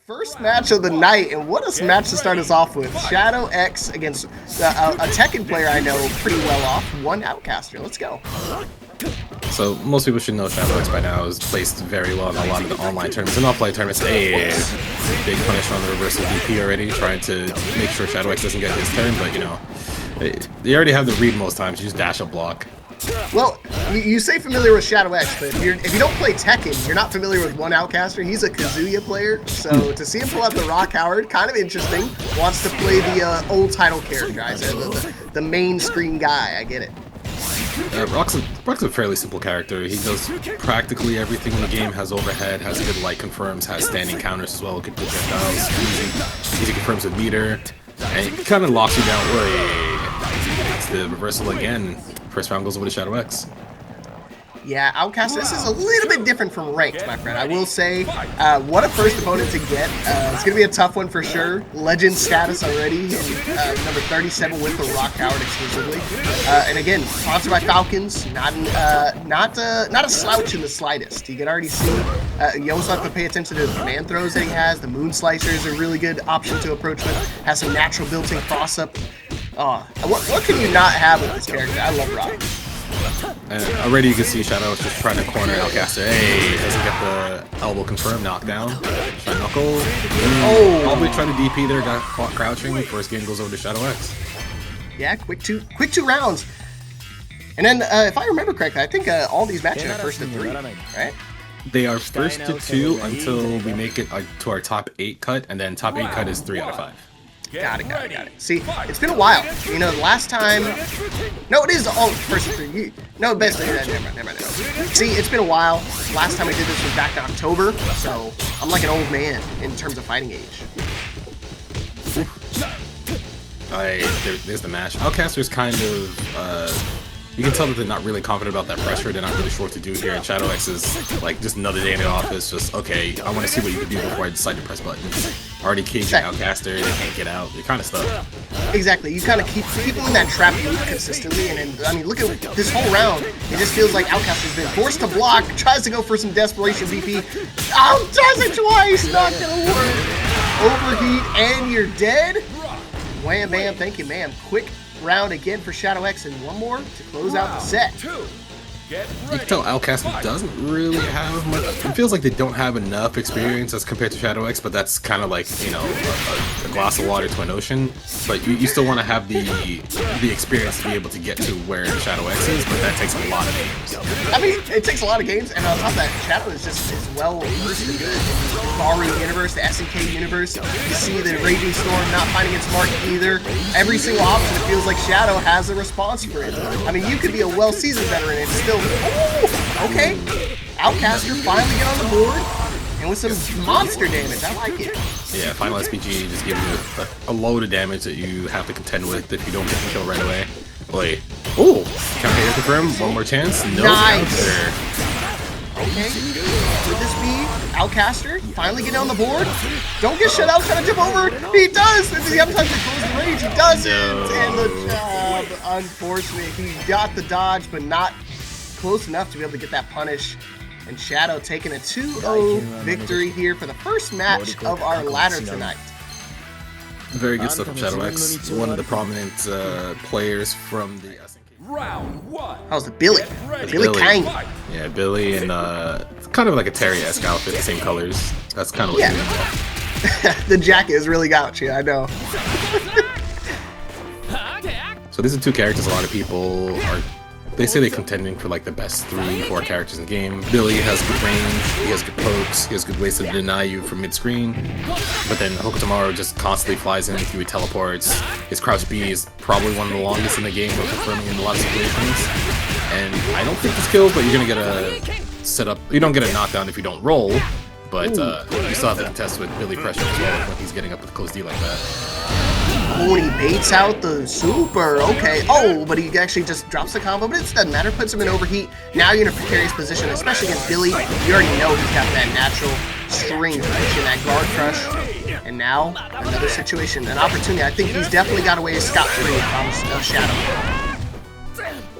First match of the night, and what a match to start us off with. Shadow X against a Tekken player I know pretty well off, OneOutcaster. Let's go. So most people should know Shadow X by now is placed very well in a lot of the online tournaments and offline tournaments. Hey, big punish on the reversal DP already, trying to make sure Shadow X doesn't get his turn, but you know, they already have the read most times. You just dash up block. Well, you say familiar with Shadow X, but if you don't play Tekken, you're not familiar with OneOutcaster. He's a KIZZZOU player, so to see him pull out the Rock Howard, kind of interesting. Wants to play the old title character, I said, the main screen guy. I get it. Rock's a fairly simple character. He does practically everything in the game. Has overhead, has good light confirms, has standing counters as well. Good projectiles, easy confirms with meter, and it kind of locks you down. It's the reversal again. First round goes over to Shadow X. Yeah, Outcast, this is a little bit different from Ranked, my friend. I will say, what a first opponent to get. It's going to be a tough one for sure. Legend status already, and number 37 with the Rock Howard exclusively. And again, sponsored by Falcons, not a slouch in the slightest. You can already see, you also have to pay attention to the command throws that he has. The Moon Slicer is a really good option to approach with. Has some natural built-in cross-up. What can you not have with this character? I love Rock. And already you can see Shadow is just trying to corner Outcaster. Hey, doesn't get the elbow confirmed, knockdown. Try knuckle. Oh, probably trying to DP there, got caught crouching. First game goes over to Shadow X. Yeah, quick two rounds. And then, if I remember correctly, I think all these matches are first to 3, right? They are first to 2 until we make it to our top 8 cut, and then top 8 cut is 3 out of 5. Got it. See, it's been a while. You know, the last time... No, it is all first to 3. No, basically, never mind. See, it's been a while. Last time we did this was back in October, so I'm like an old man in terms of fighting age. There's the mash. Outcaster's kind of... you can tell that they're not really confident about that pressure. They're not really sure what to do here. And Shadow X is like just another day in the office. Just, okay, I want to see what you can do before I decide to press buttons. Already caging Outcaster, they can't get out. You're kind of stuck. Exactly. You kind of keep people in that trap loop consistently. And then, I mean, look at this whole round. It just feels like Outcaster's been forced to block. Tries to go for some desperation VP. Oh, does it twice. Not going to work. Overheat and you're dead. Wham, bam. Thank you, ma'am. Quick round again for Shadow X and one more to close out the set. You can tell Outcaster doesn't really have much. It feels like they don't have enough experience as compared to Shadow X, but that's kind of like, you know, a glass of water to an ocean. But you still want to have the experience to be able to get to where Shadow X is, but that takes a lot of games. I mean, it takes a lot of games, and on top of that, Shadow is just well versed and good. The Ballroom universe, the SNK universe, you see the Raging Storm not finding its mark either. Every single option, it feels like Shadow has a response for it. I mean, you could be a well-seasoned veteran and still... Oh, okay. Outcaster finally get on the board, and with some monster damage. I like it. Yeah, final SPG just gives you a load of damage that you have to contend with if you don't get the kill right away. Wait. Oh, counter hit confirm. One more chance. No nice. Counter. Okay. Could this be Outcaster finally get on the board? Don't get shut out. Trying to jump over. He does. Does he have time to close the range? He doesn't. No. And the job. Unfortunately, he got the dodge, but not close enough to be able to get that punish. And Shadow taking a 2-0 victory here for the first match of our ladder tonight. Very good stuff from Shadow X. One of the prominent players from the SNK. Round 1. How's the Billy? Billy Kane. Yeah, Billy and it's kind of like a Terry-esque outfit, the same colors. That's kind of what the jacket has really got you, I know. So these are two characters a lot of people are... They say they're contending for like the best 3-4 characters in the game. Billy has good range, he has good pokes, he has good ways to deny you from mid-screen. But then Hokutomaru just constantly flies in through teleports. His crouch B is probably one of the longest in the game, but confirming in a lot of situations. And I don't think this kills, but you're gonna get a setup. You don't get a knockdown if you don't roll, but you still have to contest with Billy pressure as well when he's getting up with close D like that. Oh, and he baits out the super. Okay. Oh, but he actually just drops the combo, but it doesn't matter. Puts him in overheat. Now you're in a precarious position, especially against Billy. You already know he's got that natural string push and that guard crush. And now, another situation, an opportunity. I think he's definitely got away scot-free from Shadow.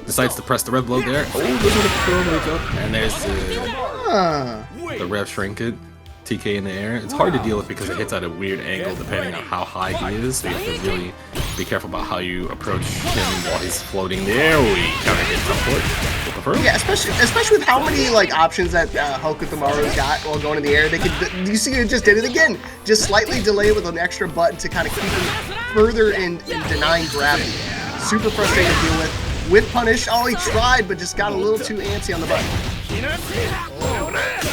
Decides to press the red blow there. Oh, look at the throw wake up. And there's the rev shrink it. TK in the air. It's hard to deal with because it hits at a weird angle depending on how high he is. So you have to really be careful about how you approach him while he's floating there. We counter hit teleport. Yeah, especially with how many like options that Hokutomaru's got while going in the air. They could, you see, it just did it again. Just slightly delay with an extra button to kind of keep him further in denying gravity. Super frustrating to deal with. With punish, oh, he tried, but just got a little too antsy on the button.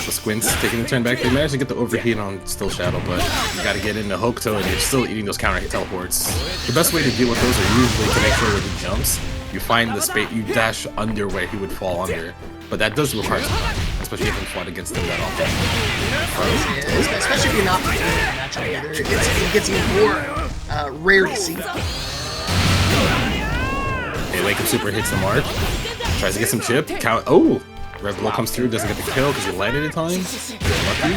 So Squnitz taking the turn back. They managed to get the overheat on Still Shadow, but you gotta get into Hokuto and you're still eating those counter hit teleports. The best way to deal with those are usually to make sure when he jumps, you find the space, you dash under where he would fall under. But that does require some time, especially if you fought against him that often. Especially if you're not playing a match together, it gets even more rare to see. Wake Up Super hits the mark, tries to get some chip, count, oh! Red Bull comes through, doesn't get the kill because he lighted in time. Lucky.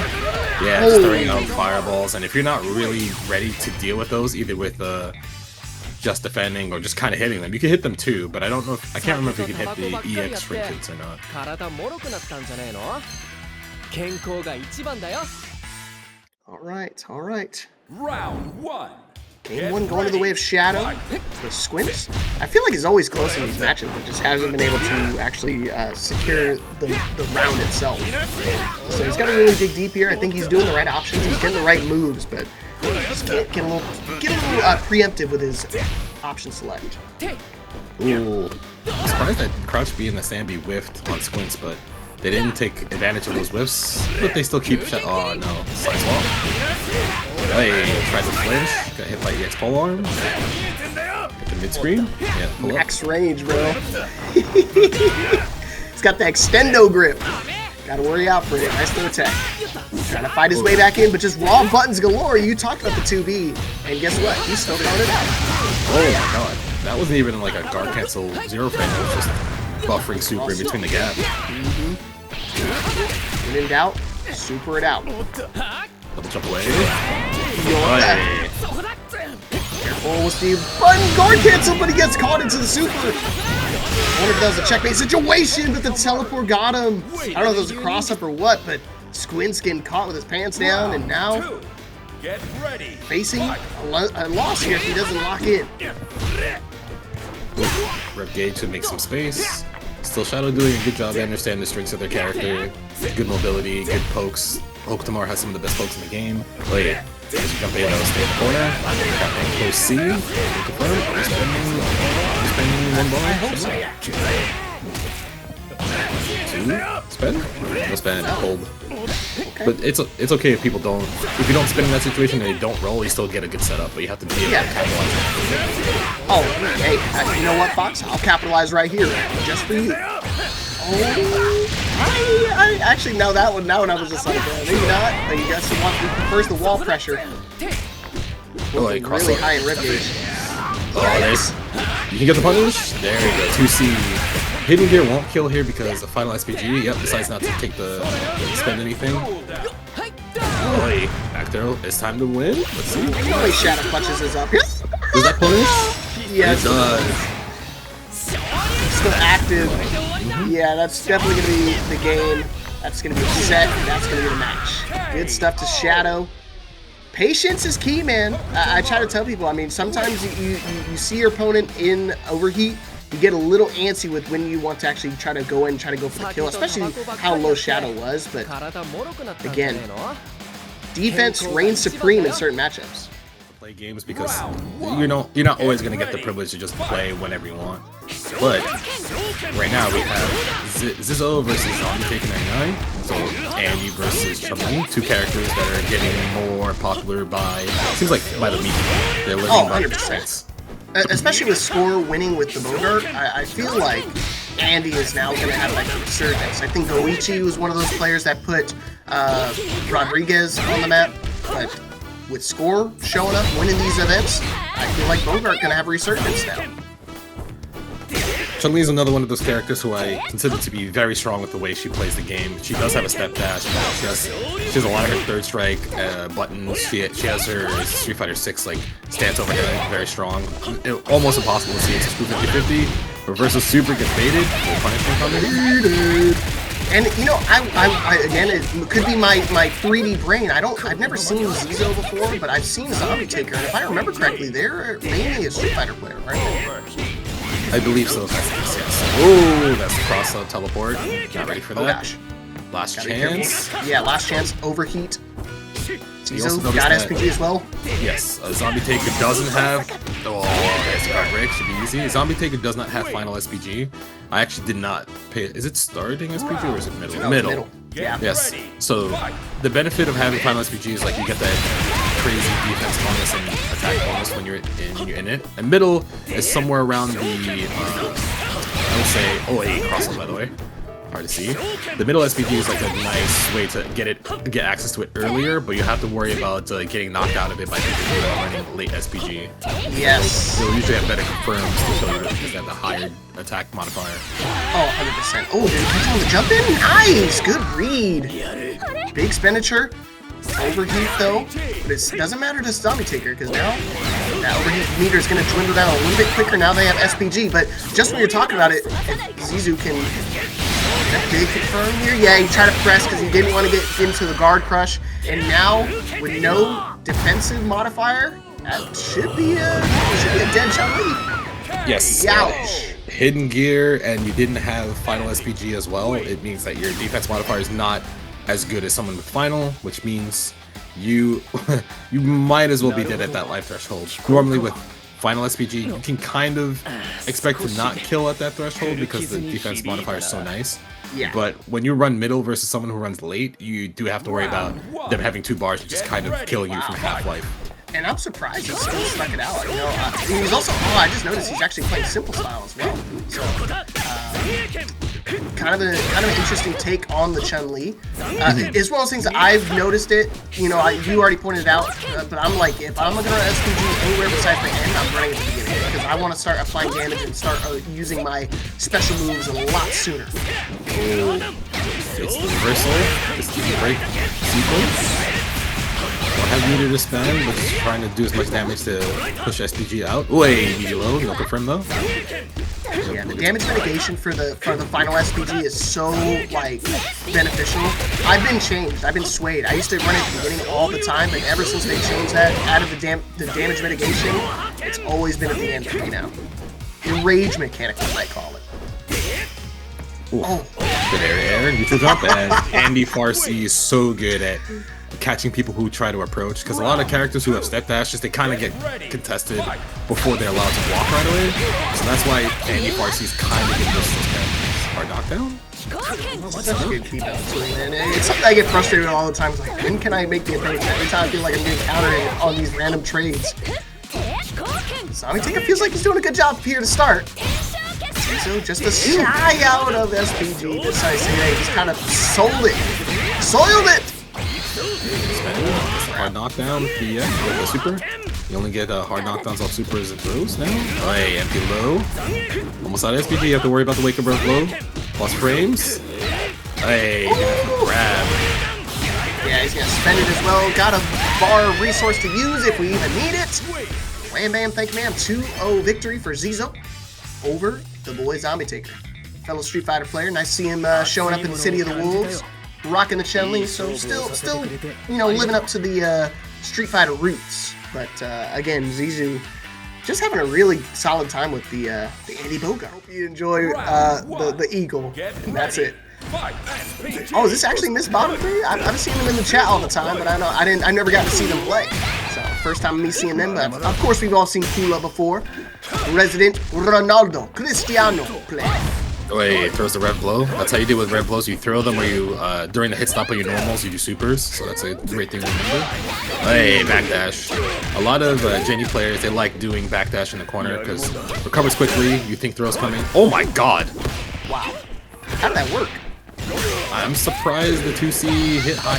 Yeah, just throwing out fireballs, and if you're not really ready to deal with those, either with just defending or just kind of hitting them, you can hit them too, but I don't know if, I can't remember if you can hit the EX trinkets or not. Alright. Round 1. Game 1 going to the way of Shadow with Squnitz. I feel like he's always close in these matches, but just hasn't been able to actually secure the round itself. So he's got to really dig deep here. I think he's doing the right options. He's getting the right moves, but just can't get a little preemptive with his option select. Ooh. I'm surprised that Crouch B and the Sambi whiffed on Squnitz, but they didn't take advantage of those whiffs, but they still keep shot. Oh no, side swap. Hey, tried to flinch, got hit by EX polearm. Hit the mid screen. Yeah, pull up. Max range, bro. He's got the extendo grip. Gotta worry out for it. Nice little attack. Trying to fight his way back in, but just raw buttons galore. You talked about the 2B, and guess what? He's still throwing it out. Oh my god. That wasn't even like a guard cancel zero frame, it was just buffering super in between the gap. When in doubt, super it out. Double jump away. Careful with the button guard cancel, but he gets caught into the super. I wonder if that was a checkmate situation, but the teleport got him. I don't know if it was a cross up or what, but Squnitz getting caught with his pants down, and now facing a loss here if he doesn't lock in. Rep Gauge to make some space. Still Shadow doing a good job. They understand the strengths of their character. Good mobility, good pokes. Hokutomaru has some of the best pokes in the game. Oh yeah. Jump in, stay in the corner. Close C. Confirm. Spending one ball. Two. Spend? No spend. Hold. But it's okay if people don't. If you don't spin in that situation and they don't roll, you still get a good setup. But you have to be able to capitalize. Oh, hey, you know what, Fox? I'll capitalize right here, just for you. Oh, I actually know that one. That one I was just like, maybe not. But you guys prefers the wall pressure. Really high in rip gauge. Oh, nice. You can get the punish. There you go. 2C. Hitting here won't kill here because the final SPG, decides not to take the spend anything. Boy, back throw. It's time to win. Let's see. Only Shadow punches is up. Does that punish? Yeah, it does. Still active. Yeah, that's definitely going to be the game. That's going to be set. That's going to be the match. Good stuff to Shadow. Patience is key, man. I try to tell people, I mean, sometimes you see your opponent in overheat. You get a little antsy with when you want to actually try to go in and try to go for the kill, especially how low Shadow was. But again, defense reigns supreme in certain matchups. Play games because you're not always gonna get the privilege to just play whenever you want. But right now we have XIZZOU versus Taken99, so Andy versus Chun-Li, two characters that are getting more popular by seems like by the media. They're living by their strengths. Especially with Score winning with the Bogard, I feel like Andy is now going to have like a resurgence. I think Goichi was one of those players that put Rodriguez on the map, but with Score showing up, winning these events, I feel like Bogard going to have a resurgence now. Chun-Li is another one of those characters who I consider to be very strong with the way she plays the game. She does have a step dash. She has a lot of her third strike buttons. She has her Street Fighter 6 like stance overhead, very strong. Almost impossible to see. It's a screw 50-50. Reversal super gets baited. Punishment coming. And you know, I again, it could be my 3D brain. I've never seen XIZZOU before, but I've seen Zombie Taker, and if I remember correctly, they're mainly a Street Fighter player, right? I believe so. If that's the case, yes. Oh, that's the cross teleport. Not ready for that. Oh gosh. Last chance. Yeah, last chance. Overheat. XIZZOU got SPG as well. Yes, Zombie Taker doesn't have. Oh, that's card break. Should be easy. Zombie Taker does not have final SPG. I actually did not pay. Is it starting SPG or is it middle? No, middle. Yeah. Yes. So the benefit of having final SPG is like you get that crazy defense bonus and attack bonus when you're in it. And middle is somewhere around the. I would say. Oh, a crossover by the way. Hard to see. The middle SPG is like a nice way to get access to it earlier, but you have to worry about getting knocked out of it by people who are running late SPG. Yes. So usually have better confirms to show you because they have the higher attack modifier. Oh, 100%. Oh, did he catch on the jump in? Nice! Good read. Big expenditure. Overheat though, but it doesn't matter to Zombie Taker because now that overheat meter is going to dwindle down a little bit quicker. Now they have SPG, but just when you're talking about it, XIZZOU can. That big confirm here? Yeah, he tried to press because he didn't want to get into the guard crush. And now, with no defensive modifier, that should be a dead Chun-Li. Yes. Ouch. Hidden gear, and you didn't have final SPG as well. It means that your defense modifier is not as good as someone with final, which means you you might as well be dead at that life threshold. Normally with final SPG, you can kind of expect to not kill at that threshold because the defense modifier is so nice. Yeah. But when you run middle versus someone who runs late, you do have to worry about them having 2 bars and just kind of killing you from half-life. And I'm surprised he still stuck it out. You know, he was also. Oh, I just noticed he's actually playing simple style as well. So, kind of an interesting take on the Chun-Li. It's one of those things that I've noticed it. You know, you already pointed it out, but I'm like, if I'm gonna run SPG anywhere besides the end, I'm running at the beginning because I want to start applying damage and start using my special moves a lot sooner. It's the reversal. This is a great sequence. Don't have meter to spend, but just trying to do as much damage to push SPG out. Way low, no confirm though. Yeah, the damage mitigation for the final SPG is so like beneficial. I've been changed. I've been swayed. I used to run it at the beginning all the time, but ever since they changed that, out of the damage mitigation, it's always been at the end for me now. The rage mechanic, I might call it. Ooh. Oh, good air, neutral jump, and Andy Farsi is so good at catching people who try to approach, because a lot of characters who have step dashes, they kind of get contested before they're allowed to block right away. So that's why Andy Farsi's kind of getting those characters. Hard knockdown? Such a good keep out too, man. It's something I get frustrated with all the time. It's like, when can I make the approach? Every time I feel like I'm getting countered on these random trades. Zombie Taker feels like he's doing a good job here to start. So just a shy out of SPG. That's how I say that. He just kind of soiled it. Hard knockdown, yeah, with the super. You only get hard knockdowns off supers and throws now. Hey, empty low. Almost out of SPG, you have to worry about the wake up breath low. Lost frames. Hey, grab. Yeah, he's gonna spend it as well. Got a bar resource to use if we even need it. Wham bam, thank you ma'am. 2-0 victory for XIZZOU over the boy Zombie Taker. Fellow Street Fighter player, nice to see him showing up in the City of the Wolves. Rocking the Chun-Li, so still, you know, living up to the Street Fighter roots. But again, XIZZOU just having a really solid time with the Andy Bogard. Hope you enjoy the Eagle, and that's it. Oh, is this actually Miss Bottom 3? I've seen them in the chat all the time, but I never got to see them play. So first time me seeing them. But of course, we've all seen Kula before. Resident Ronaldo, Cristiano play. Wait, throws the red blow. That's how you do with red blows. You throw them where you, during the hit stop of your normals, you do supers. So that's a great thing to remember. Hey, backdash. A lot of Jenny players, they like doing backdash in the corner because recovers quickly. You think throw's coming. Oh my god. Wow. How'd that work? I'm surprised the 2C hit high,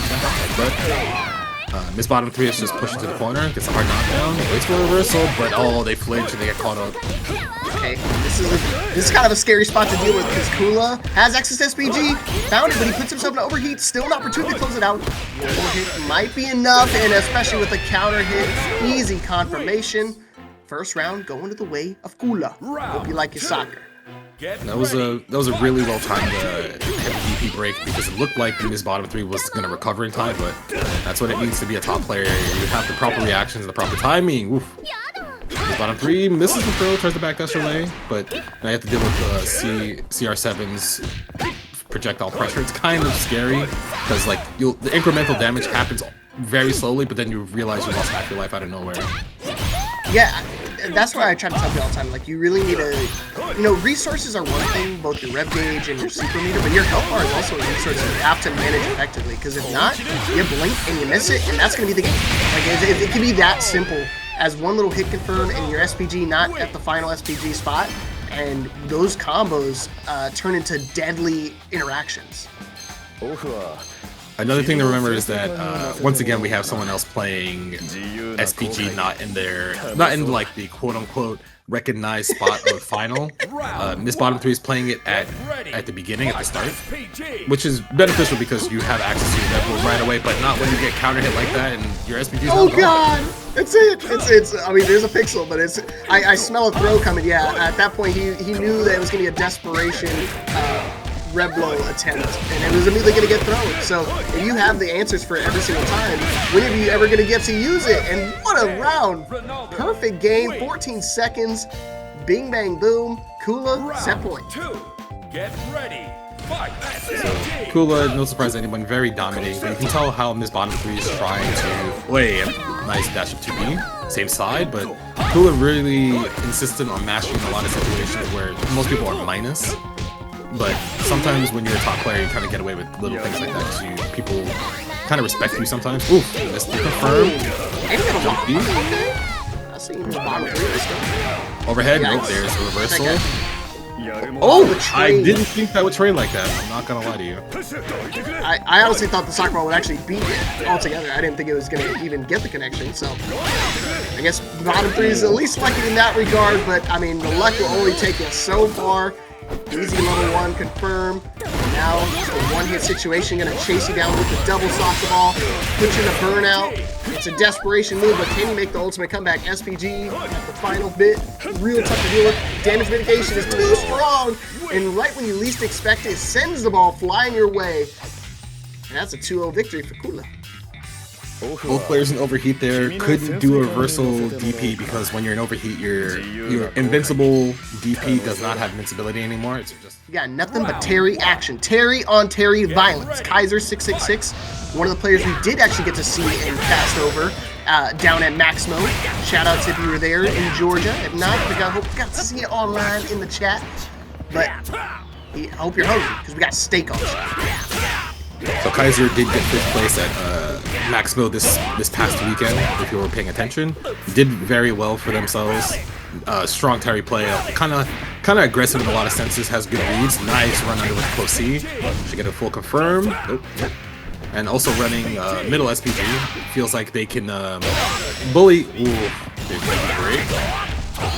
but Miss Bottom 3 is just pushing to the corner, gets a hard knockdown, waits for a reversal, but oh, they flinch and they get caught up. Okay, this is kind of a scary spot to deal with because Kula has access to SPG, found it, but he puts himself in overheat, still an opportunity to close it out. Overheat might be enough, and especially with the counter hit, easy confirmation. First round going to the way of Kula. Hope you like your soccer. That was a really well timed heavy DP break because it looked like this bottom 3 was going to recover in time, but that's what it means to be a top player. You have the proper reactions, the proper timing. Woof. This bottom 3 misses the throw, tries to backdash Chun-Li, but now you have to deal with CR7's projectile pressure. It's kind of scary because like the incremental damage happens very slowly, but then you realize you lost half your life out of nowhere. Yeah, that's why I try to tell you all the time, like, you really need to, you know, resources are one thing, both your rev gauge and your super meter, but your health bar is also a resource you have to manage effectively, because if not, you blink and you miss it, and that's going to be the game. Like, it can be that simple as one little hit confirm and your SPG not at the final SPG spot, and those combos turn into deadly interactions. Another thing to remember is that once again we have someone else playing SPG not in like the quote-unquote recognized spot of final. This bottom 3 is playing it at the beginning, at the start, which is beneficial because you have access to your level right away, but not when you get counter hit like that and your SPG is oh god! It's it. I mean, there's a pixel, but it's. I smell a throw coming. Yeah, at that point he knew that it was gonna be a desperation Reblo attempt, and it was immediately going to get thrown. So if you have the answers for every single time, when are you ever going to get to use it? And what a round! Perfect game, 14 seconds, bing bang boom, Kula, set point. Get ready. Kula, no surprise to anyone, very dominating, but you can tell how Miss Bottom 3 is trying to nice dash up 2B, same side, but Kula really insisted on mashing a lot of situations where most people are minus. But sometimes when you're a top player, you kind of get away with little things like that because people kind of respect you sometimes. Oof, that's the confirm. Jump B. I see him bottom 3. Overhead, nope, there's a reversal. Oh, I didn't think that would trade like that. I'm not gonna lie to you. I honestly thought the soccer ball would actually beat it altogether. I didn't think it was gonna even get the connection, so I guess bottom 3 is at least lucky in that regard, but I mean, the luck will only take you so far. Easy level 1 confirm. Now it's a one-hit situation, gonna chase you down with the double soccer ball, put you in a burnout. It's a desperation move, but can you make the ultimate comeback? SPG at the final bit, real tough to deal with. Damage mitigation is too strong, and right when you least expect it, sends the ball flying your way. And that's a 2-0 victory for Kula. Both players in overheat there couldn't do a reversal DP because when you're in overheat, your invincible DP does not have invincibility anymore. It's just you got nothing but Terry action. Terry on Terry violence. KaiZZZU666, one of the players we did actually get to see and cast over down at Maximo. Shout out to if you were there in Georgia. If not, I hope you got to see it online in the chat. But I hope you're hungry because we got steak on the show. So KaiZZZU did get 5th place at Maximo this past weekend, if you were paying attention. Did very well for themselves. Strong Terry play, kind of aggressive in a lot of senses, has good reads. Nice run under with close C. Should get a full confirm. Nope. And also running middle SPG. Feels like they can bully. Ooh, they break.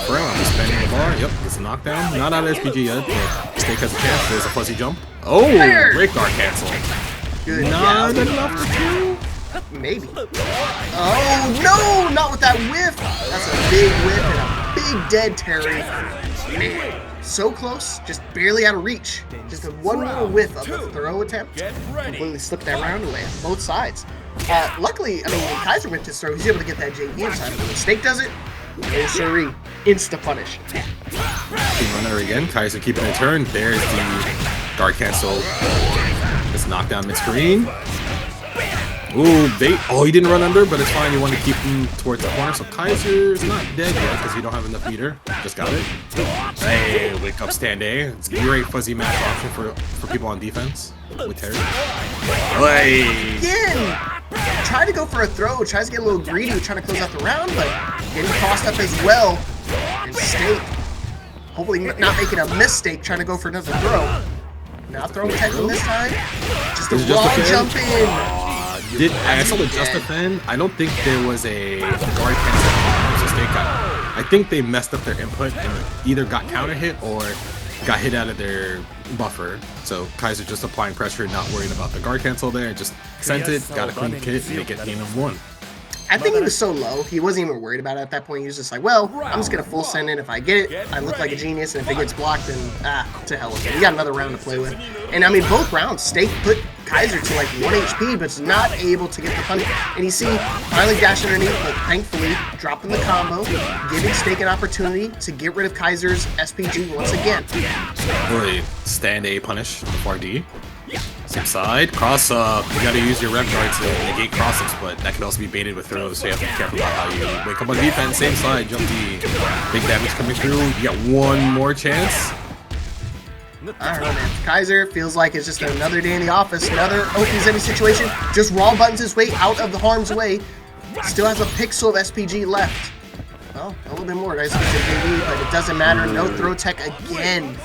I'm spending the bar. Yep, it's a knockdown. Not out of SPG yet, but Steak has a chance. There's a fuzzy jump. Oh, break guard cancel. Good. Not enough to do. Maybe. Oh no, not with that whiff. That's a big whiff and a big dead Terry. Man, so close, just barely out of reach. Just a one little whiff of a throw attempt. Completely slipped that round away on both sides. Luckily, I mean, when KaiZZZU whiffed his throw, he's able to get that JV inside. But when Steak does it, oh sorry, insta punish. Runner again. KaiZZZU keeping a turn. There's the guard cancel. Just knockdown mid-screen. Ooh, bait. Oh, he didn't run under, but it's fine. You want to keep him towards the corner. So KaiZZZU is not dead yet because you don't have enough meter. Just got it. Hey, wake up stand A. It's a great fuzzy match option for people on defense with Terry. Hey. Again! Tried to go for a throw, tries to get a little greedy, trying to close out the round, but getting tossed up as well. And Steak, hopefully not making a mistake, trying to go for another throw. Not throwing technical this time. Just a raw jump in. I saw the just defend. I don't think there was a guard cancel. So Steak I think they messed up their input and either got counter hit or got hit out of their buffer. So KaiZZZU just applying pressure, not worrying about the guard cancel there. Just sent it, got a clean hit, and they get game of 1. I think he was so low, he wasn't even worried about it at that point. He was just like, well, I'm just going to full send it. If I get it, I look like a genius. And if it gets blocked, then to hell with it. We got another round to play with. And I mean, both rounds, Steak put XIZZOU to like 1 HP, but is not able to get the punish. And you see, finally dash underneath, but thankfully dropping the combo, giving Steak an opportunity to get rid of XIZZOU's SPG once again. Really stand A punish before D. Same side, cross up. You gotta use your rev guard to negate crossings, but that can also be baited with throws, so you have to be careful about how you wake up on defense. Same side, jump D. Big damage coming through. You got one more chance. I don't know, man. XIZZOU feels like it's just another day in the office, another OPZM situation. Just raw buttons his way out of the harm's way. Still has a pixel of SPG left. Well, a little bit more, guys, but it doesn't matter. No throw tech again.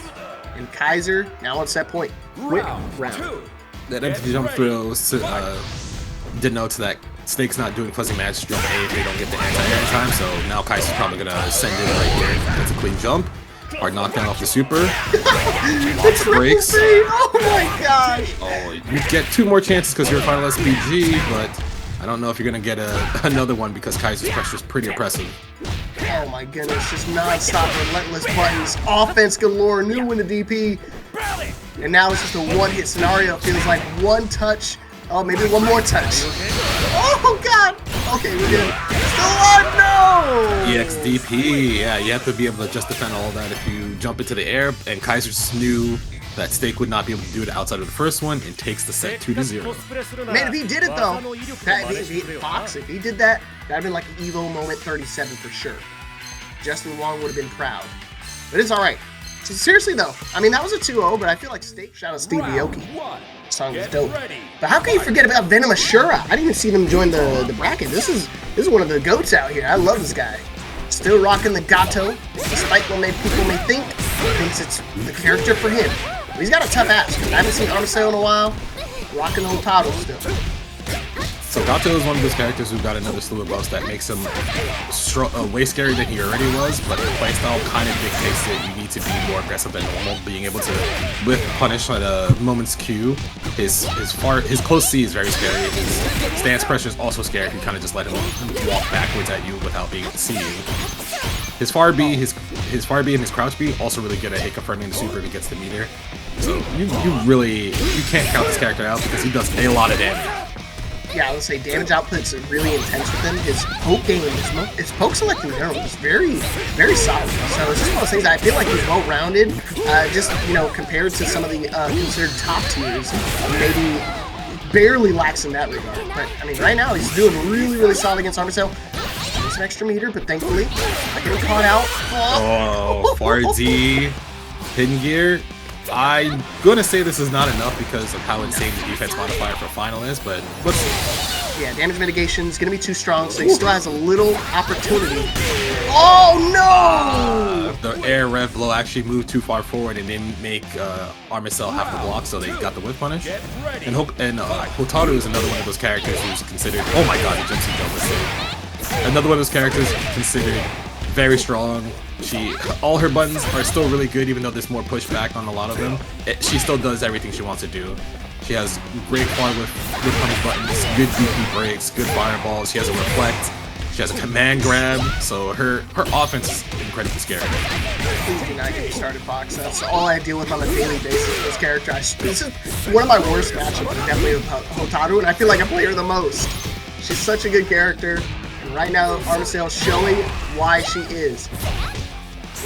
And XIZZOU now on set point. Quick round. That empty jump throw denotes that Steak's not doing fuzzy match jump A if they don't get the anti-air in time, so now XIZZOU's probably gonna send it right here. That's a clean jump. Hard knockdown off the super. Lots of breaks. Oh my gosh! Oh, you get 2 more chances because you're a final SPG, but I don't know if you're gonna get another one because XIZZOU's pressure is pretty oppressive. Oh my goodness, just non-stop relentless buttons. Offense galore, new win the DP. And now it's just a one-hit scenario. It feels like one touch. Oh, maybe one more touch. Oh god! Okay, we're good. Still alive, no! EXDP, yeah, you have to be able to just defend all that if you jump into the air, and XIZZOU just knew that Steak would not be able to do it outside of the first one and takes the set 2-0. Man, if he did it though, Fox, if he did that, that'd have been like an Evo moment 37 for sure. Justin Wong would have been proud. But it's alright. So seriously though, I mean that was a 2-0, but I feel like Steak shout out Steve Aoki. Song was dope. But how can you forget about VenomAshura? I didn't even see them join the bracket. This is one of the goats out here. I love this guy. Still rocking the Gato, despite what people may think. Thinks it's the character for him. But he's got a tough ass. I haven't seen Armisael in a while. Rocking the Hotaru still. So Gato is one of those characters who got another slew of buffs that makes him way scarier than he already was, but the playstyle kind of dictates that you need to be more aggressive than normal, being able to whip punish at a moment's cue. His close C is very scary. His stance pressure is also scary if you kind of just let him walk backwards at you without being able to see you. His far B, his far B and his crouch B also really good at hit confirming the super if he gets the meter. So you can't count this character out because he does a lot of damage. Yeah, I would say damage output's really intense with him. His poke game, his poke select in general is very, very solid. So it's just one of those things I feel like he's well-rounded. Just, you know, compared to some of the considered top tiers, maybe barely lacks in that regard. But I mean, right now he's doing really, really solid against Armisael. There's an extra meter, but thankfully I get caught out. Oh, far D, hidden gear. I'm gonna say this is not enough because of how insane the defense modifier for final is, but let's see. Yeah, damage mitigation is gonna be too strong, so he still has a little opportunity. Oh no! The air rev blow actually moved too far forward and didn't make Armisael have to block, so they got the whip punish. And Hotaru is another one of those characters who's considered. Oh my god, the jumpsuit jump was sick. Another one of those characters considered very strong. All her buttons are still really good, even though there's more pushback on a lot of them. She still does everything she wants to do. She has great far with punish buttons, good DP breaks, good fireballs. She has a reflect. She has a command grab. So her offense is incredibly scary. Please do not get me started, Fox. That's all I deal with on a daily basis with this character. This is one of my worst matchups, definitely with Hotaru, and I feel like I play her the most. She's such a good character. And right now, Armisael showing why she is.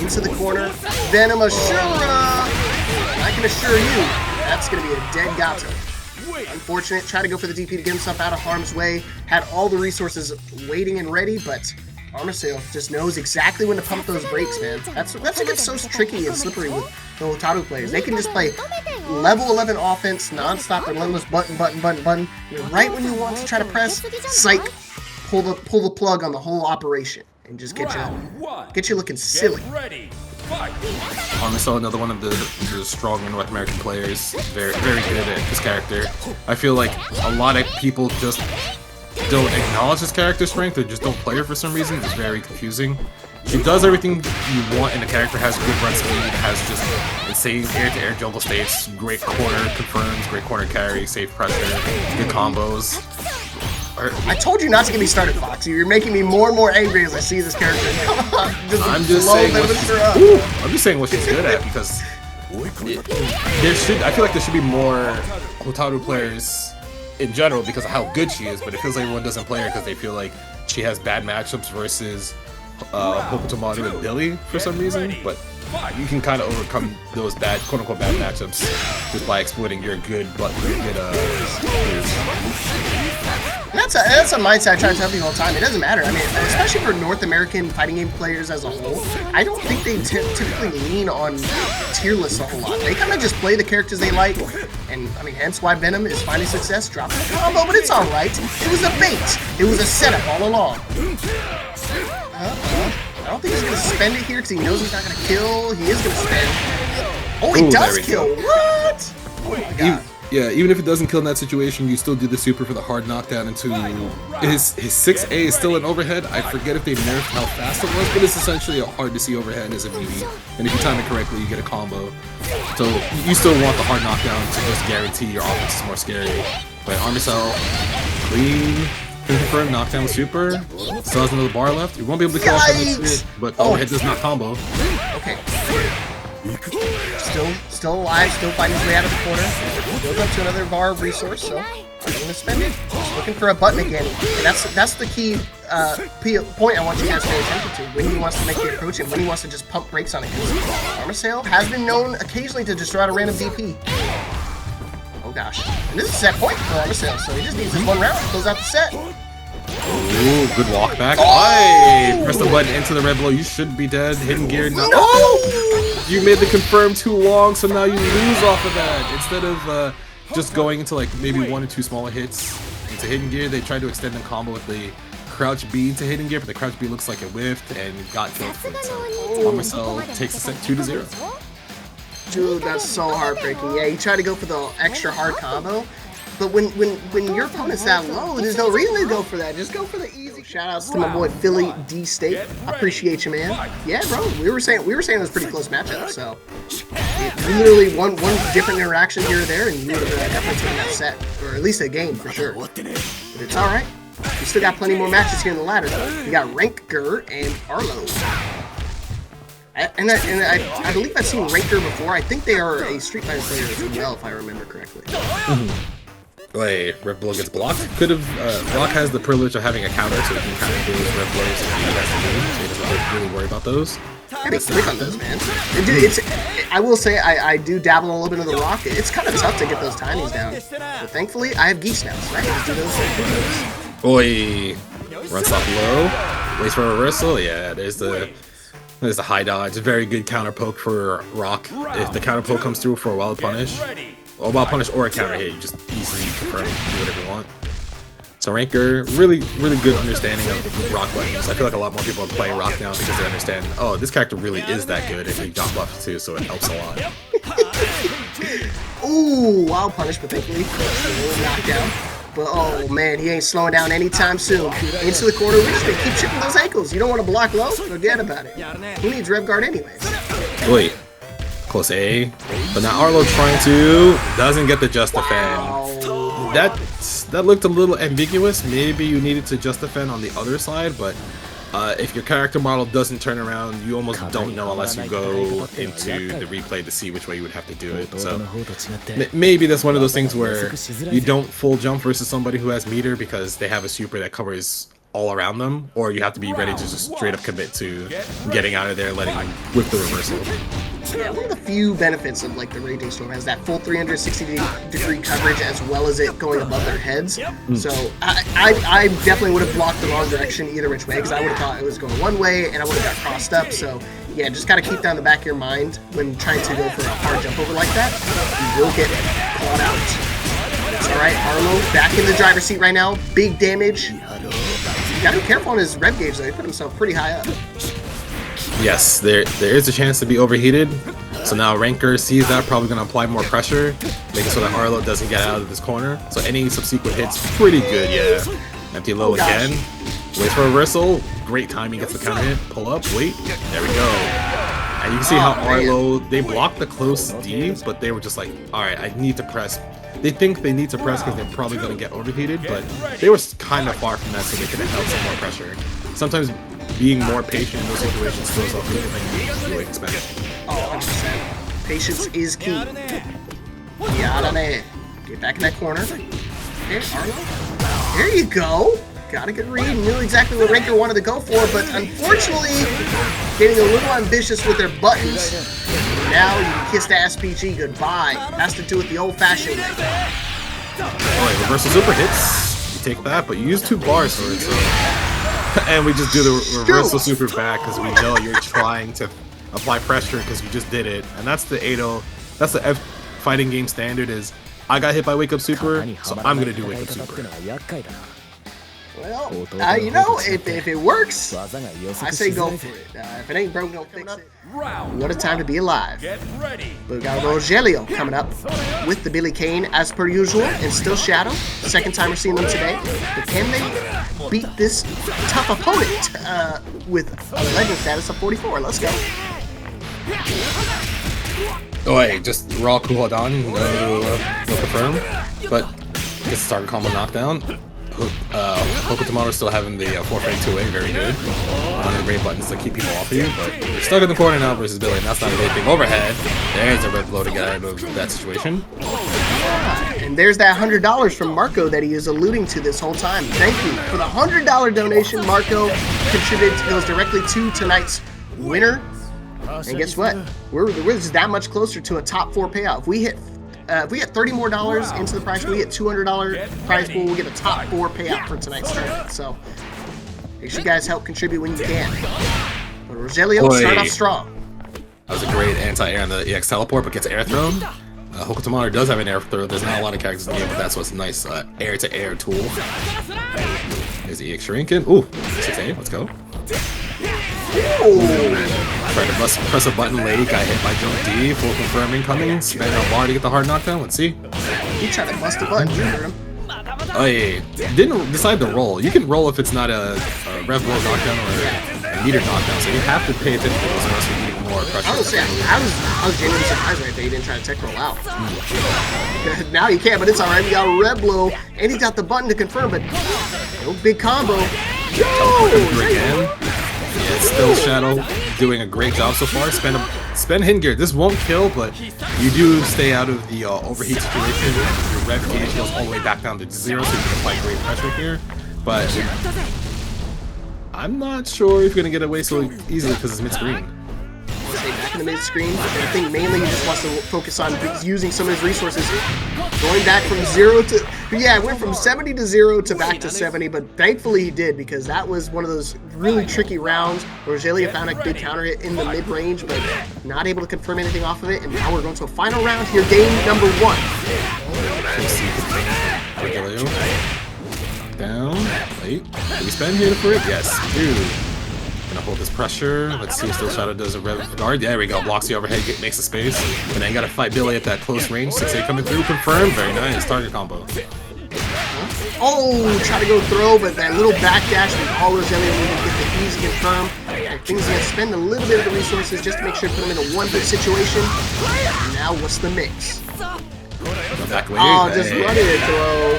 Into the corner, VenomAshura! I can assure you, that's going to be a dead Gato. Unfortunate, tried to go for the DP to get himself out of harm's way, had all the resources waiting and ready, but Armisael just knows exactly when to pump those brakes, man. That's what gets so tricky and slippery with the Hotaru players. They can just play level 11 offense, non-stop, relentless button. And right when you want to try to press, psych, pull the plug on the whole operation. And just get you looking silly. Armisael, another one of the stronger North American players, very good at this character. I feel like a lot of people just don't acknowledge his character strength or just don't play her for some reason. It's very confusing. She does everything you want, and the character has good run speed, has just insane air-to-air jungle states, great corner confirms, great corner carry, safe pressure, good combos. I told you not to get me started, Foxy. You're making me more and more angry as I see this character. I'm just saying what she's good at, because I feel like there should be more Hotaru players in general because of how good she is, but it feels like everyone doesn't play her because they feel like she has bad matchups versus Hokutomaru and Billy for some reason. But you can kind of overcome those bad, quote-unquote bad matchups just by exploiting your good That's a mindset I try to tell people all the time. It doesn't matter. I mean, especially for North American fighting game players as a whole, I don't think they typically lean on tier lists a whole lot. They kind of just play the characters they like, and I mean, hence why Venom is finding success, dropping a combo, but it's all right. It was a bait. It was a setup all along. I don't think he's going to spend it here because he knows he's not going to kill. He is going to spend. Oh, he does kill. What? Oh my god. Yeah, even if it doesn't kill in that situation, you still do the super for the hard knockdown into his 6A is still an overhead. I forget if they nerfed how fast it was, but it's essentially a hard to see overhead as a BB. And if you time it correctly, you get a combo. So you still want the hard knockdown to just guarantee your offense is more scary. But Armisael, clean, confirm knockdown super. Still has another bar left. You won't be able to kill off that, but overhead does not combo. Okay. Still alive, still fighting his way out of the corner. Goes up to another bar resource, so I'm gonna spend it. Just looking for a button again, and that's the key point I want you guys to pay attention to. When he wants to make the approach and when he wants to just pump brakes on it. Armisael has been known occasionally to just throw out a random DP. Oh gosh, and this is a set point for Armisael, so he just needs this one round to close out the set. Ooh, good walk back. Oh! Press the button into the red blow. You should be dead. Hidden gear. No! Oh! You made the confirm too long, so now you lose off of that. Instead of just going into like maybe 1 or 2 smaller hits into hidden gear, they tried to extend the combo with the crouch B into hidden gear, but the crouch B looks like it whiffed and got killed for it. So Armisael takes the set 2-0. Dude, that's so heartbreaking. Yeah, you try to go for the extra hard combo. But when your opponent's that low, there's no reason to go for that. Just go for the easy. Shoutouts to my boy Philly D State. I appreciate you, man. Yeah, bro. We were saying it was pretty close matchup. So literally one different interaction here or there, and you would have definitely taken that set, or at least a game for sure. But it's all right. We still got plenty more matches here in the ladder. We got Rankger and Arlo. And I believe I've seen Rankger before. I think they are a Street Fighter player as well, if I remember correctly. Wait, red blow gets blocked? Could have, Rock has the privilege of having a counter, so he can kind of do his red blows if he has to do, so he doesn't really worry about those. I gotta click on those, man. I will say, I do dabble a little bit of the Rock. It's kind of tough to get those timings down. But thankfully, I have Geese now, so I can just do those. Oi! Run stop low, waits for a reversal, yeah, there's the high dodge. Very good counter poke for Rock. If the counter poke comes through for a wild punish, a wild punish or a counter hit, you just easily confirm, do whatever you want. So Rankger, really good understanding of Rock buttons. I feel like a lot more people are playing Rock now because they understand, oh, this character really is that good, and he got buffed too, so it helps a lot. Ooh, wild punish, but thankfully, knockdown. But oh man, he ain't slowing down anytime soon. Into the corner, keep chipping those ankles. You don't want to block low? Forget about it. Who needs rev guard anyways? Wait, close A. But now Arlo trying to, doesn't get the just defend. That looked a little ambiguous. Maybe you needed to just defend on the other side, but if your character model doesn't turn around, you almost don't know unless you go into the replay to see which way you would have to do it. So maybe that's one of those things where you don't full jump versus somebody who has meter because they have a super that covers all around them, or you have to be ready to just straight up commit to getting out of there, letting them whip the reversal. Yeah, one of the few benefits of like the Raging Storm has that full 360-degree coverage as well as it going above their heads. So I definitely would have blocked the wrong direction either which way because I would have thought it was going one way and I would have got crossed up. So yeah, just got to keep that in the back of your mind when trying to go for a hard jump over like that. You will get caught out. It's all right, Arlo back in the driver's seat right now. Big damage. Gotta be careful on his rev gauge though. He put himself pretty high up. Yes, there is a chance to be overheated. So now Rankger sees that, probably going to apply more pressure, making sure that Arlo doesn't get out of this corner. So any subsequent hits, pretty good, yeah. Empty low again. Waits for a reversal. Great timing, gets the counter hit. Pull up, wait. There we go. And you can see how Arlo, they blocked the close D, but they were just like, alright, I need to press they think they need to press because they're probably going to get overheated, but they were kind of far from that, so they could have held some more pressure. Sometimes being more patient in those situations throws off more than you would expect. Oh, 100%. Patience is key. Yarane. Get back in that corner. Okay, Arlo. There you go. Got a good read. Knew exactly what Rankger wanted to go for, but unfortunately, getting a little ambitious with their buttons. Now you can kiss the SPG goodbye. Has to do it the old-fashioned way. Alright, reversal super hits. You take that, but you use 2 bars for it, so... And we just do the reversal super back because we know you're trying to apply pressure because you just did it. And that's the 8-0. That's the F fighting game standard is, I got hit by Wake Up Super, so I'm going to do Wake Up Super. Well, you know, if it works, I say go for it. If it ain't broke, don't fix it. What a time to be alive. ParagOnline coming up with the Billy Kane as per usual, and still Shadow. Second time we're seeing them today. But can they beat this tough opponent with a legend status of 44? Let's go. Oh wait, just raw cooldown, no confirm. But it's target combo knockdown. Hokutomaru still having the 4-2A, very good. One of the great buttons to keep people off of you, but you're stuck in the corner now versus Billy, and that's not a great thing. Overhead, there's a red blow to get out of that situation. And there's that $100 from Marco that he is alluding to this whole time. Thank you for the $100 donation. Marco contributed, goes directly to tonight's winner. And guess what? We're just that much closer to a top 4 payout. If we get $30 more into the prize pool, we get $200 prize pool, we'll get a top 4 payout for tonight's tournament. So make sure you guys help contribute when you can. But Rogelio, start off strong. That was a great anti-air on the EX teleport, but gets air thrown. Hokutomaru does have an air throw. There's not a lot of characters in the game, but that's what's nice. Air-to-air tool. There's the EX Shuriken. Ooh, 6A, let's go. Tried to press a button late, got hit by jump D, full confirm incoming, spend a bar to get the hard knockdown, let's see. He tried to bust a button, you heard him. Oh yeah, didn't decide to roll. You can roll if it's not a rev blow knockdown or a meter knockdown, so you have to pay attention to those unless you need more pressure. Honestly, I was genuinely surprised right there he didn't try to tech roll out. Now you can, but it's alright, we got a red blow, and he got the button to confirm, but no big combo. Again. Yeah, still Shadow doing a great job so far. Spend hidden gear. This won't kill, but you do stay out of the overheat situation. Your rev gauge goes all the way back down to 0, so you can apply great pressure here. But I'm not sure if you're gonna get away so easily because it's mid-screen. Stay back in the mid-screen. I think mainly he just wants to focus on using some of his resources. Going back from 0 to... Yeah, it went from 70 to 0 to back to 70, but thankfully he did because that was one of those really tricky rounds where Rogelio found a good counter hit in the mid-range, but not able to confirm anything off of it, and now we're going to a final round here, game number 1. Down, late. Did we spend here for it? Yes, dude. Gonna hold this pressure. Let's see if Still Shadow does a rev guard. There we go. Blocks the overhead, makes the space. And then gotta fight Billy at that close range. 6A coming through. Confirmed. Very nice. Target combo. Oh, try to go throw, but that little backdash with all Rogelio needed to get the easy confirm. I think he's gonna spend a little bit of the resources just to make sure to put him in a 1-hit situation. And now what's the mix? Back away. Oh, just running it throw.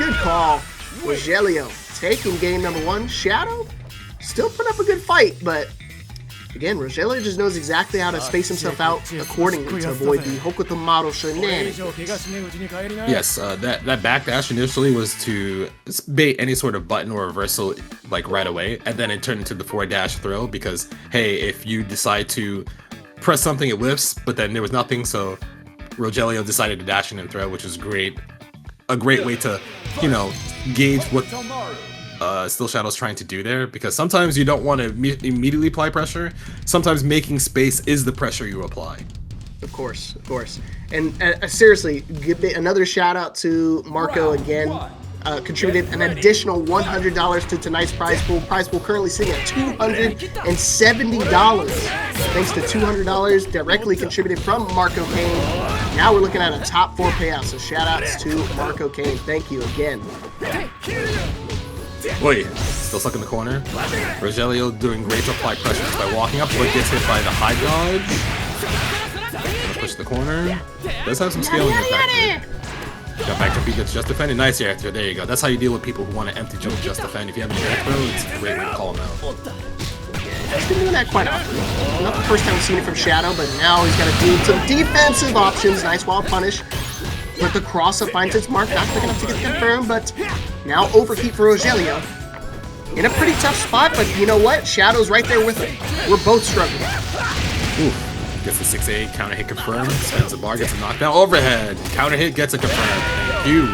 Good call. Rogelio taking game number 1. Shadow still put up a good fight, but again, Rogelio just knows exactly how to space himself out accordingly to avoid the Hokutomaru shenanigans. Yes, that backdash initially was to bait any sort of button or reversal like right away, and then it turned into the 4-dash throw because, hey, if you decide to press something, it whiffs, but then there was nothing, so Rogelio decided to dash in and throw, which was great. A great way to, you know, gauge what Still Shadow's trying to do there, because sometimes you don't want to immediately apply pressure. Sometimes making space is the pressure you apply. Of course, of course. And seriously, give another shout out to Marco again. Contributed an additional $100 to tonight's prize pool. Prize pool currently sitting at $270. Thanks to $200 directly contributed from Marco Kane. Now we're looking at a top 4 payout. So shout outs to Marco Kane. Thank you again. Wait, still stuck in the corner. Rogelio doing great to apply pressure just by walking up, but gets hit by the high dodge. Gonna push the corner. Does have some scaling effect. Got back jump, he gets just defended. Nice air throw. There you go. That's how you deal with people who want to empty jump just defend. If you have an air throw, it's a great way to call him out. He's been doing that quite often. Not the first time we've seen it from Shadow, but now he's got to do some defensive options. Nice wild punish. But the cross-up finds its mark. Not quick enough to get confirmed, but now overheat for Rogelio. In a pretty tough spot, but you know what? Shadow's right there with him. We're both struggling. Ooh. Gets the 6-8, counter hit confirmed, spends the bar, gets a knockdown, overhead, counter hit, gets a confirmed. Thank you.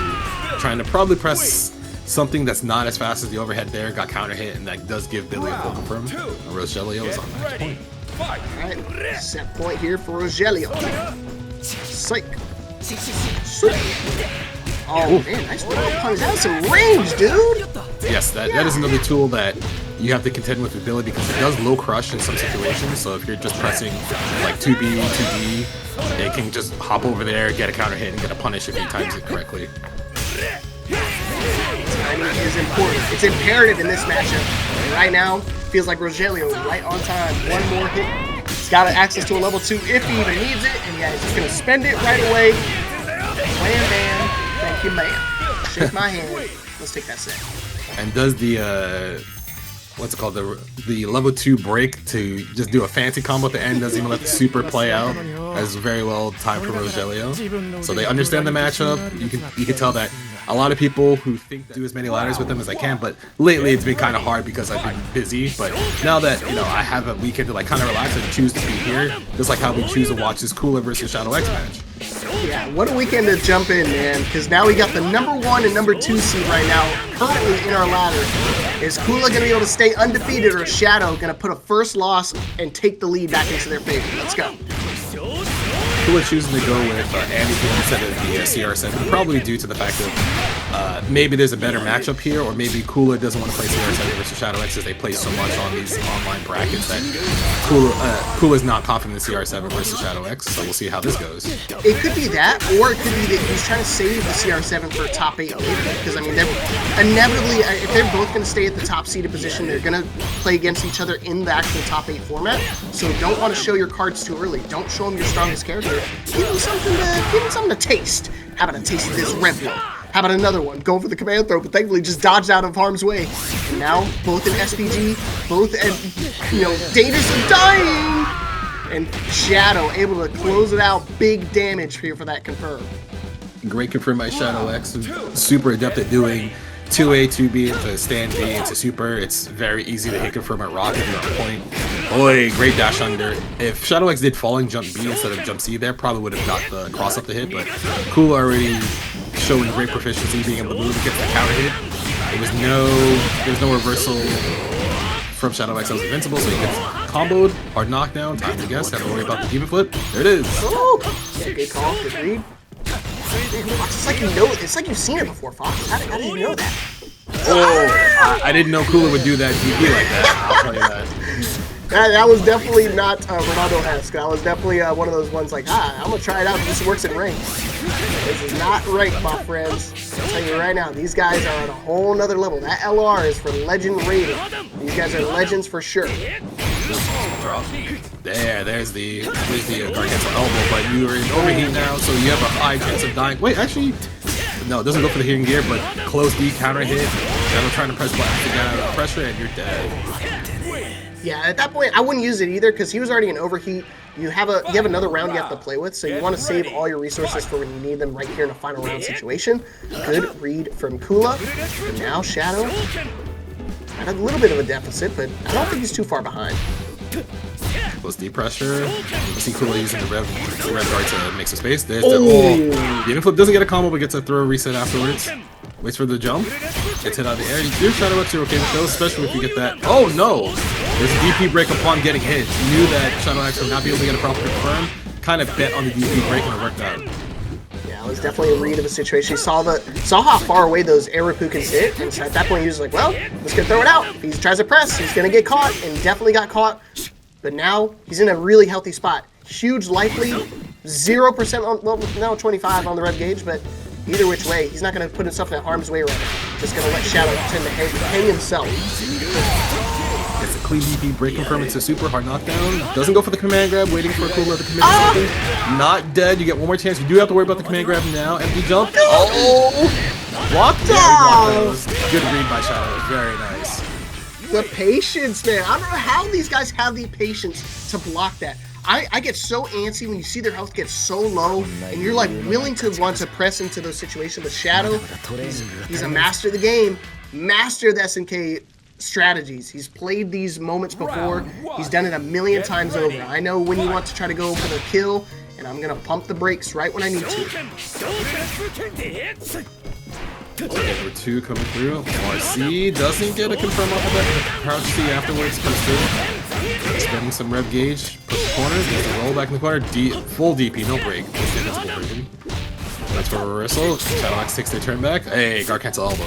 Trying to probably press something that's not as fast as the overhead there, got counter hit, and that does give Billy a full confirm. Rogelio is on match point. Alright, set point here for Rogelio. Psych. Oh man, nice wild punch. That was some range, dude. Yes, that is another tool that you have to contend with Billy because it does low crush in some situations. So if you're just pressing like 2B, 2D, it can just hop over there, get a counter hit, and get a punish if he times it correctly. Timing is important. It's imperative in this matchup. And right now, feels like Rogelio right on time. One more hit. He's got access to a level 2 if he even needs it. And yeah, he's just going to spend it right away. Wham, bam. Thank you, man. Shake my hand. Let's take that set. And does the what's it called, the level 2 break to just do a fancy combo at the end, doesn't even let the super play out. That's very well timed for Rogelio. So they understand the matchup. You can tell that a lot of people who think do as many ladders with them as I can, but lately it's been kind of hard because I've been busy. But now that I have a weekend to like kind of relax and choose to be here, just like how we choose to watch this Kula versus Shadow X match. Yeah, what a weekend to jump in, man, because now we got the #1 and #2 seed right now currently in our ladder. Is Kula going to be able to stay undefeated, or is Shadow going to put a first loss and take the lead back into their favor? Let's go. Kula choosing to go with Andy instead of the CR7, probably due to the fact that maybe there's a better matchup here, or maybe Kula doesn't want to play CR7 versus Shadow X as they play so much on these online brackets that Kula's not confident in CR7 versus Shadow X, so we'll see how this goes. It could be that, or it could be that he's trying to save the CR7 for a top 8 later, because I mean, they're inevitably, if they're both going to stay at the top seeded position, they're going to play against each other in the actual top 8 format, so don't want to show your cards too early. Don't show them your strongest character. Give them something to taste. How about a taste of this Red Bull? How about another one? Going for the command throw, but thankfully just dodged out of harm's way. And now, both in SPG, both at, Datus are dying! And Shadow able to close it out. Big damage here for that confirm. Great confirm by Shadow X. Super adept at doing 2A, 2B into stand B into super. It's very easy to hit confirm at rock if you're on point. Boy, great dash under. If Shadow X did falling jump B instead of jump C there, probably would have got the cross up the hit, but Kula already showing great proficiency, being able to move and get the counter hit. There was no reversal from Shadow X that was invincible, so he gets comboed, hard knockdown, time to guess, have to worry about the demon flip. There it is. Oh! Yeah, good call, good read. Fox, it's like it's like you've seen it before, Fox. How did you know that? Oh, I didn't know Kula would do that DP like that, I'll tell you that. That was definitely not Ronaldo-esque. That was definitely one of those ones like, I'm going to try it out. This works in rank. This is not ranked, my friends. I'll tell you right now, these guys are on a whole nother level. That LR is for legend rated. These guys are legends for sure. There's the Gargantuan elbow, but you are in overheat now, so you have a high chance of dying. Wait, actually, no, it doesn't go for the hidden gear, but close D counter hit. Shadow trying to press button to get out of the pressure, and you're dead. Yeah, at that point, I wouldn't use it either because he was already in overheat. You have another round you have to play with, so you want to save all your resources for when you need them right here in a final round situation. Good read from Kula. And now Shadow had a little bit of a deficit, but I don't think he's too far behind. Close D pressure. You see Kula using the red guard to make some space. There's the demon flip doesn't get a combo, but gets a throw reset afterwards. Waits for the jump. Gets hit out of the air. Your Shadow X, you're okay with those, especially if you get that. Oh no! There's a DP break upon getting hit. You knew that Shadow X would not be able to get a proper confirm. Kind of bet on the DP break and it worked out. Yeah, it was definitely a read of the situation. He saw how far away those air Repukens hit, and so at that point he was like, well, let's go throw it out. If he tries to press, he's gonna get caught, and definitely got caught. But now he's in a really healthy spot. Huge life lead, 0% on, well, now 25 on the red gauge, but either which way, he's not going to put himself in harm's way right now. Just going to let Shadow tend to hang himself. It's a clean DP, break confirm into super hard knockdown. Doesn't go for the command grab, waiting for Kula to commit something. Not dead, you get one more chance. You do have to worry about the command grab now. Empty jump. Oh! Blocked down! Good read by Shadow, very nice. The patience, man. I don't know how these guys have the patience to block that. I get so antsy when you see their health get so low, and you're like willing to want to press into those situations. But Shadow, he's a master of the game, master of the SNK strategies. He's played these moments before. He's done it a million times over. I know when you want to try to go for the kill, and I'm gonna pump the brakes right when I need to. Over 2 coming through. RC doesn't get a confirm off of that. Crouch C afterwards comes through. Spending some rev gauge. Push the corner. Gets a roll back in the corner. Full DP, no break. Just the invincible version. That's for reversal. Shadow X takes their turn back. Hey, guard cancel elbow.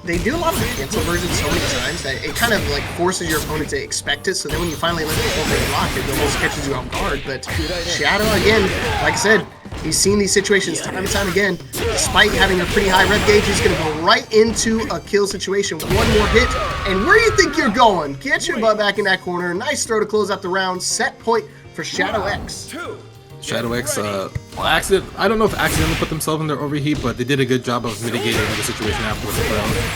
They do a lot of the cancel versions so many times that it kind of like forces your opponent to expect it, so then when you finally let the opponent block it, it almost catches you off guard. But Shadow, again, like I said, he's seen these situations time and time again. Despite having a pretty high rev gauge, he's going to go right into a kill situation. One more hit, and where do you think you're going? Get your butt back in that corner. Nice throw to close out the round. Set point for Shadow X. Shadow X, accident. I don't know if accidentally put themselves in their overheat, but they did a good job of mitigating the situation afterwards.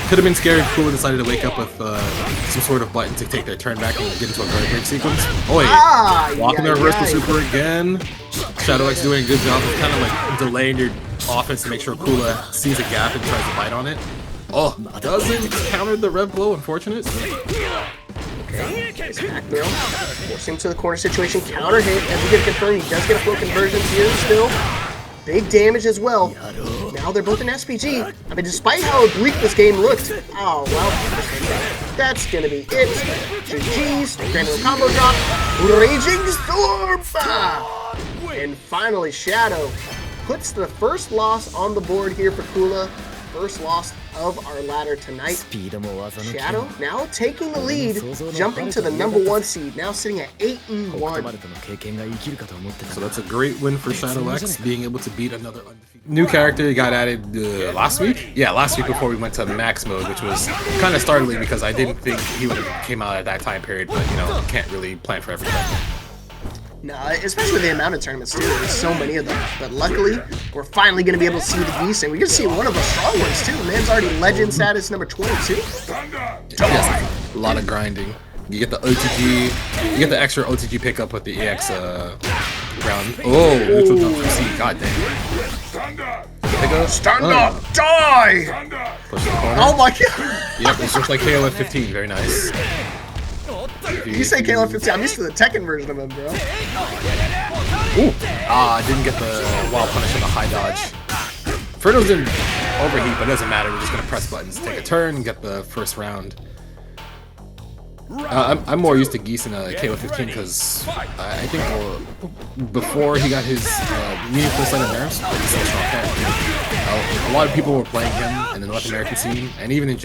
Could have been scary if Kula decided to wake up with some sort of button to take their turn back and get into a guard break sequence. Oh wait, walking their reversal super again. Shadow X doing a good job of kind of like delaying your offense to make sure Kula sees a gap and tries to bite on it. Oh, doesn't counter the rev blow, unfortunate. Okay, back throw. Force him to the corner situation. Counter hit. As we get confirmed, he does get a full conversion here still. Big damage as well. Now they're both in SPG. I mean, despite how bleak this game looked. Oh, well. That's going to be it. GG's. Grand combo drop. Raging Storm. And finally, Shadow puts the first loss on the board here for Kula. First loss of our ladder tonight. Shadow now taking the lead, jumping to the #1 seed, now sitting at 8-1. So that's a great win for Shadow X, being able to beat another undefeated. New character he got added last week? Yeah, last week before we went to max mode, which was kind of startling because I didn't think he would have came out at that time period, but you know, can't really plan for everything. No, especially the amount of tournaments too. There's so many of them. But luckily, we're finally going to be able to see the Geese, and we're going to see one of the strong ones too. Man's already legend status #22. Yes, a lot of grinding. You get the OTG, you get the extra OTG pickup with the EX round. Oh, neutral jump from C. God damn. Stand up, die! Push the corner. Oh my god! Yep, it's just like KOF 15. Very nice. You say KOF 15, I'm used to the Tekken version of him, bro. Ooh. I didn't get the wild punish on the high dodge. Ferno's in overheat, but it doesn't matter. We're just going to press buttons, take a turn, and get the first round. I'm more used to Geese in KOF 15 because I think before he got his meaningful set of nerfs, he's still a strong character. A lot of people were playing him in the North American scene, and even in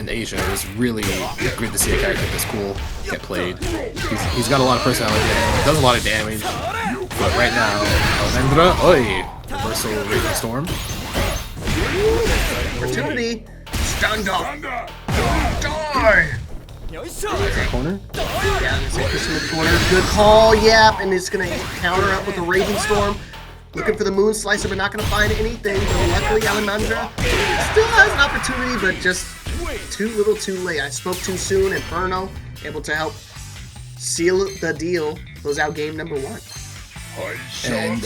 Asia, it was really good to see a character this cool get played. He's got a lot of personality, does a lot of damage, but right now, Almendra, oi, reversal Raging Storm. Opportunity, stand up, die! Corner? Yeah, it's in the corner. Good call, yep, and it's going to counter up with a Raging Storm. Looking for the Moon Slicer, but not going to find anything. But luckily, Almendra still has an opportunity, but just too little too late. I spoke too soon, and Ferno able to help seal the deal, close out game #1. And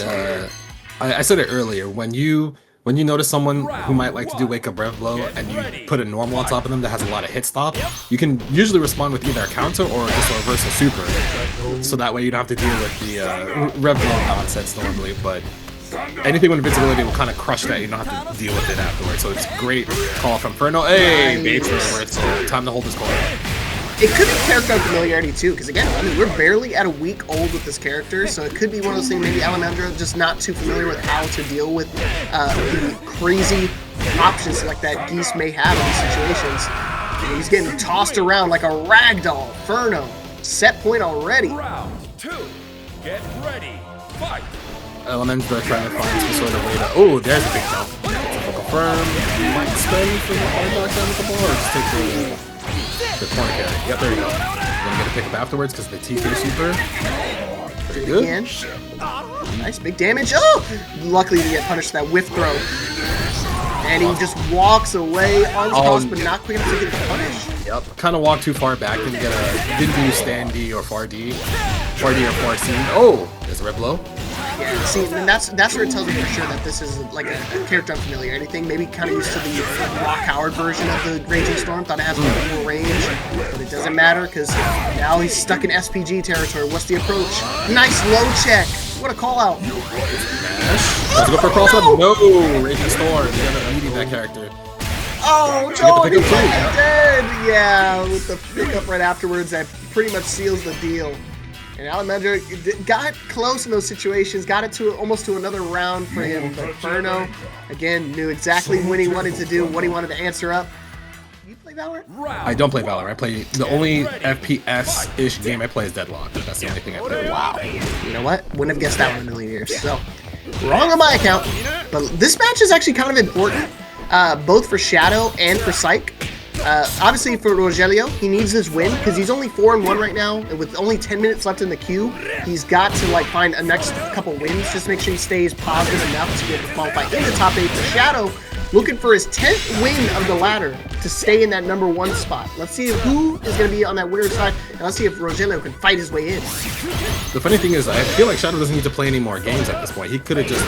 I said it earlier, when you notice someone who might like to do wake up rev blow and you put a normal on top of them that has a lot of hit stop, you can usually respond with either a counter or just a reversal super. So that way you don't have to deal with the rev blow nonsense normally, but anything with invincibility will kind of crush that. You don't have to deal with it afterwards. So it's a great call from Ferno. Hey, baits for reversal. Time to hold this corner. It could be character familiarity too, because again, I mean, we're barely at a week old with this character, so it could be one of those things, maybe Almendra just not too familiar with how to deal with the crazy options like that Geese may have in these situations. He's getting tossed around like a ragdoll. Ferno, set point already. Round 2, get ready, fight! Almendra trying to find some sort of way to... Oh, there's a big jump. Confirm. Might spend for the hard knockdown with the ball, or just take the The corner carry. Yep, there you go. Gonna get a pick up afterwards because the TK super. Pretty good. Again. Nice, big damage. Oh! Luckily, he get punished that whiff throw. And he just walks away, arms crossed, but not quick enough to get the punish. Yep. Kind of walked too far back. Didn't do stand D or far D. Far D or far C. Oh! There's a red blow. Yeah, see, and that's where it tells me for sure that this is like a character I'm familiar. Anything maybe kind of used to the Rock Howard version of the Raging Storm. Thought it has more range, but it doesn't matter because now he's stuck in SPG territory. What's the approach? Nice low check. What a call out. Let's go for a cross up. No! Raging Storm. You end up beating that character. Oh, no, and he's dead. Yeah, with the pickup right afterwards, that pretty much seals the deal. And Almendra got close in those situations, got it to almost to another round for him. But Ferno, again, knew exactly what he wanted to do, what he wanted to answer up. You play Valorant? I don't play Valorant. I play the only FPS-ish game I play is Deadlock. That's the only thing I play. Wow. You know what? Wouldn't have guessed that one in a million years. So, wrong on my account. But this match is actually kind of important, both for Shadow and for Psych. Obviously for Rogelio, he needs this win because he's only 4-1 right now, and with only 10 minutes left in the queue, he's got to like find a next couple wins just to make sure he stays positive enough to be able to qualify in the top 8. For Shadow, looking for his 10th win of the ladder to stay in that #1 spot. Let's see who is going to be on that winner's side, and let's see if Rogelio can fight his way in. The funny thing is, I feel like Shadow doesn't need to play any more games at this point. He could have just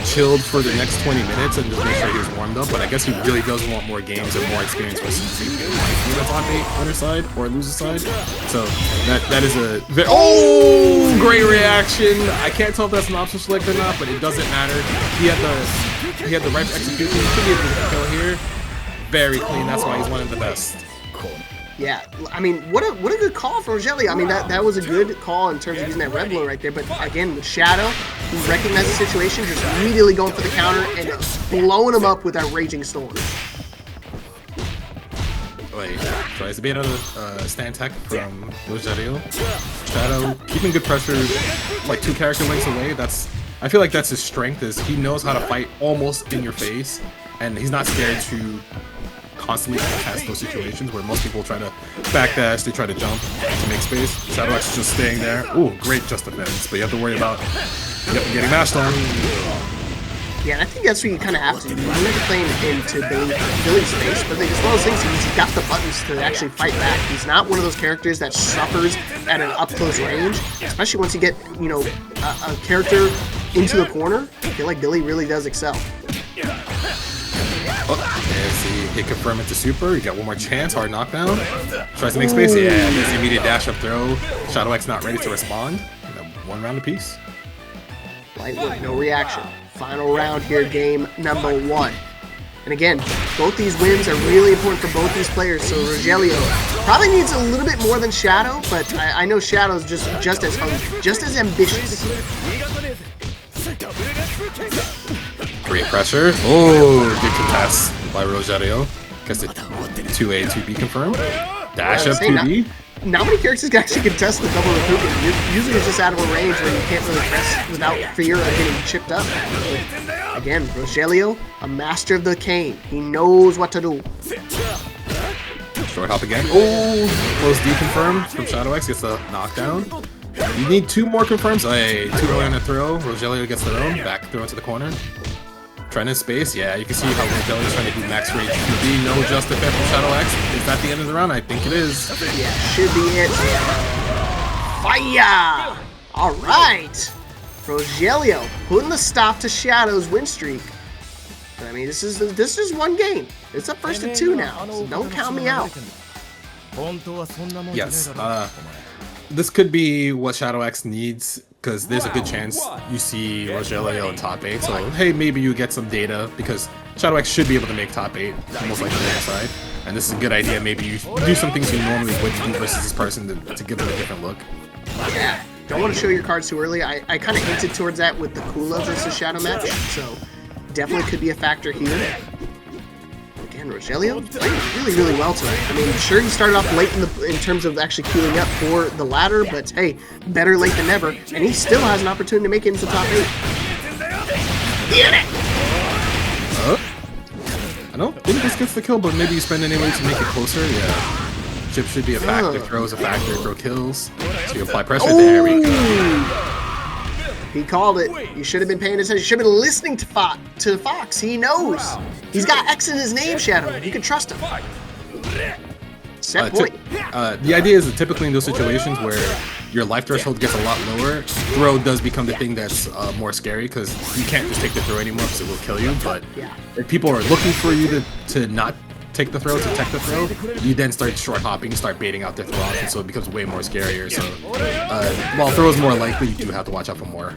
chilled for the next 20 minutes and just make sure he was warmed up, but I guess he really does want more games and more experience with CZ. He that's on the winner side or loser side. So that is a oh, great reaction. I can't tell if that's an option select or not, but it doesn't matter. He had the right execution. He could be able to kill here. Very clean. That's why he's one of the best. Yeah, I mean, what a good call for Rogelio. I mean, that was a good call in terms of using that red blow right there. But again, with Shadow, who recognized the situation, just immediately going for the counter and blowing him up with that Raging Storm. Wait, tries to beat out a stand tech from Rogelio. Shadow keeping good pressure, like 2 character lengths away. I feel like that's his strength. Is he knows how to fight almost in your face, and he's not scared to constantly contest those situations where most people try to backdash, they try to jump to make space. Shadow X is just staying there. Ooh, great just defense, but you have to worry about getting mashed on. Yeah, and I think that's what you kind of have to do. You have to play him into Billy's space, but as well as things, he's got the buttons to actually fight back. He's not one of those characters that suffers at an up-close range, especially once you get, you know, a character into the corner. I feel like Billy really does excel. Oh, there's the hit confirm into super. You got one more chance. Hard knockdown. Tries to make space. Yeah, there's the immediate dash up throw. Shadow X not ready to respond. One round apiece. Light work, no reaction. Final round here, game #1. And again, both these wins are really important for both these players. So Rogelio probably needs a little bit more than Shadow, but I know Shadow's just as hungry, just as ambitious. Great pressure. Oh, good contest by Rogelio. Guess it 2A, 2B confirmed. Dash up 2B. Not many characters can actually contest the double recruitment. Usually it's just out of a range where you can't really press without fear of getting chipped up. But again, Rogelio, a master of the Kane. He knows what to do. Short hop again. Oh, close D confirmed from Shadow X. Gets a knockdown. You need 2 more confirms. Hey, 2 early on the throw. Rogelio gets their own. Back throw into the corner. Trying to space. Yeah, you can see how Rogelio's trying to do max range QB. No just defense from Shadow X. Is that the end of the round? I think it is. Yeah, should be it. Fire! All right. Rogelio putting the stop to Shadow's win streak. But I mean, this is one game. It's up first to 2 now, so don't count me out. Yes. This could be what Shadow X needs, because there's a good chance you see Rogelio in top 8. So, hey, maybe you get some data, because Shadow X should be able to make top 8, almost like the other side. And this is a good idea. Maybe you do some things you normally would do versus this person to give them a different look. Yeah. Don't want to show your cards too early. I kind of hinted towards that with the Kula versus Shadow match, so definitely could be a factor here. Again, Rogelio playing really, really well tonight. I mean, sure, he started off late in terms of actually queuing up for the ladder, but hey, better late than never, and he still has an opportunity to make it into top 8. Get it! I don't think this gets the kill, but maybe you spend anyway to make it closer. Yeah. Chip should be a factor, throws a factor, throw kills. So you apply pressure, there we go. He called it. You should have been paying attention. You should have been listening to Fox. He knows. He's got X in his name, Shadow. You can trust him. Set point. The idea is that typically in those situations where your life threshold gets a lot lower, throw does become the thing that's more scary because you can't just take the throw anymore because it will kill you. But if people are looking for you to not take the throw, to tech the throw, you then start short hopping, start baiting out their throw options, so it becomes way more scarier. So while throw is more likely, you do have to watch out for more.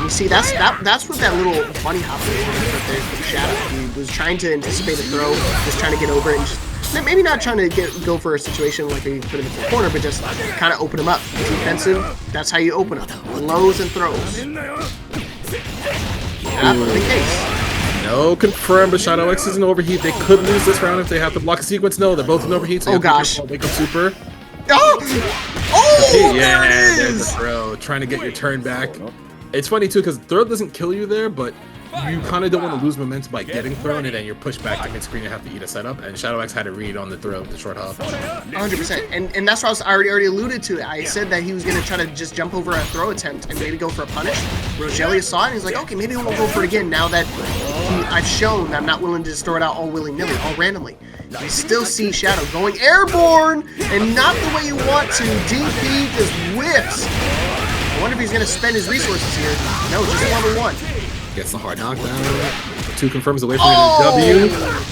You see, that's what that little bunny hop was right there for Shadow. He was trying to anticipate a throw, just trying to get over it, and just maybe not trying to go for a situation like he put him in the corner, but just kind of open him up. Defensive, that's how you open up. Lows and throws. Not the case. No, confirmed, but Shadow X is an overheat. They could lose this round if they have to block a sequence. No, they're both in overheat, so wake up super. Oh, yeah, there it there's is. the throw. Trying to get your turn back. It's funny too, because throw doesn't kill you there, but you kind of don't want to lose momentum by getting thrown, and then you're pushed back to mid-screen and have to eat a setup. And Shadow X had a read on the throw, the short hop. 100%. And that's what I already alluded to. I said that he was going to try to just jump over a throw attempt and maybe go for a punish. Rogelio saw it, and he's like, okay, maybe we'll go for it again now that I've shown I'm not willing to just throw it out all willy-nilly, all randomly. You still see Shadow going airborne, and not the way you want to. DP just whips. I wonder if he's going to spend his resources here. No, just level 1. Gets the hard knockdown. 2 confirms away from the W.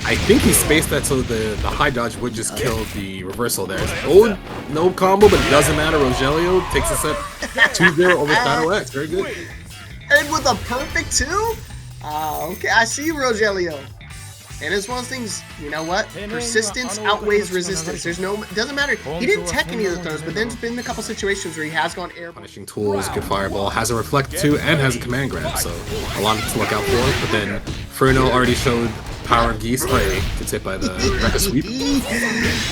I think he spaced that so the high dodge would just kill the reversal there. Oh, no combo, but it doesn't matter. Rogelio takes a set 2-0 over Shadow X. Very good. And with a perfect 2? Okay, I see you, Rogelio. And it's one of those things, you know what? Persistence outweighs resistance. Doesn't matter. He didn't tech any of the throws, but there's been a couple situations where he has gone air. Punishing tools, good fireball, has a reflect too, and has a command grab, so a lot to look out for. But then Ferno already showed power of Geese. Gets hit by the Rekka sweep.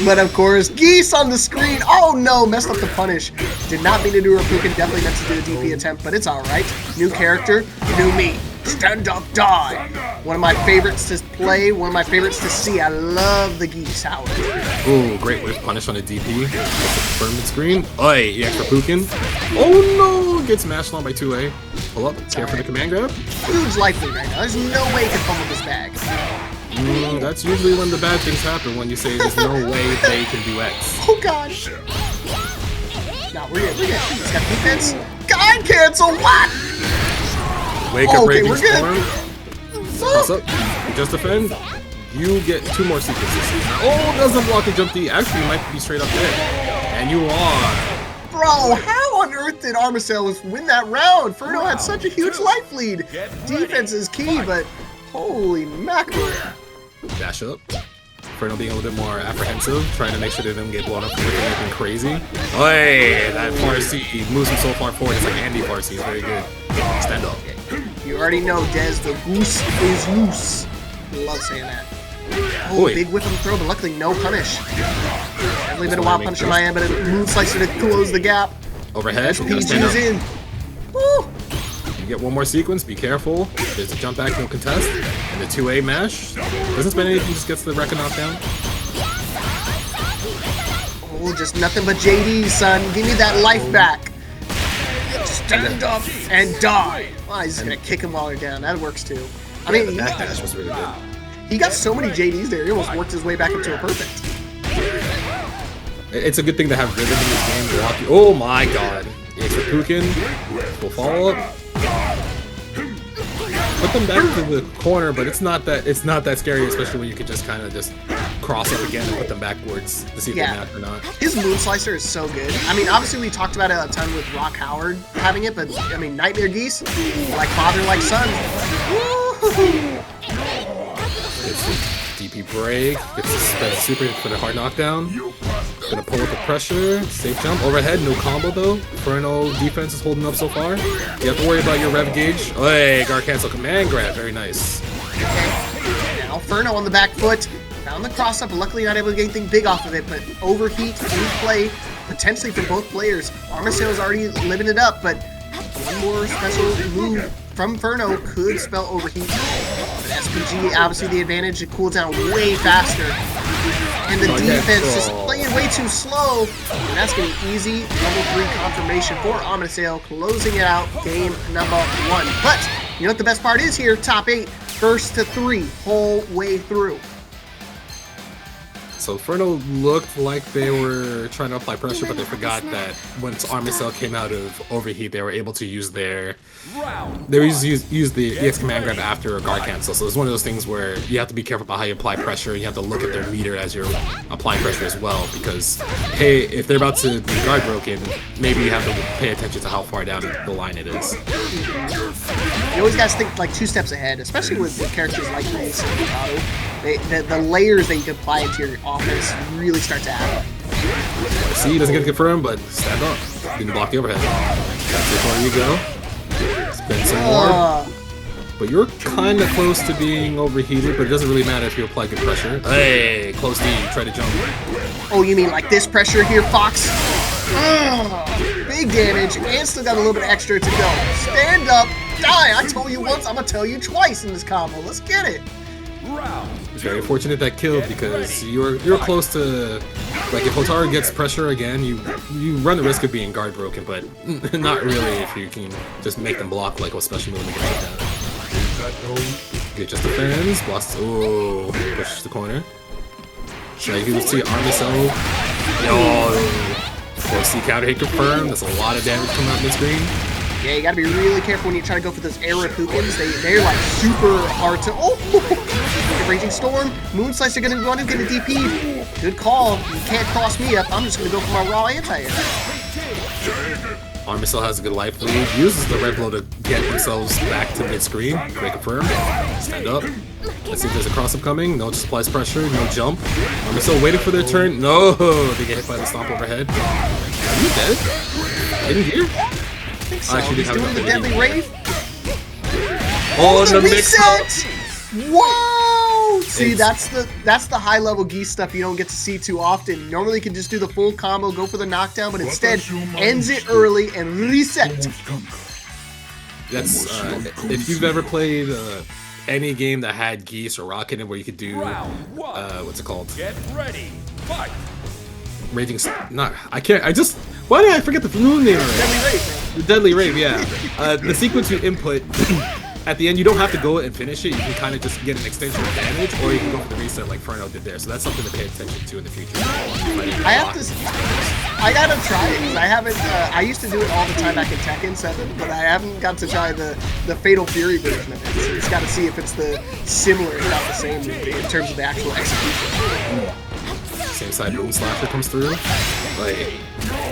But of course, Geese on the screen. Oh no, messed up the punish. Did not mean to do a Pukin, definitely meant to do a DP attempt, but it's alright. New character, new me. Stand up, die. One of my favorites to play, one of my favorites to see. I love the Geese, Howard. Oh, great whip punish on a DP. Confirm the screen. Oi, EX for Pukin. Oh no, gets mashed on by 2A. Pull up, care for the command grab. Huge life lead right now. There's no way he can fumble this bag. That's usually when the bad things happen, when you say there's no way they can do X. Oh gosh. No, we're good. He's got defense. God cancel, what? Wake up, okay, Raging we're Storm. good. Toss up. Just defend. You get 2 more sequences. Oh, doesn't block a jump D. Actually, you might be straight up there. And you are. Bro, how on earth did Armisael win that round? Ferno had such a huge life lead. Defense is key, but holy mackerel. Dash up. Ferno being a little bit more apprehensive, trying to make sure they don't get blown up from anything crazy. Oi, that Farsi moves him so far forward. It's like Andy Farsi. It's very good. Stand up. You already know, Dez, the goose is loose. Love saying that. Oh, big whip on the throw, but luckily no punish. Definitely been a wild punish on my end, but a moon slicer to close the gap. Overhead. PG's in. Woo. You get 1 more sequence, be careful. There's a jump back, no contest. And the 2A mash. Doesn't spend anything, just gets the Rekka knockdown. Oh, just nothing but JD, son. Give me that life back. Stand up and die. Oh, he's just gonna kick him while you're down. That works too. I mean, the backdash was really good. He got so many JDs there, he almost worked his way back into a perfect. It's a good thing to have rhythm in this game to walk you. Oh my god. It's a Pukin. Full follow up. Put them back to the corner, but it's not that scary, especially when you can just kind of just cross up again and put them backwards to see if they match or not. His moon slicer is so good. I mean, obviously we talked about it a ton with Rock Howard having it, but I mean, Nightmare Geese, like father, like son. DP break, gets the sped super for the hard knockdown. Gonna pull up the pressure, safe jump, overhead, no combo though. Ferno defense is holding up so far. You have to worry about your rev gauge. Hey, guard cancel command grab, very nice. Okay, now Ferno on the back foot, found the cross up, luckily not able to get anything big off of it, but overheat, new play, potentially for both players. Armisael is already living it up, but one more special move from Ferno could spell overheat. But SPG, obviously the advantage, it cools down way faster. And the defense just playing way too slow. And that's going to be easy. Level 3 confirmation for Armisael, closing it out. Game number 1. But you know what the best part is here? Top 8, first to 3, whole way through. So Ferno looked like they were trying to apply pressure, but they forgot that once Armisael came out of overheat, they were able to use the EX command grab after a guard cancel. So it's one of those things where you have to be careful about how you apply pressure, and you have to look at their meter as you're applying pressure as well, because hey, if they're about to be guard broken, maybe you have to pay attention to how far down the line it is. You always got to think like 2 steps ahead, especially with characters like Geese and Gato. The layers that you can apply into your offense really start to add up. See, he doesn't get confirmed, but stand up. Didn't block the overhead. That's it, there you go. Spend some more. But you're kind of close to being overheated, but it doesn't really matter if you apply good pressure. Hey, close D, try to jump. Oh, you mean like this pressure here, Fox? Big damage, and still got a little bit extra to go. Stand up, die. I told you once, I'm going to tell you twice in this combo. Let's get it. It's very fortunate that killed, because you're close to, like, if Hotaru gets pressure again, you run the risk of being guard broken, but not really if you can just make them block like a special move and make it down. Get just defends, blocks. Oh, push the corner. So you can see Armisael. Yo, 4C counter hit confirmed. That's a lot of damage coming out of the screen. Yeah, you gotta be really careful when you try to go for those air Repukins. They're like super hard to. Oh! Raging Storm, Moon Slicer gonna run and get a DP. Good call. You can't cross me up. I'm just gonna go for my raw anti-air. Armisael has a good life lead. Uses the red blow to get themselves back to mid-screen. Break confirm. Stand up. Let's see if there's a cross-up coming. No, just applies pressure. No jump. Armisael waiting for their turn. No! They get hit by the stomp overhead. Are you dead? In here? I think so. He's doing the deadly rave. Oh, the mix-up! Whoa! See, that's the high-level Geese stuff you don't get to see too often. Normally you can just do the full combo, go for the knockdown, but instead ends it early and reset. That's if you've ever played any game that had Geese or Rocket in where you could do what's it called? Get ready, fight. Raging, not I can't. I just why did I forget the full name already? Deadly rave. The deadly rave, yeah. The sequence you input. At the end, you don't have to go and finish it. You can kind of just get an extension of damage, or you can go for the reset like Ferno did there. So that's something to pay attention to in the future. I gotta try it, because I haven't, I used to do it all the time back in Tekken 7, but I haven't got to try the Fatal Fury version of it. So just gotta see if it's the similar, if not the same, in terms of the actual execution. Same side Moon Slasher comes through. Like,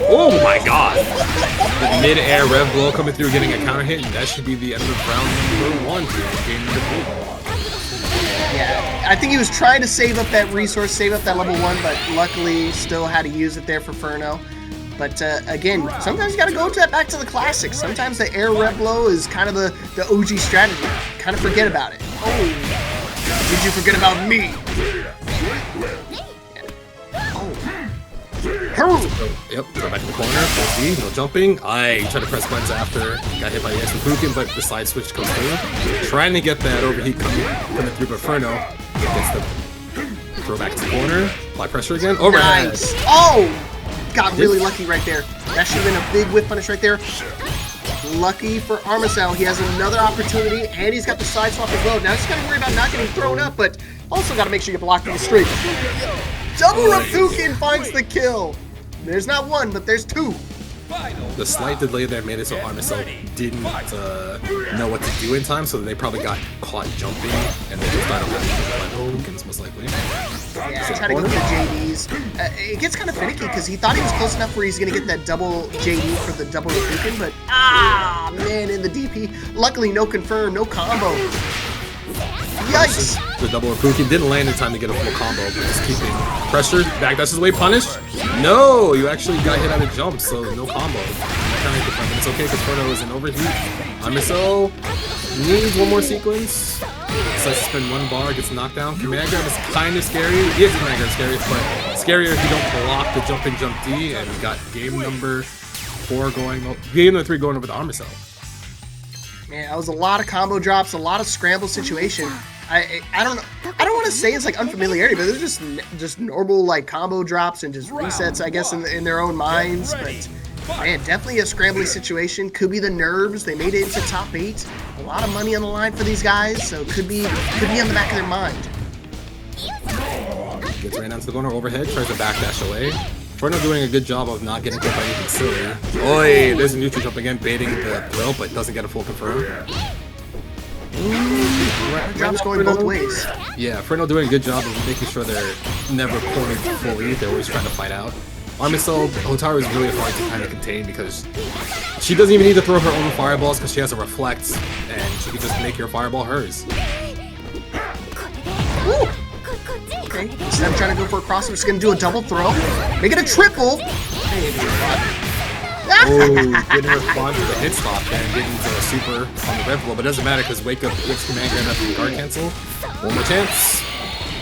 oh my god! The mid-air rev blow coming through, getting a counter hit, and that should be the end of round number 1 to game number 3. Yeah, I think he was trying to save up that resource, save up that level 1, but luckily still had to use it there for Ferno. But again, sometimes you gotta go to that back to the classics. Sometimes the air rev blow is kind of the OG strategy. Kind of forget about it. Oh, did you forget about me? Yep, go back to the corner, no jumping. I try to press buttons after, got hit by the extra Fukin, but the side switch comes through. Trying to get that overheat coming through, but Ferno gets the throw back to the corner, apply pressure again, overhead. Nice. Oh! Got really lucky right there. That should have been a big whip punish right there. Lucky for Armisael, he has another opportunity, and he's got the side swap as well. Now he's got to worry about not getting thrown up, but also got to make sure you get blocked in the street. Double Repukins finds the kill. There's not one, but there's 2. The slight delay there made it so Armisael didn't know what to do in time, so they probably got caught jumping, and they just thought about Repukins most likely. Yeah, trying to go for the JDs. It gets kind of finicky because he thought he was close enough where he's going to get that double JD for the double Repukin, but man, in the DP. Luckily, no confirm, no combo. Yikes! The double Repukins didn't land in time to get a full combo, but just keeping pressure. Back that's his way punished. No, you actually got hit on a jump, so no combo. But it's okay because Ferno is in overheat. Armisael needs one more sequence. Decides to spend 1 bar, gets knocked down. Command grab is kind of scary. Yes, command grab is scary, but scarier if you don't block the jumping jump D. And we got game number 4 going. Game number 3 going over to Armisael. Man, that was a lot of combo drops, a lot of scramble situation. I don't want to say it's like unfamiliarity, but they're just normal like combo drops and just resets, I guess, in their own minds. But man, definitely a scrambly situation. Could be the nerves. They made it into top 8. A lot of money on the line for these guys, so could be on the back of their mind. Gets ran down to the corner overhead, tries to backdash away. Ferno doing a good job of not getting hit by anything silly. Oi, there's a neutral jump again, baiting the throw, but doesn't get a full confirm. Job's going both ways. Yeah, Ferno doing a good job of making sure they're never cornered fully. They're always trying to fight out. Armisael, Hotaru is really hard to kind of contain because she doesn't even need to throw her own fireballs because she has a reflect and she can just make your fireball hers. Ooh. Okay, instead of trying to go for a cross, I'm just going to do a double throw. Make it a triple. Oh, didn't respond to the hit stop and get into a super on the red blow, but it doesn't matter because Wake Up gets command grab after the guard cancel. One more chance.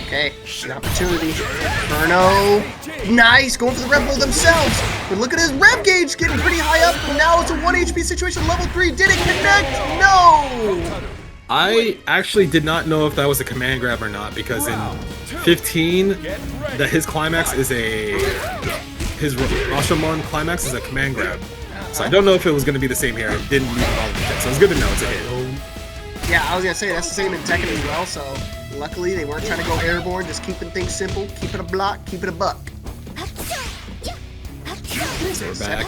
Okay, an opportunity. Ferno. Nice, going for the red blow themselves. But look at his rev gauge getting pretty high up. Now it's a 1 HP situation, level 3. Did it connect? No! I actually did not know if that was a command grab or not because in 15, that his climax is his Rashomon climax is a command grab. So I don't know if it was going to be the same here. It didn't leave all of the text, so it's good to know it's a hit. Yeah, I was going to say, that's the same in Tekken as well, so luckily they weren't trying to go airborne, just keeping things simple, keep it a block, keep it a buck. So we're back.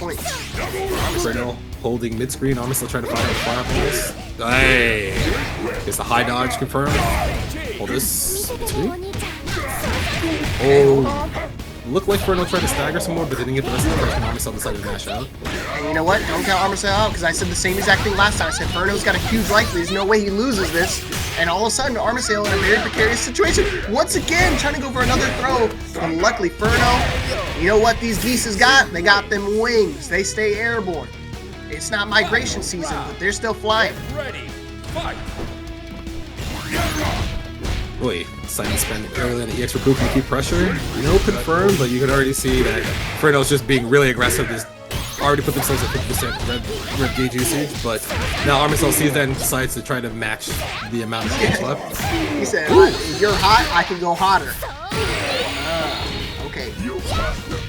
Ferno holding mid-screen, Armisael trying to find out the fireballs. Hey! Gets the high dodge confirmed. Hold this. Mid-screen. Oh! Looked like Ferno tried to stagger some more, but didn't get the rest of the pressure, and Armisael decided to mash out. And you know what? Don't count Armisael out, because I said the same exact thing last time. I said Ferno's got a huge life, there's no way he loses this. And all of a sudden, Armisael in a very precarious situation, once again, trying to go for another throw. But luckily, Ferno, you know what these Geese has got? They got them wings. They stay airborne. It's not migration season, but they're still flying. Ready, fight. Wait, Simon spent earlier in the EX recruit can keep pressure. No confirm, but you can already see that Ferno's just being really aggressive. Just already put themselves at 50% red gauge usage, but now Armisael sees that and decides to try to match the amount of gauge left. He said, if you're hot, I can go hotter. Okay.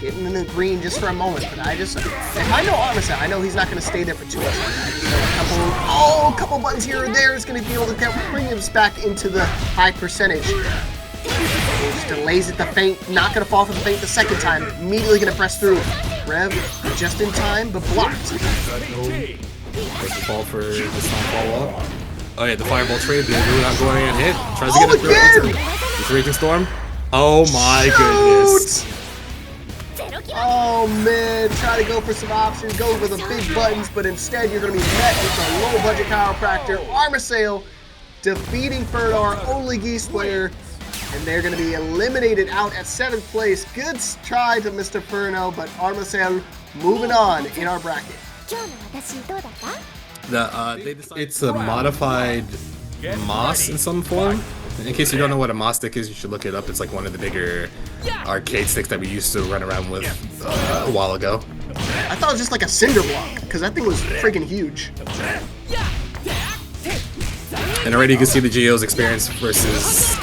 Getting in the green just for a moment, but if I know Armisael, I know he's not going to stay there for too much. A couple buttons here or there is going to be able to get premiums back into the high percentage. Just delays it the feint, not going to fall for the feint the second time, immediately going to press through. Rev, just in time, but blocked. Doesn't fall for the stun follow-up. Oh yeah, the fireball trade, they're really not going and hit. Tries to get a throw. The Raging Storm. Oh my goodness. Oh man, try to go for some options, go for the big buttons, but instead you're going to be met with a low-budget chiropractor. Armisael defeating Ferno, our only Geese player, and they're going to be eliminated out at 7th place. Good try to Mr. Ferno, but Armisael moving on in our bracket. It's a modified Moss in some form. In case you don't know what a Moss stick is, you should look it up. It's like one of the bigger arcade sticks that we used to run around with a while ago. I thought it was just like a cinder block, because that thing was freaking huge. And already you can see the Geo's experience versus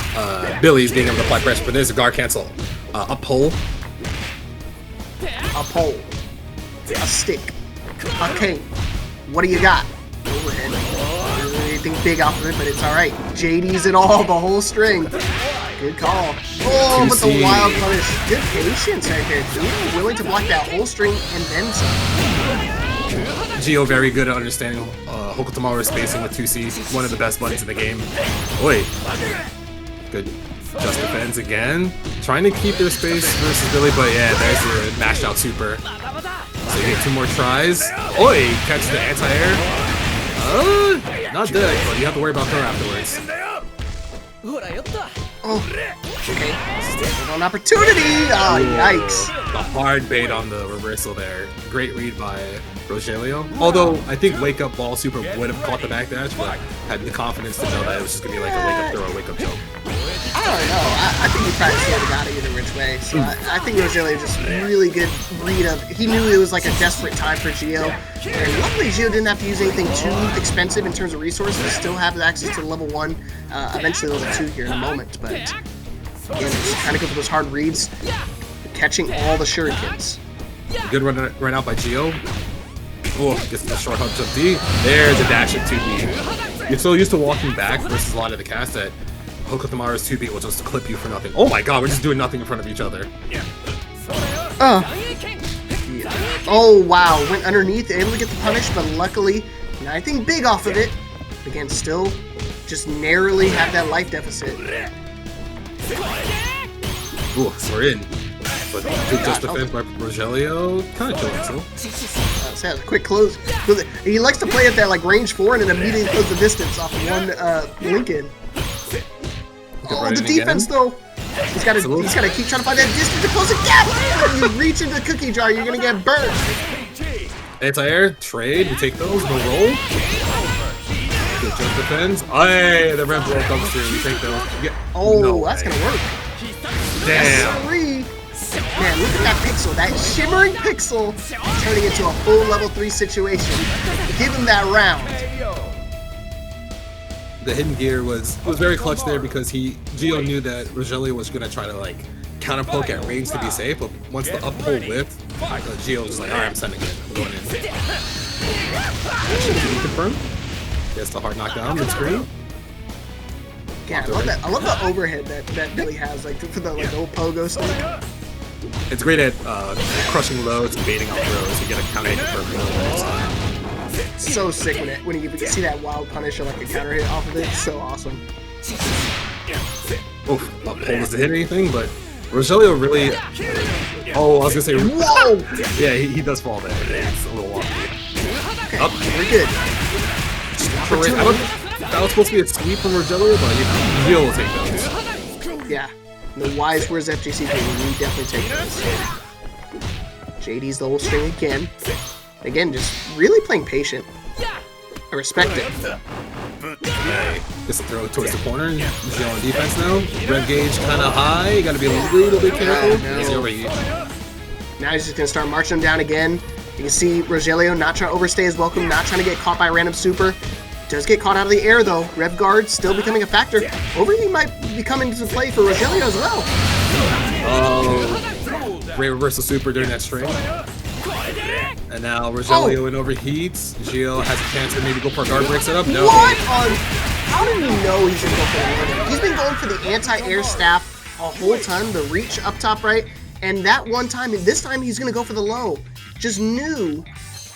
Billy's being able to apply pressure, but there's a guard cancel. A pole. A pole. A stick. A cane. What do you got? Overhead. Anything big off of it, but it's alright. JD's it all, the whole string. Good call. Oh, but the wild punish. Good patience right there. Ooh, willing to block that whole string and then some. Geo very good at understanding Hokutomaru spacing with 2C. One of the best buttons in the game. Oi. Good. Just defends again. Trying to keep their space versus Billy, but yeah, there's your mashed out super. So you get 2 more tries. Oi! Catches the anti-air. Not dead, but you have to worry about her afterwards. Oh, okay. Still an opportunity! Oh, yikes. The hard bait on the reversal there. Great read by Rogelio. Although, I think Wake Up Ball Super would have caught the backdash, but had the confidence to know that it was just going to be like a Wake Up throw or Wake Up choke. I think he probably should have got it either which way. So I think Rogelio just really good read of. He knew it was like a desperate time for Geo, and luckily Geo didn't have to use anything too expensive in terms of resources. Still have access to level 1, eventually level 2 here in a moment. But again, just trying to go for those hard reads, catching all the shurikens. Good run out by Geo. Oh, gets the short hop jump D. There's a dash at 2B. You're so used to walking back versus a lot of the cast that Hokutomaru's 2B will just clip you for nothing. Oh my god, we're just doing nothing in front of each other. Yeah. Oh wow, went underneath, able to get the punish, but luckily nothing big off of it. Again, still just narrowly have that life deficit. Ooh, we're in. But good just defense by Rogelio, kind of killing still. So a quick close. He likes to play at that like range 4 and then immediately close the distance off one Lincoln. Oh, the defense though. He's got to keep trying to find that distance to close the gap. When you reach into the cookie jar, you're gonna get burnt. Anti-air, trade, we take those, no roll. Good just defense. Hey, the red blow comes through, we take those. Oh, that's gonna work. Damn. Man, look at that pixel, that shimmering pixel turning into a full level 3 situation. Give him that round. The hidden gear was very clutch there because Geo knew that Rogelio was gonna try to like counter poke at range to be safe, but once the up pull whipped, Geo was just like, alright, I'm sending it, I'm going in. Confirm. Gets the hard knockdown mid screen. Yeah, I love the overhead that Billy has, like for the like old pogo stick. It's great at crushing loads and baiting out throws. You get a counter hit for so sick when you see that wild punish or like a counter hit off of it. It's so awesome. Oof, not pull doesn't hit anything, but Rogelio really. Oh, I was gonna say. Whoa! Yeah, he does fall there. It's a little wonky. Okay, Up. we're good. That was supposed to be a sweep from Rogelio, but you know, Geo will take those. Yeah. The wise words FGC we definitely take those. JD's the whole string again. Again, just really playing patient. I respect it. Gets a throw towards the corner. Geo on defense now. Red gauge kind of high. You got to be a little bit careful. Now he's just going to start marching him down again. You can see Rogelio not trying to overstay his welcome, not trying to get caught by a random super. Does get caught out of the air though. Rev guard still becoming a factor. Overheat might be coming into play for Rogelio as well. Oh, great reversal super during that string. And now Rogelio in overheats. Geo has a chance to maybe go for a guard breaks it up. No. What? How did he know he's gonna go for the? He's been going for the anti-air staff a whole time. The reach up top right, and that one time, and this time he's gonna go for the low. Just knew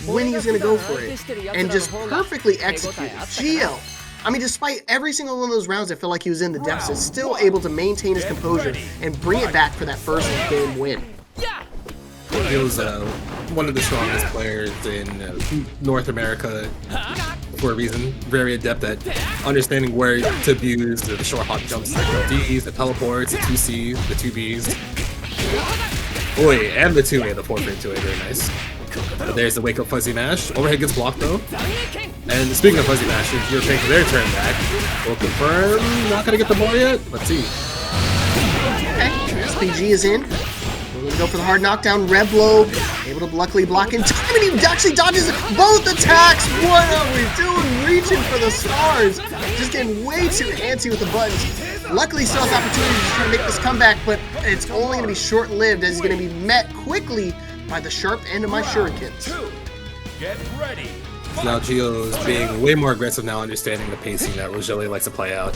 when he was going to go for it, and just perfectly executed. Geo, I mean, despite every single one of those rounds, I feel like he was in the deficit, still able to maintain his composure and bring it back for that first game win. Geo's one of the strongest players in North America for a reason. Very adept at understanding where to abuse the short hop jumps, the Ds, the teleports, the 2Cs, the 2Bs. Oh, and the 2A, the 4-frame 2A, very nice. There's the wake up fuzzy mash. Overhead gets blocked though. And speaking of fuzzy mash, you're taking their turn back. Will confirm. Not gonna get the ball yet. Let's see. Okay, SPG is in. We're gonna go for the hard knockdown. Red blow. Able to luckily block in time, and he actually dodges both attacks. What are we doing? Reaching for the stars. Just getting way too antsy with the buttons. Luckily, still has opportunity to try to make this comeback, but it's only gonna be short-lived as he's gonna be met quickly by the sharp end of my shurikens. Get ready. Now Geo's being way more aggressive now, understanding the pacing that Rogelio likes to play out.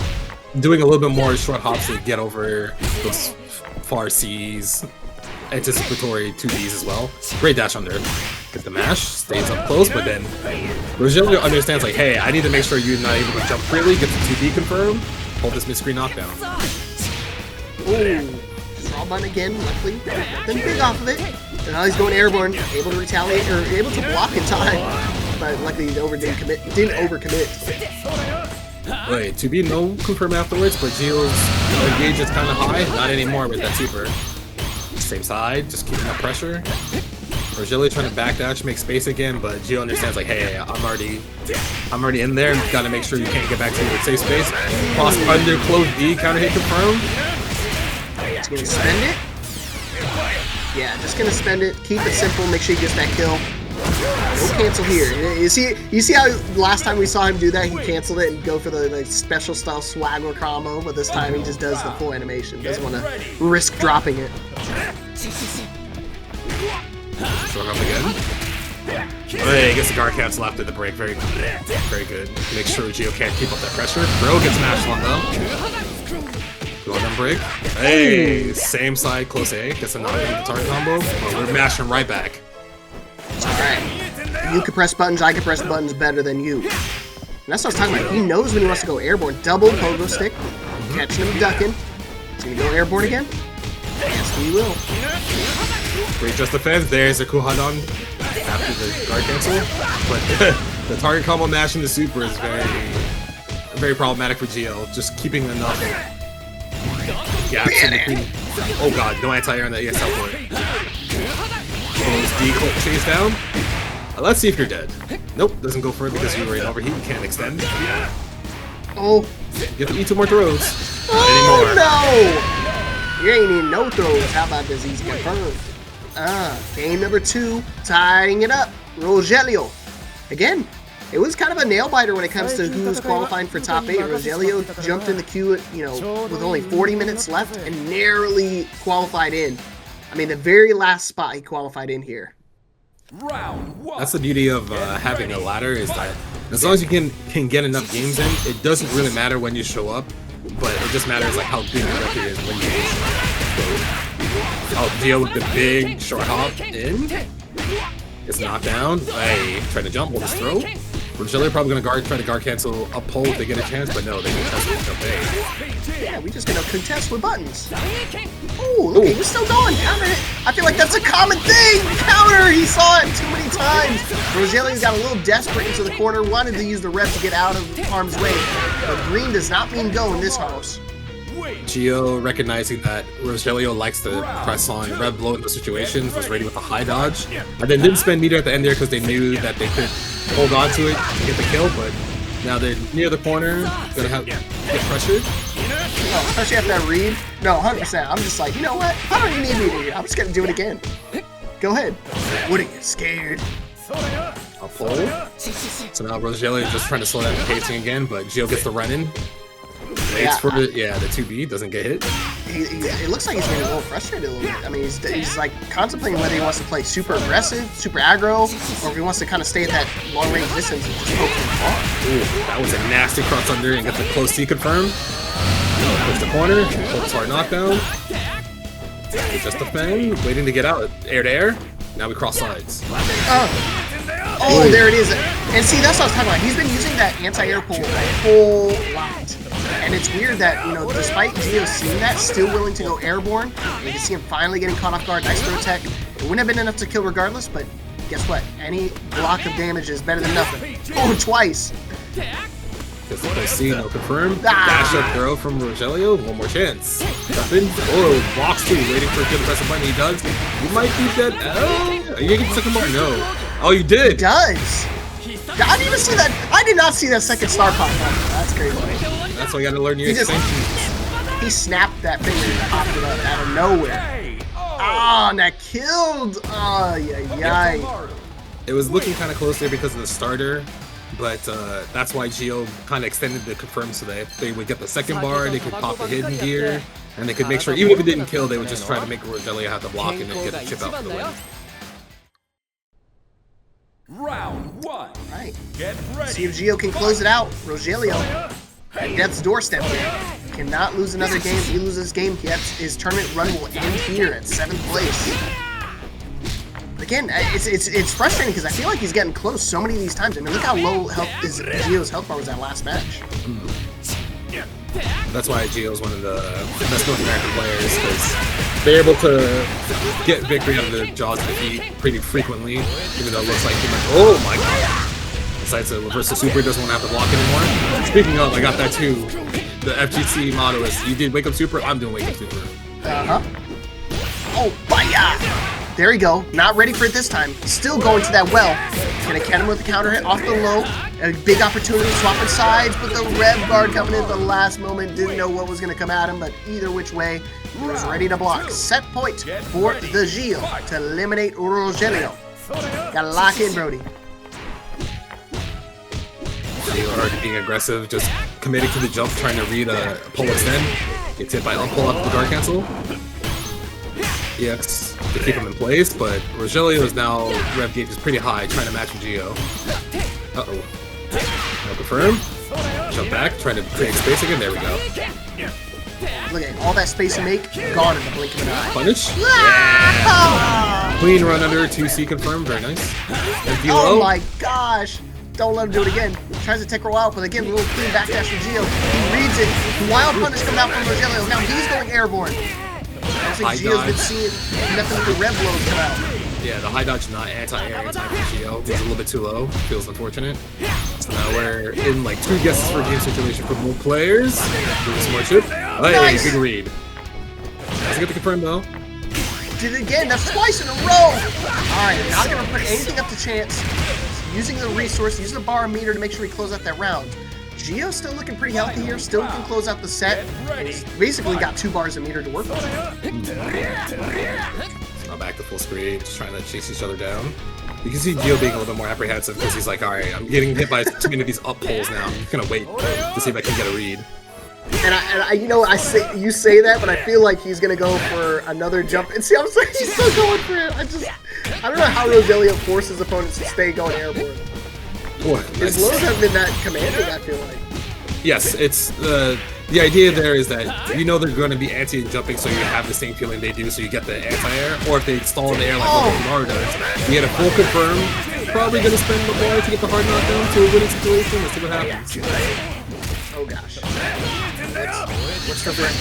Doing a little bit more short hops to get over those far Cs. Anticipatory 2Ds as well. Great dash under. Get the mash, stays up close, but then Rogelio understands like, hey, I need to make sure you're not able to jump freely, get the 2D confirmed, hold this mid-screen knockdown. Ooh. Draw button again, luckily. Nothing big off of it. And now he's going airborne, able to retaliate, or able to block in time. But luckily he didn't overcommit. Wait, 2B no confirm afterwards, but Geo's gauge is kind of high. Not anymore with that super. Same side, just keeping up pressure. Rogelio trying to backdash, make space again, but Gio understands like, hey, I'm already in there. Got to make sure you can't get back to your safe space. Cross under, close D, counter hit confirmed. Just gonna spend it. Yeah, just gonna spend it. Keep it simple. Make sure he gets that kill. No cancel here. You see how last time we saw him do that, he canceled it and go for the like, special style swagger combo, but this time he just does the full animation. Doesn't want to risk dropping it. Short hop again. Hey, gets the guard cancel after the break. Very good. Make sure Gio can't keep up that pressure. Bro gets mashed one though. Go on break. Hey, same side, close A. Gets a knock into the target combo. But we're mashing right back. Alright. You can press buttons, I can press buttons better than you. And that's what I was talking about. He knows when he wants to go airborne. Double pogo stick. Catching him ducking. Is he gonna go airborne again? Yes, we will. Great just defense. There's a Kuhadon after the guard cancel. But the target combo mash in the super is very problematic for Gio. Just keeping enough gaps in between. Oh god, no anti-air on that ESL point. Close D chase down. Let's see if you're dead. Nope, doesn't go for it because you were in overheat. Can't extend. Oh. You have to eat 2 more throws. Oh no! You ain't even no throws. How about this easy confirmed? Game number 2, tying it up. Rogelio. Again, it was kind of a nail biter when it comes to who was qualifying for top 8. Rogelio jumped in the queue, with only 40 minutes left and narrowly qualified in. I mean, the very last spot he qualified in here. That's the beauty of having a ladder is that as long as you can get enough games in, it doesn't really matter when you show up, but it just matters like how good your record is when you show up. Oh, Gio with the big short hop in. Gets knocked down. Hey, trying to jump, hold his throw. Rogelio probably gonna try to guard cancel up pole if they get a chance, but no, they contest with jump A. Yeah, we just gonna contest with buttons. Oh, look, he's still going. Counter it. I feel like that's a common thing. Counter. He saw it too many times. Rogelio got a little desperate into the corner, wanted to use the rev to get out of harm's way, but green does not mean go in this house. Gio, recognizing that Rogelio likes to press on rev blow in those situations, was ready with a high dodge, and then didn't spend meter at the end there because they knew that they could hold on to it and get the kill, but now they're near the corner, gonna have get pressured. Oh, especially after that read. No, 100%. I'm just like, you know what? I don't even need meter here. I'm just gonna do it again. Go ahead. What are you, scared? A pull. So now Rogelio is just trying to slow down the pacing again, but Gio gets the run in. Waits for the 2B, doesn't get hit. It looks like he's getting a little frustrated a little bit. I mean, he's like contemplating whether he wants to play super aggressive, super aggro, or if he wants to kind of stay at that long range distance and just poke him far. Ooh, that was a nasty cross under and get the close C confirmed. Push the corner, holds hard knockdown. Just defend, waiting to get out. Air to air. Now we cross sides. Oh, there it is. And see, that's what I was talking about. He's been using that anti-air pull a whole lot. And it's weird that, despite Gio seeing that, still willing to go airborne. You can see him finally getting caught off guard. Nice throw tech. It wouldn't have been enough to kill regardless, but guess what? Any block of damage is better than nothing. Oh, twice. Gets the C, no confirmed. Dash up throw from Rogelio. One more chance. Nothing. Oh, blocks too. Waiting for Gio to press the button. He does. You might be dead. Oh, are you getting the second bar? No. Oh, you did. He does. I didn't even see that. I did not see that second star pop. That's crazy. That's why you gotta learn your extensions. He snapped that finger and popped it up out of nowhere. Oh, and that killed. Oh, yeah. It was looking kind of close there because of the starter, but that's why Gio kind of extended the confirm so that if they would get the second bar, they could pop the hidden gear, and they could make sure, even if it didn't kill, they would just try to make Rogelio have to block and then get a chip out for the win. Round 1. Right. Get ready. See if Gio can close it out. Rogelio at death's doorstep here. Cannot lose another game. If he loses this game, his tournament run will end here at 7th place. But again, it's frustrating because I feel like he's getting close so many of these times. I mean, look how low Gio's health bar was that last match. That's why Gio is one of the best North American players, because they're able to get victory out of the jaws of defeat pretty frequently, even though it looks like he might. Oh my god! Besides the reverse super, doesn't want to have to block anymore. Speaking of, I got that too. The FGC motto is, you did wake up super, I'm doing wake up super. Oh, fire! There we go. Not ready for it this time. Still going to that well. Gonna catch him with the counter hit off the low. A big opportunity swapping sides, but the Rev Guard coming in at the last moment. Didn't know what was gonna come at him, but either which way, he was ready to block. Set point for TheGio to eliminate Rogelio. Gotta lock in, Brody. Gio already being aggressive, just committing to the jump, trying to read a pull extend. Gets hit by pull up the guard cancel. EX to keep him in place, but Rogelio is now rev gauge is pretty high, trying to match Gio. Uh-oh. No confirm. Jump back, trying to create space again. There we go. Look at all that space you make, gone in the blink of an eye. Punish. Yeah. Clean run under 2C confirm. Very nice. Oh my gosh. Don't let him do it again. Tries to take roll out, but again, a little clean backdash from Gio. He reads it. Wild punish comes out from Rogelio. Now he's going airborne. I think Gio's been seeing nothing but the red blows come out. Yeah, the high dodge not anti-air in time for Gio. It's a little bit too low. Feels unfortunate. So now we're in like 2 guesses for game situation for both players. Doing some more chip. Hey, nice. Big read. Doesn't get the confirm though. Did it again. That's twice in a row. Alright, not going to put anything up to chance. Using the resource, using the bar meter to make sure we close out that round. Gio's still looking pretty healthy here, still can close out the set. He's basically got 2 bars of meter to work with. Now back to full screen, just trying to chase each other down. You can see Gio being a little bit more apprehensive because he's like, alright, I'm getting hit by too many of these up pulls now. I'm just gonna wait to see if I can get a read. And I you know, you say that, but I feel like he's gonna go for another jump. And see, I'm saying he's still going for it. I don't know how Rogelio forces opponents to stay going airborne. His lows haven't been that commanding, I feel like. Yes, it's the idea there is that you know they're going to be anti and jumping, so you have the same feeling they do, so you get the anti-air. Or if they stall in the air like Hokutomaru does, you get a full confirm. Probably going to spend the bar to get the hard knockdown to a winning situation. Let's see what happens. Oh gosh. What's the break?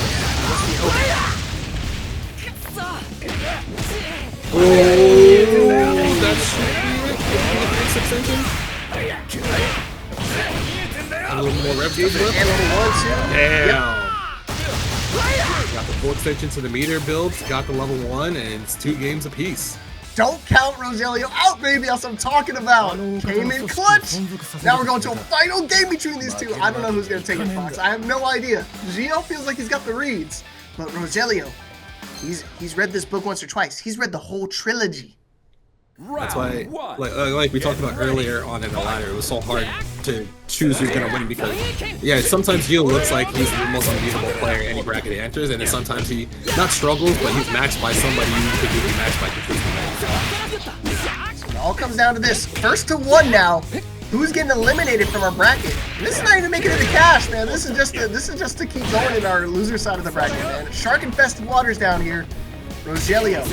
What's the open? Oh, that should be it. A little more rev gauge left. And level 1, 2. Damn. Yep. Got the full extension to the meter builds, got the level 1, and it's 2 games apiece. Don't count Rogelio out, baby. That's what I'm talking about. Came in clutch. Now we're going to a final game between these two. I don't know who's going to take it, Fox. I have no idea. Gio feels like he's got the reads, but Rogelio, he's read this book once or twice. He's read the whole trilogy. That's why, like we talked about earlier on in the ladder, it was so hard to choose who's gonna win because, yeah, sometimes Gio looks like he's the most unbeatable player in any bracket he enters, and then sometimes he not struggles, but he's matched by somebody who could be matched by Cristiano. It all comes down to this: first to 1 now. Who's getting eliminated from our bracket? This is not even making it to cash, man. This is just to keep going in our loser side of the bracket, man. Shark infested waters down here. Rogelio.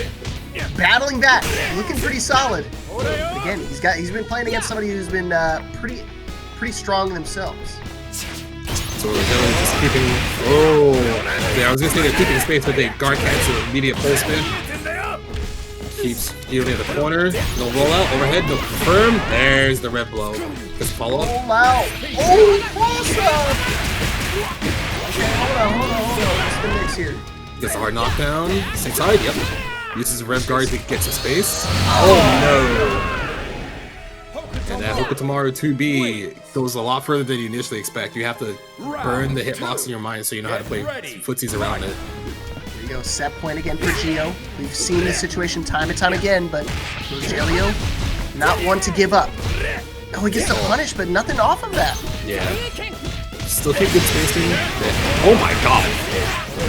Battling back, looking pretty solid. But again, he's been playing against somebody who's been pretty strong themselves. So Rogelio just keeping. Oh, yeah, I was gonna say they're keeping space, but they guard cancel immediate pull spin. Keeps Gio near the corner. No rollout, overhead, no confirm. There's the red blow. Just follow up. Roll out. Oh, cross up. Okay, hold on. What's the mix here? Gets a hard knockdown. Same side. Yep. Uses the rev guard to get some space. Oh no! And that Hokutomaru 2B goes a lot further than you initially expect. You have to burn the hitbox in your mind so you know how to play footsies around it. Here you go, set point again for Gio. We've seen this situation time and time again, but Rogelio, not one to give up. Oh, he gets the punish, but nothing off of that. Yeah. Still keep good spacing. Oh my god!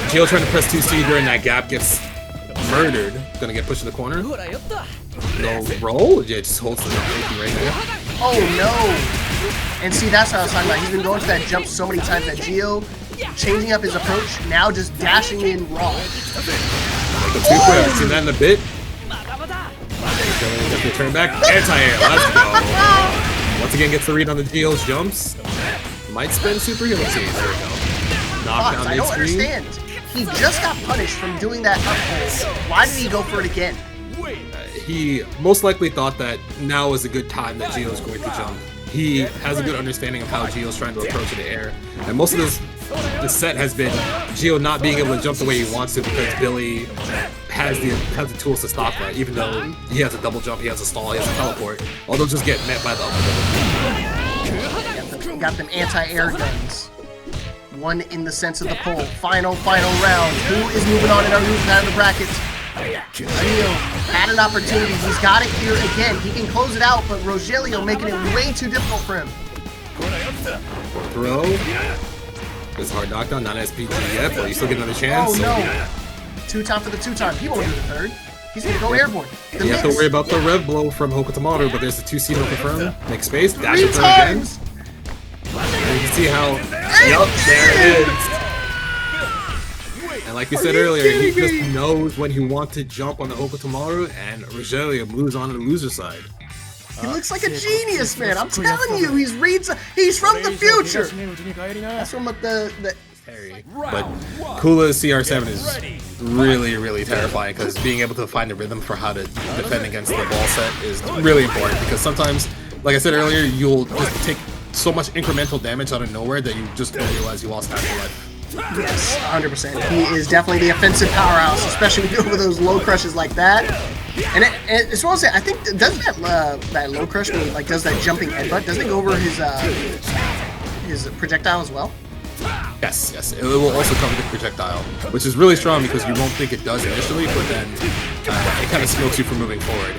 Gio trying to press 2C during that gap gets murdered. Gonna get pushed in the corner. No roll? Yeah, just holds the right there. Oh no! And see, that's what I was talking about. He's been going for that jump so many times that Gio, changing up his approach, now just dashing in raw. Like the 2-player, I've seen that in a bit. Gonna turn back. Anti-air, let's go. Once again, gets the read on the Gio's jumps. Might spend superhero team. There we go. Knockdown I don't understand. He just got punished from doing that up pull. Why did he go for it again? He most likely thought that now is a good time that Gio's going to jump. He has a good understanding of how Gio's trying to approach in the air. And most of this set has been Gio not being able to jump the way he wants to because Billy has the tools to stop that, even though he has a double jump, he has a stall, he has a teleport. All those just get met by the upper. Got them anti-air guns. One in the sense of the pole. Final round. Who is moving on in our move out of the brackets? Rogelio had an opportunity. He's got it here again. He can close it out, but Rogelio making it way too difficult for him. Throw. This hard knockdown, not SPG yet, but you still get another chance. Oh no! Two-time for the two-time. He won't do the third. He's gonna go airborne. You have to worry about the rev blow from Hokutomaru, but there's the 2C no confirm. Make space. Dash 3 it again. times! And you can see how. Yup, there it is. And like we said earlier, he just knows when he wants to jump on the Hokutomaru, and Rogelio moves on to the loser side. He looks like a genius, man. I'm telling you, he's from the future. That's from what the But Kula's CR7 is really terrifying because being able to find a rhythm for how to defend against the ball set is really important, because sometimes, like I said earlier, you'll just take so much incremental damage out of nowhere that you just don't realize you lost half your life. Yes, 100%. He is definitely the offensive powerhouse, especially when you go over those low crushes like that. And it's what I say. I think doesn't that low crush when he like does that jumping headbutt? Doesn't it go over his projectile as well? Yes. It will also cover the projectile, which is really strong because you won't think it does initially, but then it kind of smokes you from moving forward.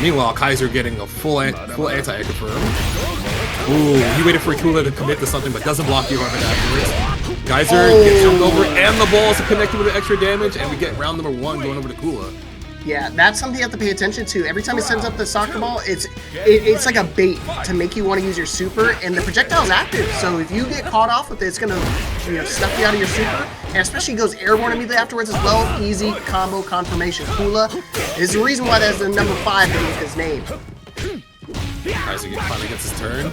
Meanwhile, XIZZOU getting a full anti-air for him. Ooh, he waited for Kula to commit to something, but doesn't block you on it afterwards. XIZZOU gets jumped over, and the ball is connected with the extra damage, and we get round number 1 going over to Kula. Yeah, that's something you have to pay attention to. Every time he sends up the soccer ball, it's like a bait to make you want to use your super, and the projectile's active. So if you get caught off with it, it's gonna snuff you out of your super, and especially goes airborne immediately afterwards as well. Easy combo confirmation. Kula is the reason why that's the number 5 beneath his name. XIZZOU finally gets his turn.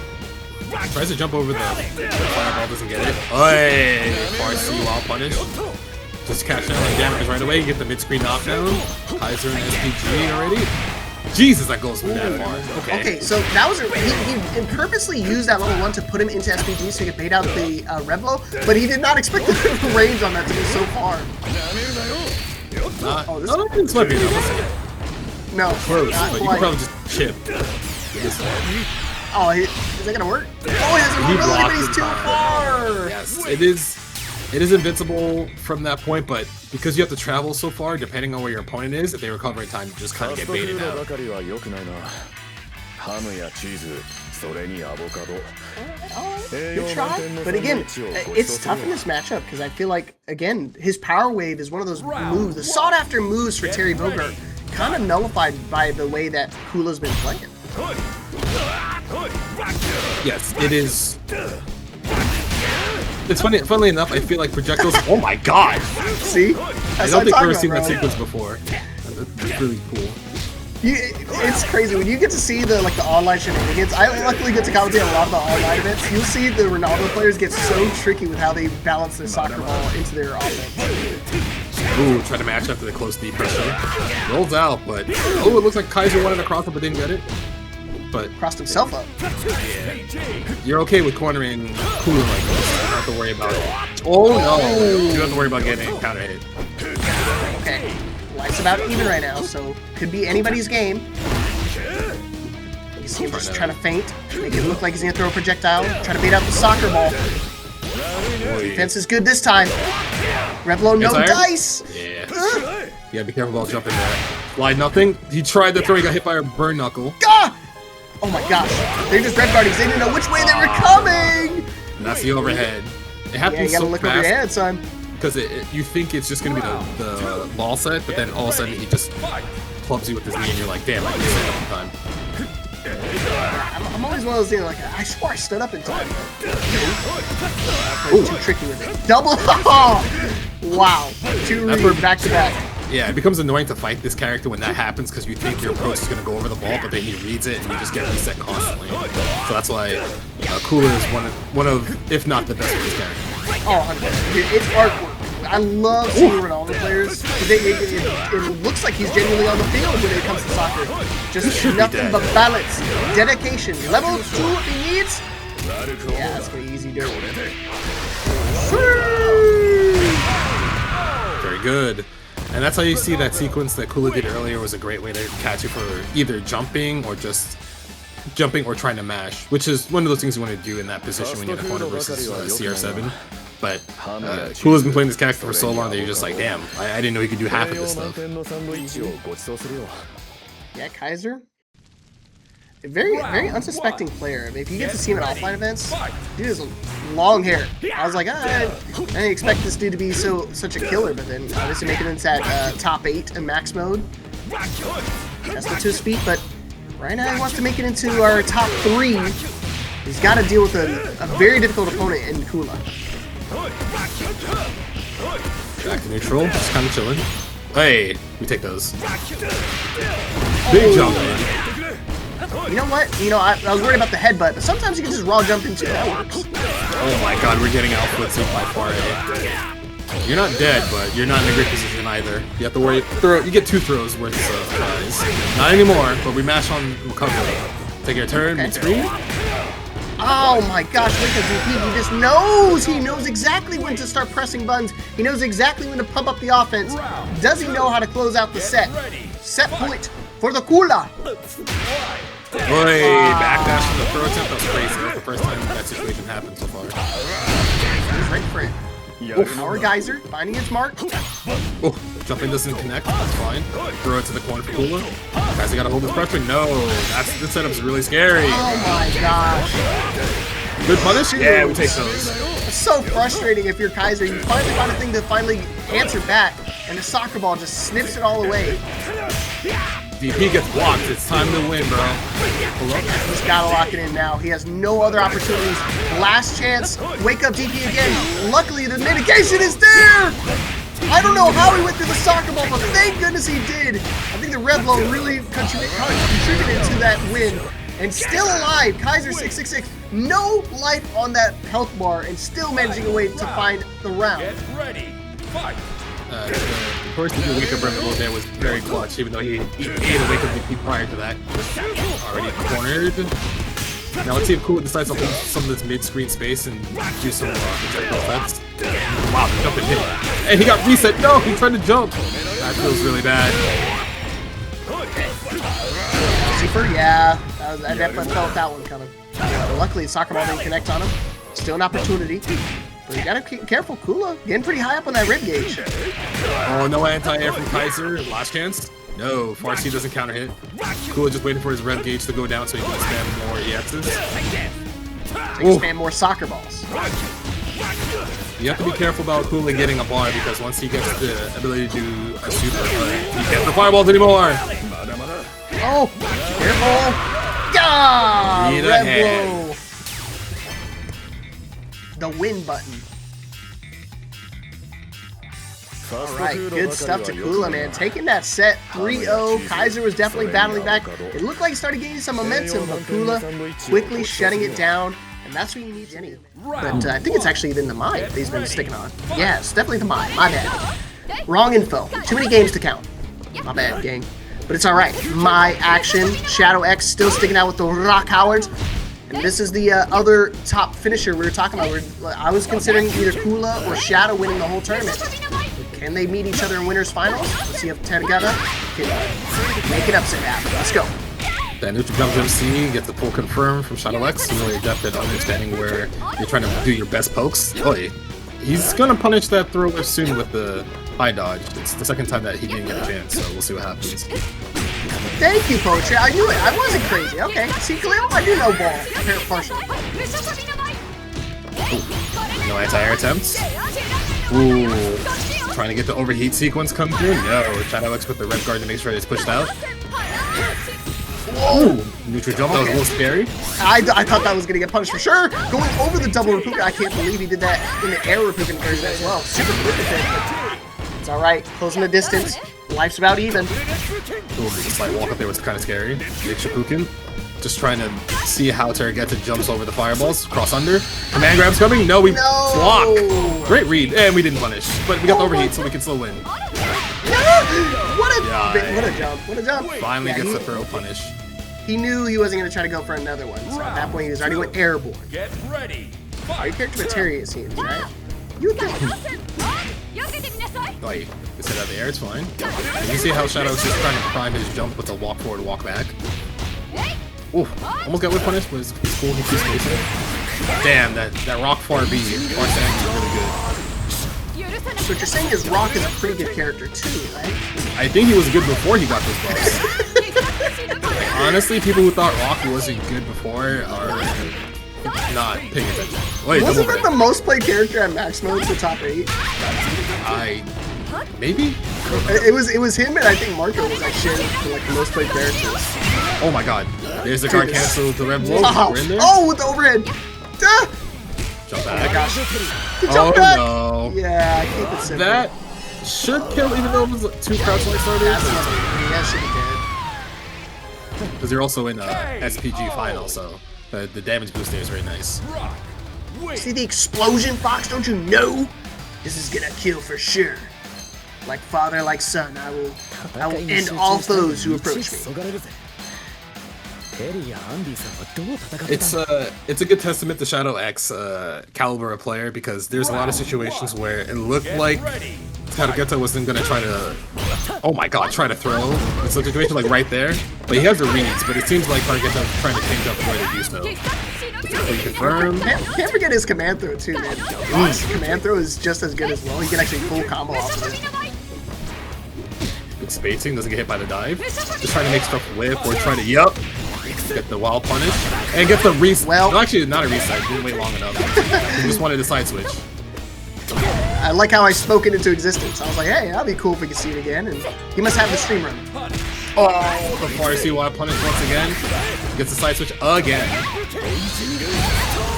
Tries to jump over the fireball, doesn't get it. Oi! RC while punished. Just catching out damage right away. You get the mid-screen knockdown. XIZZOU and SPG already. Jesus, that goes that far. Okay, so that was he purposely used that level 1 to put him into SPG so he could bait out the rev blow, but he did not expect the range on that to be so far. This might be enough. No, close, but you can probably just chip. Oh, is that gonna work? Oh, he has a mobility, but he's too far. Yes, it is invincible from that point, but because you have to travel so far, depending on where your opponent is, if they recover in time, you just kind of get baited out. Good try, but again, it's tough in this matchup because I feel like, again, his power wave is one of those moves, the sought-after moves for Terry Bogard, kind of nullified by the way that Kula's been playing. Yes, it is. It's funny. Funnily enough, I feel like projectiles. Oh my god! See, I don't think I've ever seen that sequence before. That's really cool. It's crazy when you get to see the online shenanigans. I luckily get to commentate a lot of the online events. You'll see the Ronaldo players get so tricky with how they balance their soccer ball into their offense. Ooh, try to match up to the close deep pressure. Rolls out, but it looks like XIZZOU wanted to cross it but didn't get it. But crossed himself up. Yeah. You're okay with cornering Kula like this. You don't have to worry about it. Oh no! You don't have to worry about getting a counter hit. Okay. Life's about even right now, so could be anybody's game. You see him just trying to feint, make it look like he's gonna throw a projectile, try to bait out the soccer ball. Defense is good this time. Revlo, no dice! Yeah. Yeah, be careful about jumping there. Slide nothing. He tried to throw, he got hit by a burn knuckle. Gah! Oh my gosh, they're just red guarding. They didn't know which way they were coming! And that's the overhead. It happens you gotta so look fast. over your head, son. Because you think it's just going to be the ball set, but then all of a sudden he just clubs you with his knee and you're like, damn, I can stand up in time. I'm always one of those things like, I swore I stood up in time. Too tricky with it. Double! Wow. 2 read back to back. Yeah, it becomes annoying to fight this character when that happens because you think your approach is going to go over the ball, but then he reads it and you just get reset constantly. So that's why Kula is one of, if not the best of these characters. Oh, 100%. It's artwork. I love seeing Ronaldo players. It looks like he's genuinely on the field when it comes to soccer. Just nothing but balance, dedication. Level 2 if he needs. Yeah, that's gonna be easy to do. Very good. And that's how you see that sequence that Kula did earlier was a great way to catch you for either jumping or just jumping or trying to mash, which is one of those things you want to do in that position when you're in the corner versus CR7. But Kula's been playing this character for so long that you're just like, damn, I didn't know he could do half of this stuff. Yeah, KIZZZOU. A very unsuspecting player. I mean, if you get to see him at offline events, dude has long hair. I was like, I didn't expect this dude to be such a killer, but then obviously making it into that top 8 in max mode. That's not to his feet, but right now he wants to make it into our top 3. He's got to deal with a very difficult opponent in Kula. Back to neutral, just kind of chilling. Hey, we take those. Big jump, man. You know what? You know, I was worried about the headbutt, but sometimes you can just raw jump into it. That works. Oh my god, we're getting outflitzed by far. You're not dead, but you're not in a great position either. You have to worry. You get 2 throws worth of tries. Not anymore, but we mash on recovery. Take your turn, mid-screen. Oh my gosh, look at DP. He just knows. He knows exactly when to start pressing buttons. He knows exactly when to pump up the offense. Does he know how to close out the set? Set point for the Kula. Boy, backdash from the throw attempt. That was crazy. That's the first time that situation happened so far. He's right for it. Our geyser finding its mark. Oh, jumping doesn't connect. That's fine. Throw it to the corner for Kula. Guys, you gotta hold this pressure. No, this setup's really scary. Oh my gosh. Good punish? Yeah, we take those. It's so frustrating if you're KIZZZOU. You finally find a thing to finally answer back, and the soccer ball just snips it all away. DP gets blocked. It's time to win, bro. He's gotta lock it in now. He has no other opportunities. Last chance. Wake up DP again. Luckily, the mitigation is there. I don't know how he went through the soccer ball, but thank goodness he did. I think the red blow really contributed to that win. And still alive, KIZZZOU 666. No life on that health bar, and still managing a way to find the round. Get ready. Fight. The first to do wake up red blow there was very clutch, even though he ate a wake up DP prior to that. Already cornered. Now let's see if Kula decides to hold some of this mid-screen space and do some projectile effects. Wow, the jump and hit. And he got reset. No, he tried to jump. That feels really bad. Super, yeah. I definitely felt that one coming. Luckily, soccer ball didn't connect on him. Still an opportunity. But you gotta be careful. Kula getting pretty high up on that rib gauge. Oh, no anti-air from KIZZZOU. Last chance. No, Farsi doesn't counter hit. Kula just waiting for his rib gauge to go down so he can spam more EXs. So you spam more soccer balls. You have to be careful about Kula getting a bar because once he gets the ability to do a super, he can't do fireballs anymore. Oh, careful! Yeah, red blow. The win button. Alright, good stuff to Kula, man. Taking that set 3-0. KIZZZOU was definitely battling back. It looked like he started gaining some momentum, but Kula quickly shutting it down. And that's what you need, Jenny. But I think it's actually been the mine that he's been sticking on. Yeah, it's definitely the mine. My bad. Wrong info. Too many games to count. My bad, gang. But it's alright. My action. Shadow X still sticking out with the Rock Howards. And this is the other top finisher we were talking about. I was considering either Kula or Shadow winning the whole tournament. Can they meet each other in winners finals? Let's see if Terrgeta can make it upset happen. Let's go. That neutral jump MC gets the pull confirmed from Shadow X. Really adept at understanding where you're trying to do your best pokes. Oh, he's gonna punish that thrower soon with the high dodge. It's the second time that he didn't get a chance, so we'll see what happens. Thank you, Poetry. I knew it. I wasn't crazy. Okay. See, Khalil, I do know ball. Partially. Ooh. No anti-air attempts. Ooh. Trying to get the overheat sequence come through. No. Shadow X with the red guard to make sure it's pushed out. Whoa! Neutral jump. That was a little scary. I thought that was going to get punished for sure. Going over the double Rapuka. I can't believe he did that in the air Rapuka version as well. Super quick with it. It's alright. Closing the distance. Life's about even. Ooh, this slight walk up there was kind of scary. Big Shipukin. Just trying to see how Terrgeta jumps over the fireballs. Cross under. Command grab's coming. No, we block. Great read. And we didn't punish. But we got the overheat, so we can still win. What a jump. What a jump. Finally gets the throw punish. He knew he wasn't going to try to go for another one. So at that point, he was already went airborne. Get ready. Your character material, it seems, right? You think. Wait, is it out of the air? It's fine. And you see how Shadow is just trying to prime his jump with a walk forward, walk back. Ooh, almost got whip punished, but it's cool. He keeps spacing. Damn, that rock far B, far stang is really good. So what you're saying is Rock is a pretty good character too, right? I think he was good before he got those buffs. Like, honestly, people who thought Rock wasn't good before are not paying attention. Wait, wasn't that the most played character at max mode to top 8? Maybe? It was him and I think Marco was like sharing for like the most played characters. Oh my god. There's the guard cancel with the red wolf. Oh, We're in there. oh, with the overhead. Duh! Jump back. Oh my gosh. Oh back. No. Yeah, keep it simple. That should kill even though it was 2 crouch like starters. Yeah, should be dead. Because you're also in SPG final, so the damage boost there is very nice. See the explosion, Fox? Don't you know? This is gonna kill for sure. Like father, like son, I will end all foes who approach me. It's a good testament to Shadow X caliber of player because there's a lot of situations where it looked like Terrgeta wasn't gonna try to, oh my god, try to throw. It's a situation like right there, but he has the reads. But it seems like Terrgeta trying to change up the way they do so. Confirm. Can't forget his command throw too, man. His command throw is just as good as well. He can actually full combo off of it. Good spacing, doesn't get hit by the dive. Just trying to make stuff whip or try to get the wild punish and get the reset. Well, no, actually, not a reset. Didn't wait long enough. He just wanted a side switch. I like how I spoke it into existence. I was like, hey, that'd be cool if we could see it again. And he must have the stream run. Oh, the far see wild punish once again. Gets the side switch again.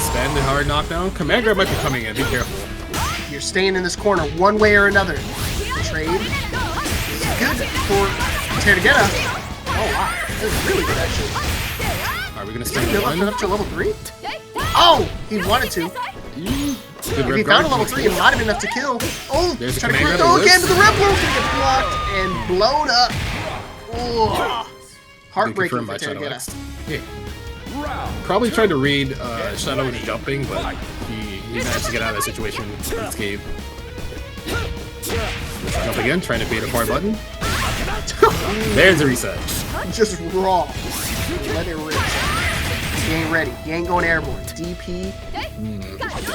Spend the hard knockdown. Command grab might be coming in. Be careful. You're staying in this corner one way or another. Trade. Good for Terrgeta. Oh wow, that was really good actually. Are we gonna stay in one? Up to level 3? Oh, he wanted to. If he found a level 3, it might have been enough to kill. Oh, there's trying to go again to the red blow. Gonna get blocked and blown up. Oh, heartbreaking for Terrgeta. Yeah. Probably tried to read Shadow when jumping, but he managed to get out of that situation unscathed. Jump again, trying to bait a far button. There's a reset. Just raw. Let it rip. He ain't ready. He ain't going airborne. DP.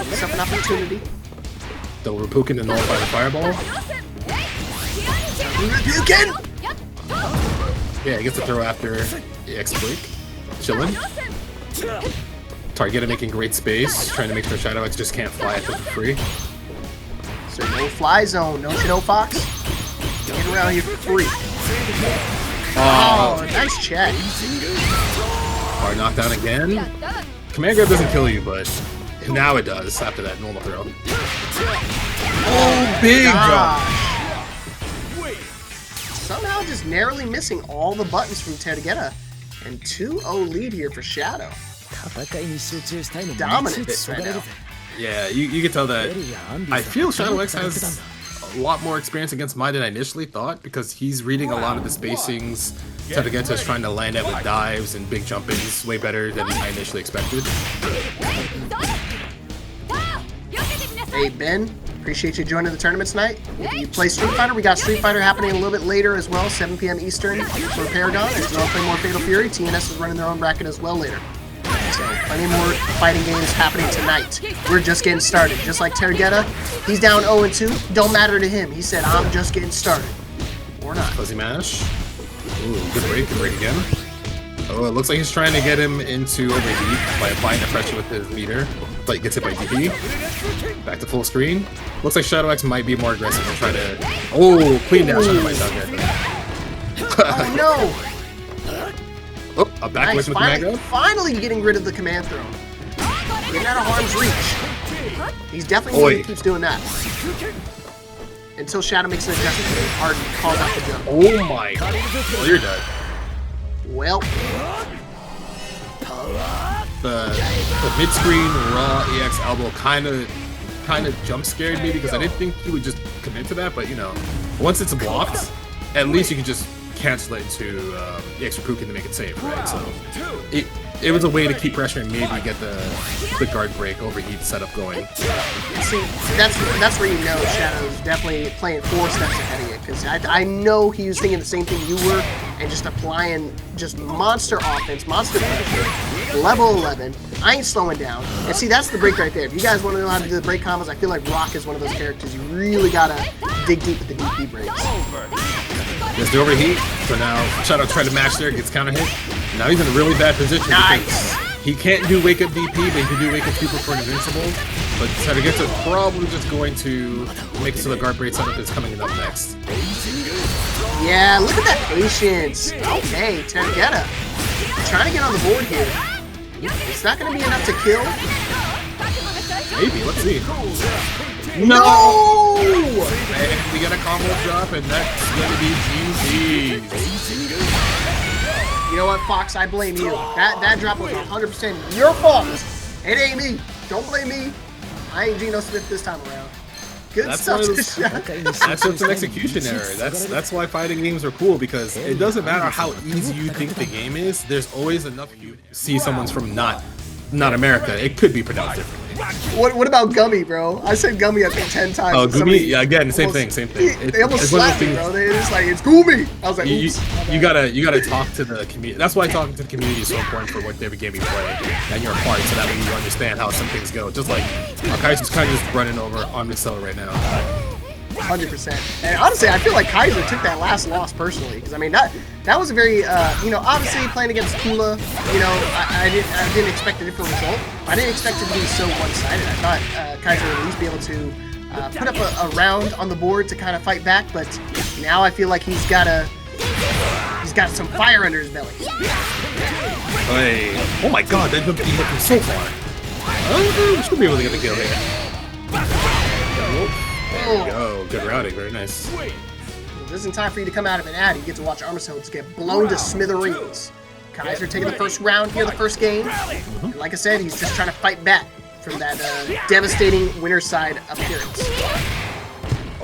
Give up an opportunity. Double Repuken to nullify the fireball. Repuken! Yeah, he gets to throw after the X-Break. Chillin'. Terrgeta making great space, trying to make sure Shadow X just can't fly at them for free. So no fly zone, don't you know, Fox? Get around here for free. Oh, nice check. Hard knockdown again. Command grab doesn't kill you, but now it does after that normal throw. Oh, big jump! Somehow just narrowly missing all the buttons from Terrgeta. And 2-0 lead here for Shadow. Dominant right now. Yeah, you can tell that. I feel Shadow X has a lot more experience against mine than I initially thought because he's reading a lot of the spacings. Terrgeta is trying to land it with dives and big jumpings way better than I initially expected. Hey Ben, appreciate you joining the tournament tonight. If you play Street Fighter, we got Street Fighter happening a little bit later as well, 7 p.m. Eastern for Paragon. If you want to play more Fatal Fury, TNS is running their own bracket as well later. So plenty more fighting games happening tonight. We're just getting started. Just like Terrgeta, he's down 0-2. Don't matter to him. He said, I'm just getting started. Or not. Fuzzy mash. Ooh, good break again. Oh, it looks like he's trying to get him into overheat by applying the pressure with his meter. But he gets hit by DP. Back to full screen. Looks like Shadow X might be more aggressive and try to... Oh, clean dash on the right side there. Oh no! Oh, a back with command grab. Finally getting rid of the command throw. Getting out of harm's reach. He's definitely going to keep doing that. Until Shadow makes an adjustment. Hard calls out the jump. Oh my god. Well, you're dead. Well. The mid-screen raw EX elbow kind of jump scared me because I didn't think he would just commit to that, but you know, once it's blocked, at least you can just cancel it into the extra Kukin to make it safe, right? So it was a way to keep pressure and maybe get the guard break overheat setup going. See, that's where you know Shadow's definitely playing 4 steps ahead of you, because I know he was thinking the same thing you were, and just applying just monster offense, monster pressure, level 11. I ain't slowing down. And see, that's the break right there. If you guys want to know how to do the break combos, I feel like Rock is one of those characters you really gotta dig deep with the DP breaks. There's the overheat, so now Shadow tried to match there, gets counter hit. Now he's in a really bad position. Nice. He can't do wake up DP, but he can do wake up super for an invincible. But Terrgeta probably just going to make it so the guard break setup is coming up next. Yeah, look at that patience. Okay, Terrgeta trying to get on the board here. It's not going to be enough to kill. Maybe, let's see. No! And we got a combo drop, and that's going to be GG. You know what, Fox? I blame you. That drop was 100% your fault. It ain't me. Don't blame me. I ain't Geno Smith this time around. Good stuff. That's just an execution error. That's why fighting games are cool, because it doesn't matter how easy you think the game is. There's always enough you see someone's from not America. It could be pronounced differently. What about Gummy, bro? I said Gummy I think 10 times. Oh, Gummy? Yeah, again, same thing. They almost slapped me, bro. They're just like, it's Gummy. I was like, oops. You gotta talk to the community. That's why talking to the community is so important for whatever game you play, and you're a part, so that way you understand how some things go. Just like Kaiser's kind of just running over Armisael right now. 100%. And honestly, I feel like Kaiser took that last loss personally, because I mean that was a very you know, obviously playing against Kula, you know, I didn't expect a different result. I didn't expect it to be so one-sided. I thought Kaiser would at least be able to put up a round on the board to kind of fight back, but now I feel like he's got some fire under his belly. Hey, oh my God, they've been looking so far. Oh, should be able to get the kill here. There we go. Good routing. Very nice. This isn't time for you to come out of an ad. You get to watch Armisael just get blown to smithereens. Kaiser taking the first round here, the first game. And like I said, he's just trying to fight back from that devastating winner's side appearance.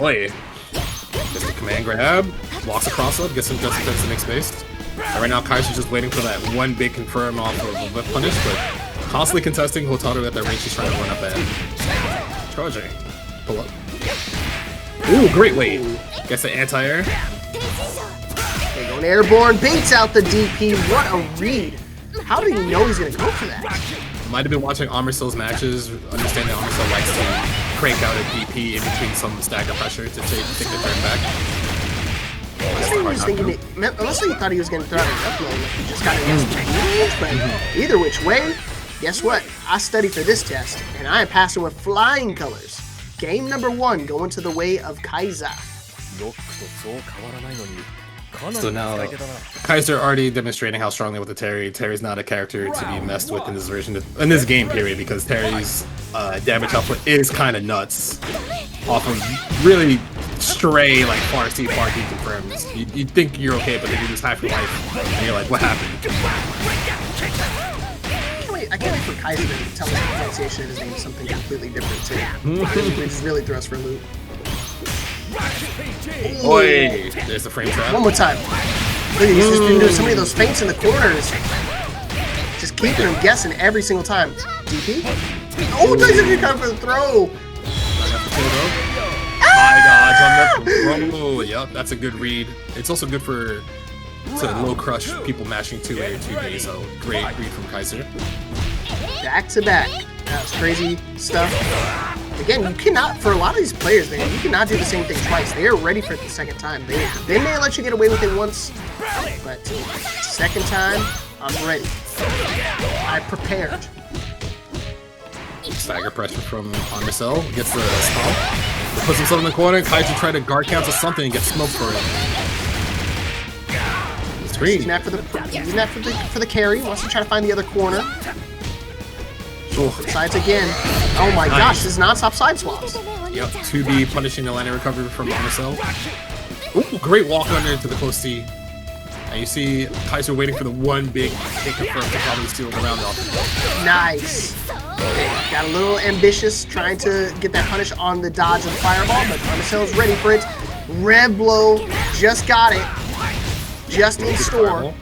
Oi. Gets the command grab. Walks across up. Gets some just defense to make space. And right now, Kaiser's just waiting for that one big confirm off of a whip punish, but constantly contesting Hotaru at that range he's trying to run up at. Charging. Pull up. Ooh, great weight. Gets the anti-air. Okay, going airborne, baits out the DP. What a read. How did he know he's going to go for that? Might have been watching Armisael's matches, understanding that Armisael likes to crank out a DP in between some stagger pressure to take the turn back. Unless he thought he was going to throw out an upload, like he just got it. But either which way, guess what? I studied for this test, and I am passing with flying colors. Game number 1 going to the way of KaiZZOU. So now, Kaiser already demonstrating how strongly with the Terry. Terry's not a character to be messed with in this version, in this game period, because Terry's damage output is kind of nuts. Off of really stray, like far C, far D confirms. You think you're okay, but then you lose half your life, and you're like, what happened? I can't wait for Kaiser to tell us the pronunciation of his name something completely different too. It just really throw us for a loop. Oi! There's the frame trap. One more time. Look, he's just been doing so many of those feints in the corners. Just keeping him guessing every single time. DP? Oh, Tyson can come for the throw! High dodge on the throw. Yep, that's a good read. It's also good for low crush people mashing 2A or 2B, so great read from Kaiser. Back to back. That's crazy stuff. Again, you cannot, for a lot of these players, man, you cannot do the same thing twice. They are ready for it the second time. They may let you get away with it once, but second time, I'm ready. I prepared. Stagger pressure from Armisael. Gets the stomp. Puts himself in the corner. Kaiser tried to guard cancel something and gets smoked for it. Using that for the carry. Wants to try to find the other corner. Sides again. Oh my gosh, this is non-stop side swaps. Yep, 2B punishing the landing recovery from Armisael. Ooh, great walk under into the close C. And you see Kaiser waiting for the one big hit confirm to probably steal the round off. Nice. Got a little ambitious trying to get that punish on the dodge and fireball, but Armisael's ready for it. Red blow, just got it. just in store.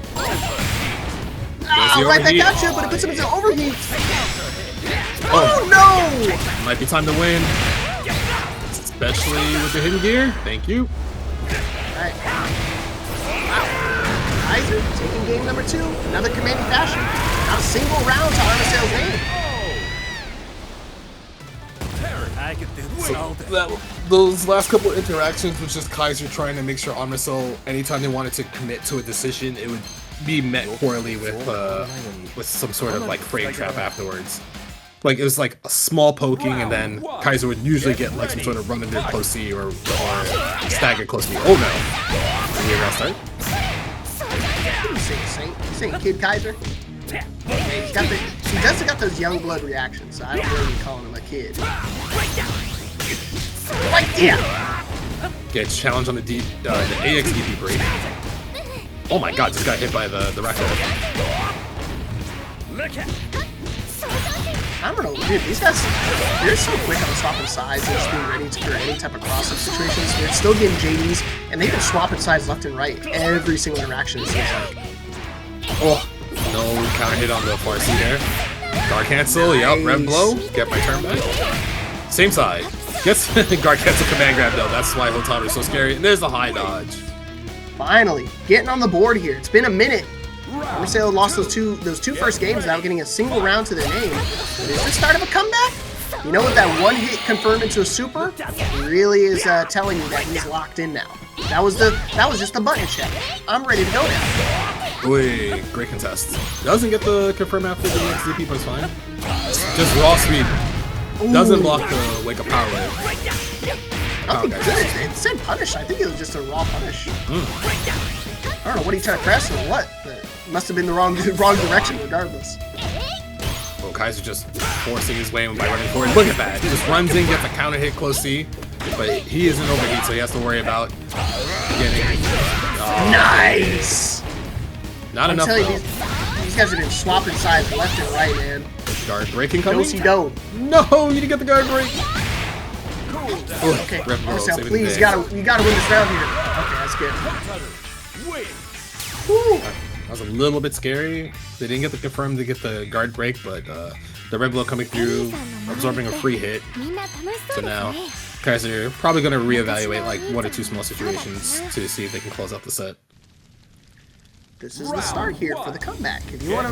Ah, right back at you, but it puts him into overheat. Oh no! Might be time to win. Especially with the hidden gear. Thank you. Alright. XIZZOU taking game number 2. Another commanding fashion. Not a single round to Armisael's name. So those last couple interactions was just XIZZOU trying to make sure Armisael, anytime they wanted to commit to a decision, it would be met poorly with some sort of like frame trap afterwards. Like it was like a small poking, and then XIZZOU would usually get like some sort of run into close C or stagger close C. Oh no! Can you hear that start? He's saying Kid XIZZOU. He does got those young blood reactions, so I don't really be calling him a kid. Right there! Gets challenged on the AX DP break. Oh my god, just got hit by the Rankger. I don't know, dude, these guys, they're so quick on swapping sides and just being ready for any type of cross-up situations. They're still getting JDs, and they've been swapping sides left and right every single interaction, it seems like. Oh, no counter hit on the far C there. Guard cancel, yep, red blow, get my turn back. Same side. Gets guard cancel command grab though, that's why Hotaru is so scary. And there's the high dodge. Finally, getting on the board here. It's been a minute. Armisael lost those two first games without getting a single round to their name. But is this start of a comeback? You know what, that one hit confirmed into a super really is telling you that he's locked in now. That was just the button check. I'm ready to go now. Wait, great contest. Doesn't get the confirm after the next DP, but it's fine. Just raw speed. Doesn't block the wake up power wave. Nothing good. It said punish. I think it was just a raw punish. I don't know what he tried to press or what, but it must have been the wrong direction regardless. Well, XIZZOU just forcing his way by running forward. Look at that. He just runs in, gets a counter hit close C, but he isn't overheat, so he has to worry about getting... Nice! Not enough, though. These guys have been swapping sides left and right, man. Guard breaking coming? Do. No, you didn't get the guard break. Okay, Armisael, please, you gotta win this round here. Okay, that's good. Whew. That was a little bit scary. They didn't get the confirm to get the guard break, but the red blow coming through, absorbing a free hit. So now, XIZZOU are probably going to reevaluate like 1 or 2 small situations to see if they can close out the set. This is the start here for the comeback. If you want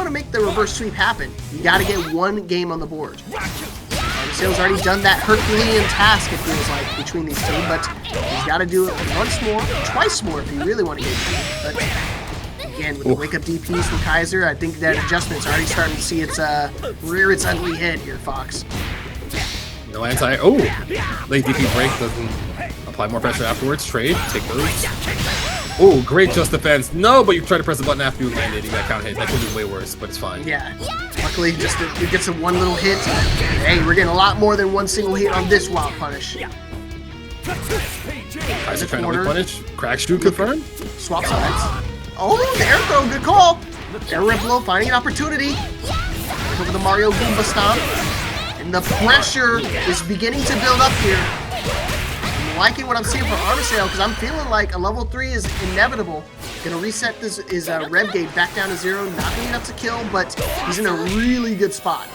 to make the reverse sweep happen, you got to get 1 game on the board. Armisael's already done that Herculean task, it feels like, between these two, but he's got to do it once more, twice more if you really want to get it. But again, with the wake-up DPs from XIZZOU, I think that adjustment's already starting to see its rear its ugly head here, Fox. No anti. Oh! Late DP break doesn't apply more pressure afterwards. Trade, take those. Oh, great just defense. No, but you try to press the button after you landed. You got counter hit. That could be way worse, but it's fine. Yeah. Luckily, it gets a 1 little hit. Hey, we're getting a lot more than 1 single hit on this wild punish. XIZZOU trying to win punish. Crack shoot confirmed. Swap sides. Oh, the air throw. Good call. Air rip blow, finding an opportunity. Look over the Mario Goomba stomp. And the pressure is beginning to build up here. I'm liking what I'm seeing from Armisael because I'm feeling like a level 3 is inevitable. Gonna reset his rev gauge back down to 0. Not being enough to kill, but he's in a really good spot.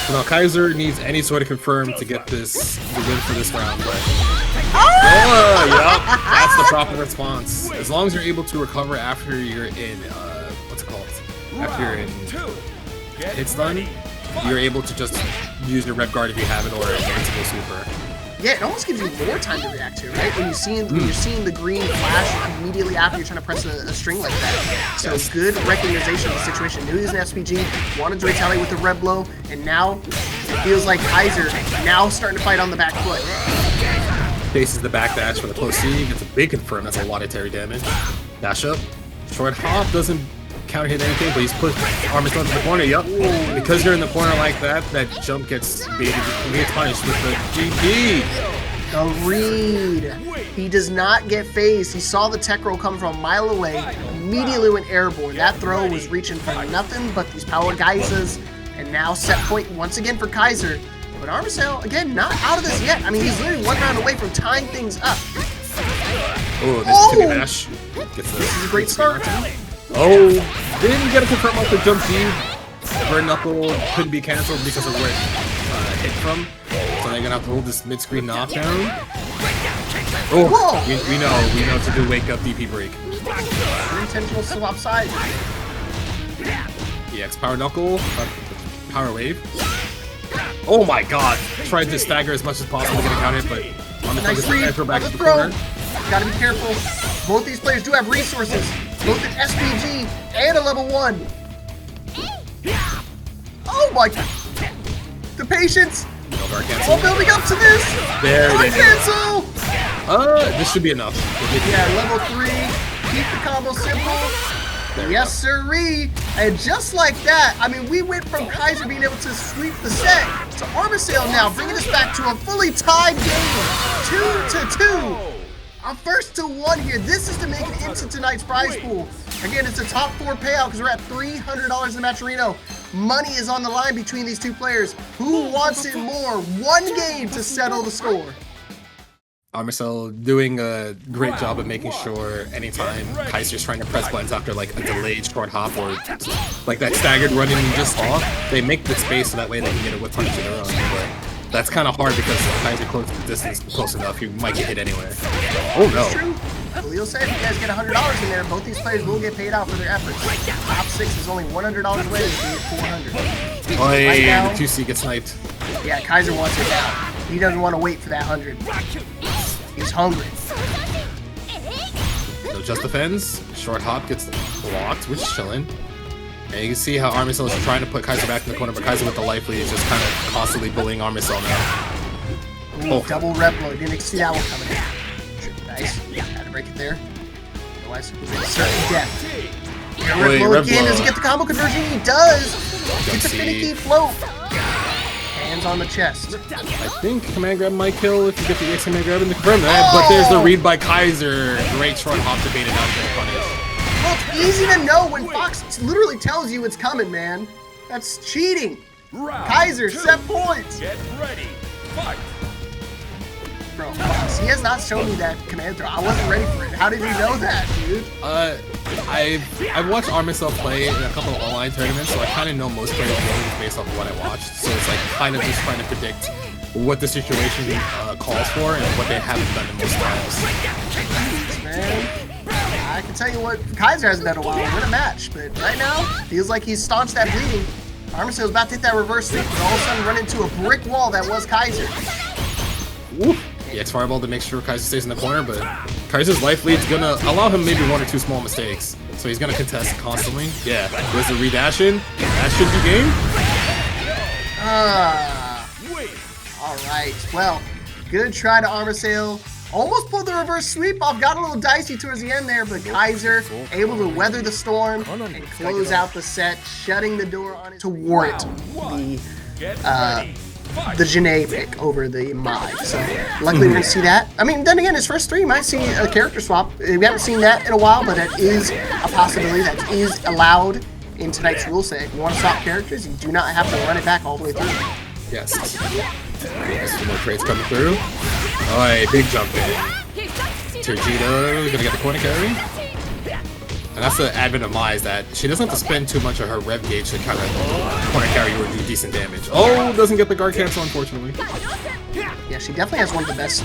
So now XIZZOU needs any sort of confirm to get the win for this round, but yep, that's the proper response. As long as you're able to recover after you're in what's it called? After you're in hit stun, you're able to just use your rev guard if you have it or an invincible super. Yeah, it almost gives you more time to react to, right? When you're seeing the green flash immediately after you're trying to press a string like that. So good recognition of the situation. Knew he was an SPG, wanted to retaliate with the red blow, and now it feels like XIZZOU now starting to fight on the back foot. Faces the back dash for the close C, gets a big confirm, that's a lot of Terry damage. Dash up, short hop, doesn't counter hit anything, but he's pushed Armisael into the corner, yep. Because you're in the corner like that, that jump gets baited, he gets punished with the GP. The read. He does not get phased. He saw the tech roll come from a mile away, immediately went airborne. That throw was reaching for nothing but these power geysers, and now set point once again for XIZZOU. But Armisael, again, not out of this yet. I mean, he's literally 1 round away from tying things up. Oh, this is 2D mash. Gets This is a great start. Oh, didn't get a confirm off the jump G. Burn Knuckle couldn't be cancelled because of where it hit from. So they're gonna have to hold this mid-screen knockdown. Oh, we know to do wake up DP break. Unintentional swap sides. EX Power Knuckle, Power Wave. Oh my god! Tried to stagger as much as possible to get a counter, but on the Nice read on back the to the throw. corner. Gotta be careful. Both these players do have resources. Both an SPG and a level 1. Oh my god. The patience. No guard cancel. All building up to this. There it is. Cancel. This should be enough. Yeah, level 3. Keep the combo simple. Yes, sirree. And just like that, I mean, we went from KXIZZOU being able to sweep the set to Armisael now, bringing us back to a fully tied game. 2-2. A first to 1 here. This is to make it into tonight's prize pool. Again, it's a top 4 payout because we're at $300 in Matcherino. Money is on the line between these two players. Who wants it more? One game to settle the score. Armisael doing a great job of making sure anytime KXIZZOU's trying to press buttons after like a delayed short hop or like that staggered running just off, they make the space so that way they can get a whip punish in their own. But that's kind of hard because KXIZZOU close the distance close enough, you might get hit anyway. Oh no. True. Leo said if you guys get $100 in there, both these players will get paid out for their efforts. Top 6 is only $100 away if you get 400. Oh, Right now, the 2C gets sniped. Yeah, KXIZZOU wants it now. He doesn't want to wait for that 100. He's hungry. No just defends. Short hop gets blocked, which is chilling. And you can see how Armisael is trying to put KXIZZOU back in the corner, but KXIZZOU with the life lead is just kind of constantly bullying Armisael now. Ooh, double rep load. Didn't see that one coming. Nice. Had to break it there. Otherwise, it was a certain death. Rep load again. Does he get the combo conversion? He does. It's a finicky float. Hands on the chest. I think command grab might kill if you get the EX command grab in the confirm that, but there's the read by KXIZZOU. Great short hop to bait it out and get punished. Well, it's easy to know when Fox literally tells you it's coming, man. That's cheating. KXIZZOU, set points. Get ready. Fight. Bro, Fox, he has not shown me that command throw. I wasn't ready for it. How did you know that, dude? I've watched Armisael play in a couple of online tournaments, so I kind of know most players' abilities based off of what I watched. So it's like kind of just trying to predict what the situation calls for and what they haven't done in most times. Man, I can tell you what KXIZZOU hasn't done in a while. Win a match, but right now feels like he's staunched that bleeding. Armisael's about to hit that reverse sweep, but all of a sudden run into a brick wall that was KXIZZOU. Woo. EX Fireball to make sure KXIZZOU stays in the corner, but KXIZZOU's life lead's gonna allow him maybe 1 or 2 small mistakes. So he's gonna contest constantly. Yeah, there's the redash in. That should be game. Alright, well, good try to Armisael. Almost pulled the reverse sweep off, got a little dicey towards the end there, but KXIZZOU able to weather the storm and close out the set, shutting the door on it to warrant the Genet pick over the Mai. So luckily we're going to see that. I mean, then again, his first 3 might see a character swap. We haven't seen that in a while, but that is a possibility that is allowed in tonight's rule set. If you want to swap characters, you do not have to run it back all the way through. Yes. Some more trades coming through. Alright, big jump in. Terrgeta gonna get the corner carry. And that's the advent of Mai, is that she doesn't have to spend too much of her rev gauge to kind of corner carry or do decent damage. Oh, doesn't get the guard cancel, unfortunately. Yeah, she definitely has one of the best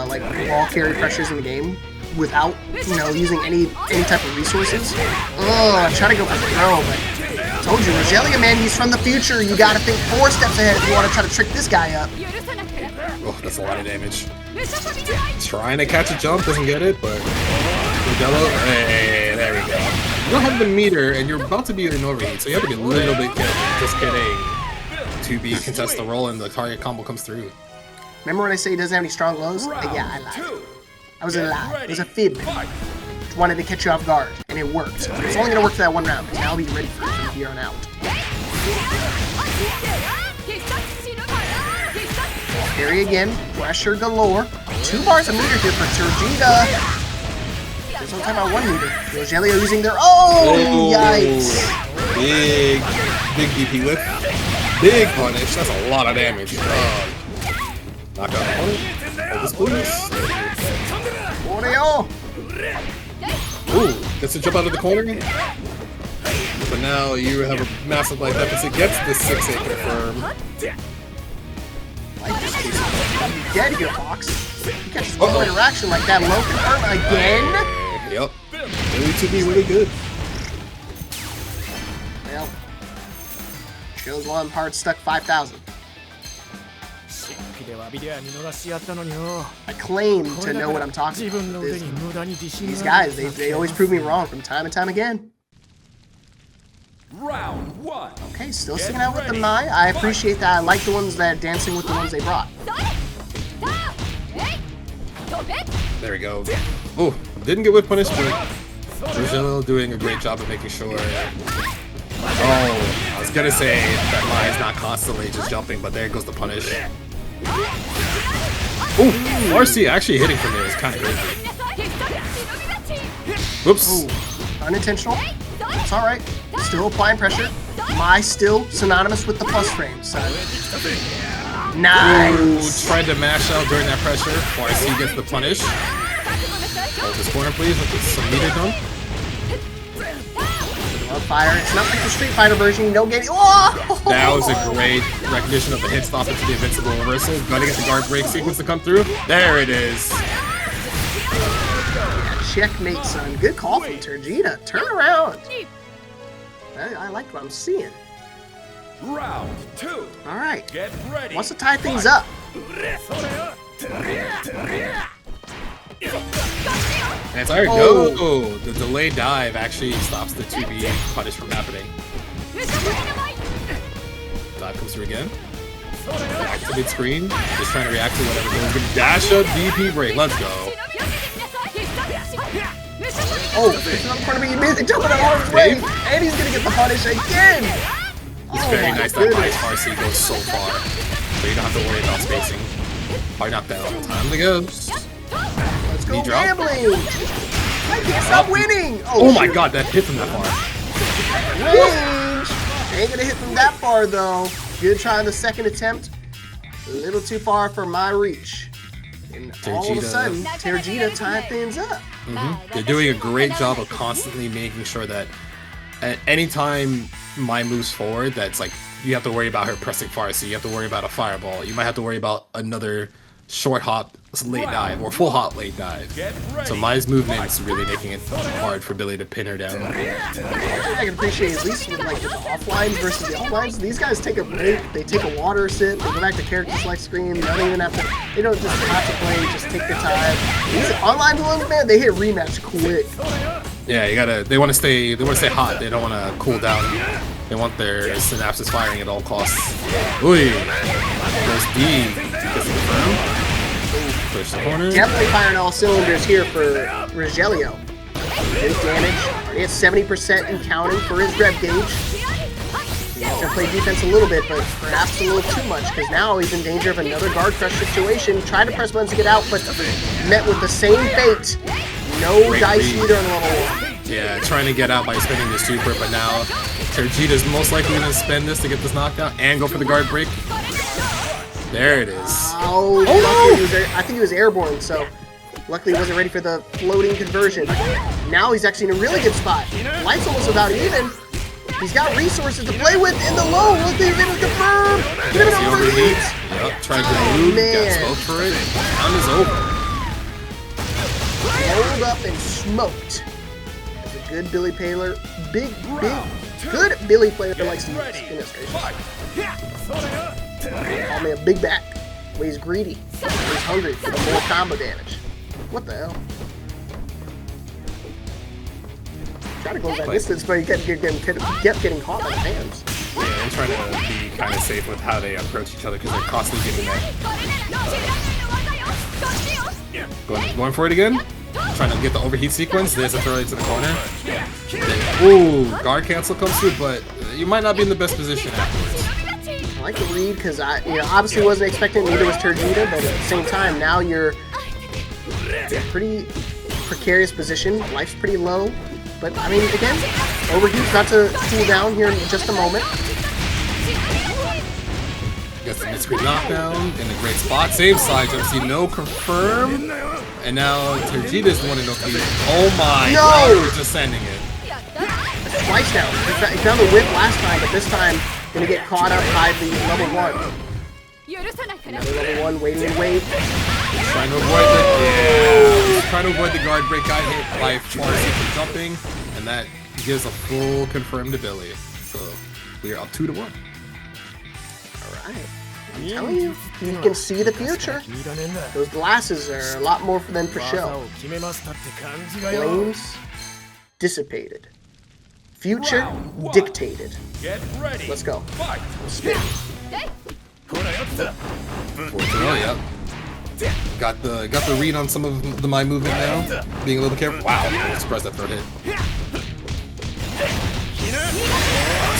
like wall carry pressures in the game without, you know, using any type of resources. Oh, I try to go for the throw, but I told you, Rogelia, man, he's from the future. You gotta think 4 steps ahead if you want to try to trick this guy up. Oh, that's a lot of damage. Trying to catch a jump, doesn't get it, but Rogelio, hey, there we go. You don't have the meter, and you're about to be in overheat, so you have to be a little bit careful. Just kidding. To be contest the roll and the target combo comes through. Remember when I say he doesn't have any strong lows? Yeah, I lied. I was a lie. It was a fib. Just wanted to catch you off guard, and it worked. It's only going to work for that 1 round, because now I'll be ready for it from here on out. Carry again, pressure galore. 2 bars of meter here for Terrgeta. There's no time about 1 meter. Rogelio using their yikes. Big DP whip. Big punish. That's a lot of damage. Knock out the opponent. Hold this please. Oreo. Ooh, gets to jump out of the corner. But now you have a massive life deficit. Gets the 6-8 confirm. Like this case, you dead here, Fox. You catch a interaction like that. Low confirm again. Yep. Really to be really good. Well, shows one hard stuck 5,000. I claim to know what I'm talking about. These guys, they always prove me wrong from time and time again. Round 1. Okay, still sticking out with the Mai. I appreciate that. I like the ones that are dancing with the ones they brought. There we go. Oh, didn't get whip punish, but Rogelio doing a great job of making sure. Oh, I was gonna say that Mai is not constantly just jumping, but there goes the punish. Ooh, RC actually hitting from there is kind of crazy. Whoops. Ooh, unintentional. It's alright. Still applying pressure. Mai still synonymous with the plus frame, so. Nice. Ooh, tried to mash out during that pressure. RC gets the punish. Hold this corner, please, with some meter done. On fire. It's not like the Street Fighter version. No getting. Oh! That was a great recognition of the hit stop into the invincible reversal. Gotta get the guard break sequence to come through. There it is. Checkmate, son. Good call from Terrgeta. Turn around. I like what I'm seeing. Round 2. All right. Get ready. Wants to tie things up. And it's already no. The delayed dive actually stops the 2B punish from happening. Dive comes through again. Back to mid screen. Just trying to react to whatever goes. Dash up DP break. Let's go. Oh, there's another part of me. He missed it. Jumping out of his way. And he's going to get the punish again. It's very nice that Mai's RC goes so far. So you don't have to worry about spacing. Hard knockdown. Time to go. Let's go drop. gambling. I can't stop winning. Oh my god, that hit from that far. Range. Ain't going to hit from that far, though. Good try on the second attempt. A little too far for my reach. And all of a sudden, Terrgeta tied things up. They're doing a great job of constantly making sure that at any time Mai moves forward, that's like you have to worry about her pressing far, so you have to worry about a fireball. You might have to worry about another short hop late dive or full hop late dive. So Mai's movement's really making it hard for Billy to pin her down. I can appreciate at least with like the offline versus the online. These guys take a break, they take a water sip, they go back to character select screen. They don't even have to. They don't just have to play. Just take their time. These online ones, man, they hit rematch quick. Yeah, you gotta. They want to stay. They want to stay hot. They don't want to cool down. They want their synapses firing at all costs. Ooh, goes D. Gets the firm. Push the corner. Definitely firing all cylinders here for Rogelio. Good damage. He has 70% in counting for his rev gauge. He has to play defense a little bit, but perhaps a little too much, because now he's in danger of another guard crush situation. Tried to press buttons to get out, but met with the same fate. No dice either on level 1. Yeah, trying to get out by spending the super, but now Terrgeta's most likely going to spend this to get this knockdown and go for the guard break. There it is. Oh no! I think he was airborne, so luckily he wasn't ready for the floating conversion. Now he's actually in a really good spot. Life's almost about even. He's got resources to play with in the low. Look, he's able to confirm. Give it overheat. Yep, tried to move, got smoked for it. Round is over. Rolled up and smoked. That's a good Billy player. Good Billy player likes to use. Goodness gracious. Call me a big back. Well, he's greedy. He's hungry for the more combo damage. What the hell? Try to go that distance, but he kept getting caught by the hands. Yeah, they're trying to be kind of safe with how they approach each other because they're constantly giving that. Going for it again. Trying to get the overheat sequence. There's a throw to the corner. Ooh, guard cancel comes through, but you might not be in the best position afterwards. I like the read because I, obviously wasn't expecting. Neither was Terrgeta, but at the same time, now you're in a pretty precarious position. Life's pretty low, but I mean, again, overheat's not to cool down here in just a moment. Gets the mid-screen knockdown in a great spot. Same side jump, see no confirm. And now Terrgeta's the one in Oki. Oh my god, he's just sending it. Twice now. He found the whip last time, but this time gonna get caught up by the level 1. Another level 1, wait and wait. Trying to avoid the trying to avoid the guard break. Got hit by Forrest from jumping, and that gives a full confirmed ability. So we are up 2-1. Alright. I'm telling you, you can see the future. Those glasses are a lot more than for show. Flames dissipated. Future dictated. Get ready. Let's go. Fight. Spin. Yep. Got the read on some of my movement now. Being a little careful. Wow, I'm surprised that third hit.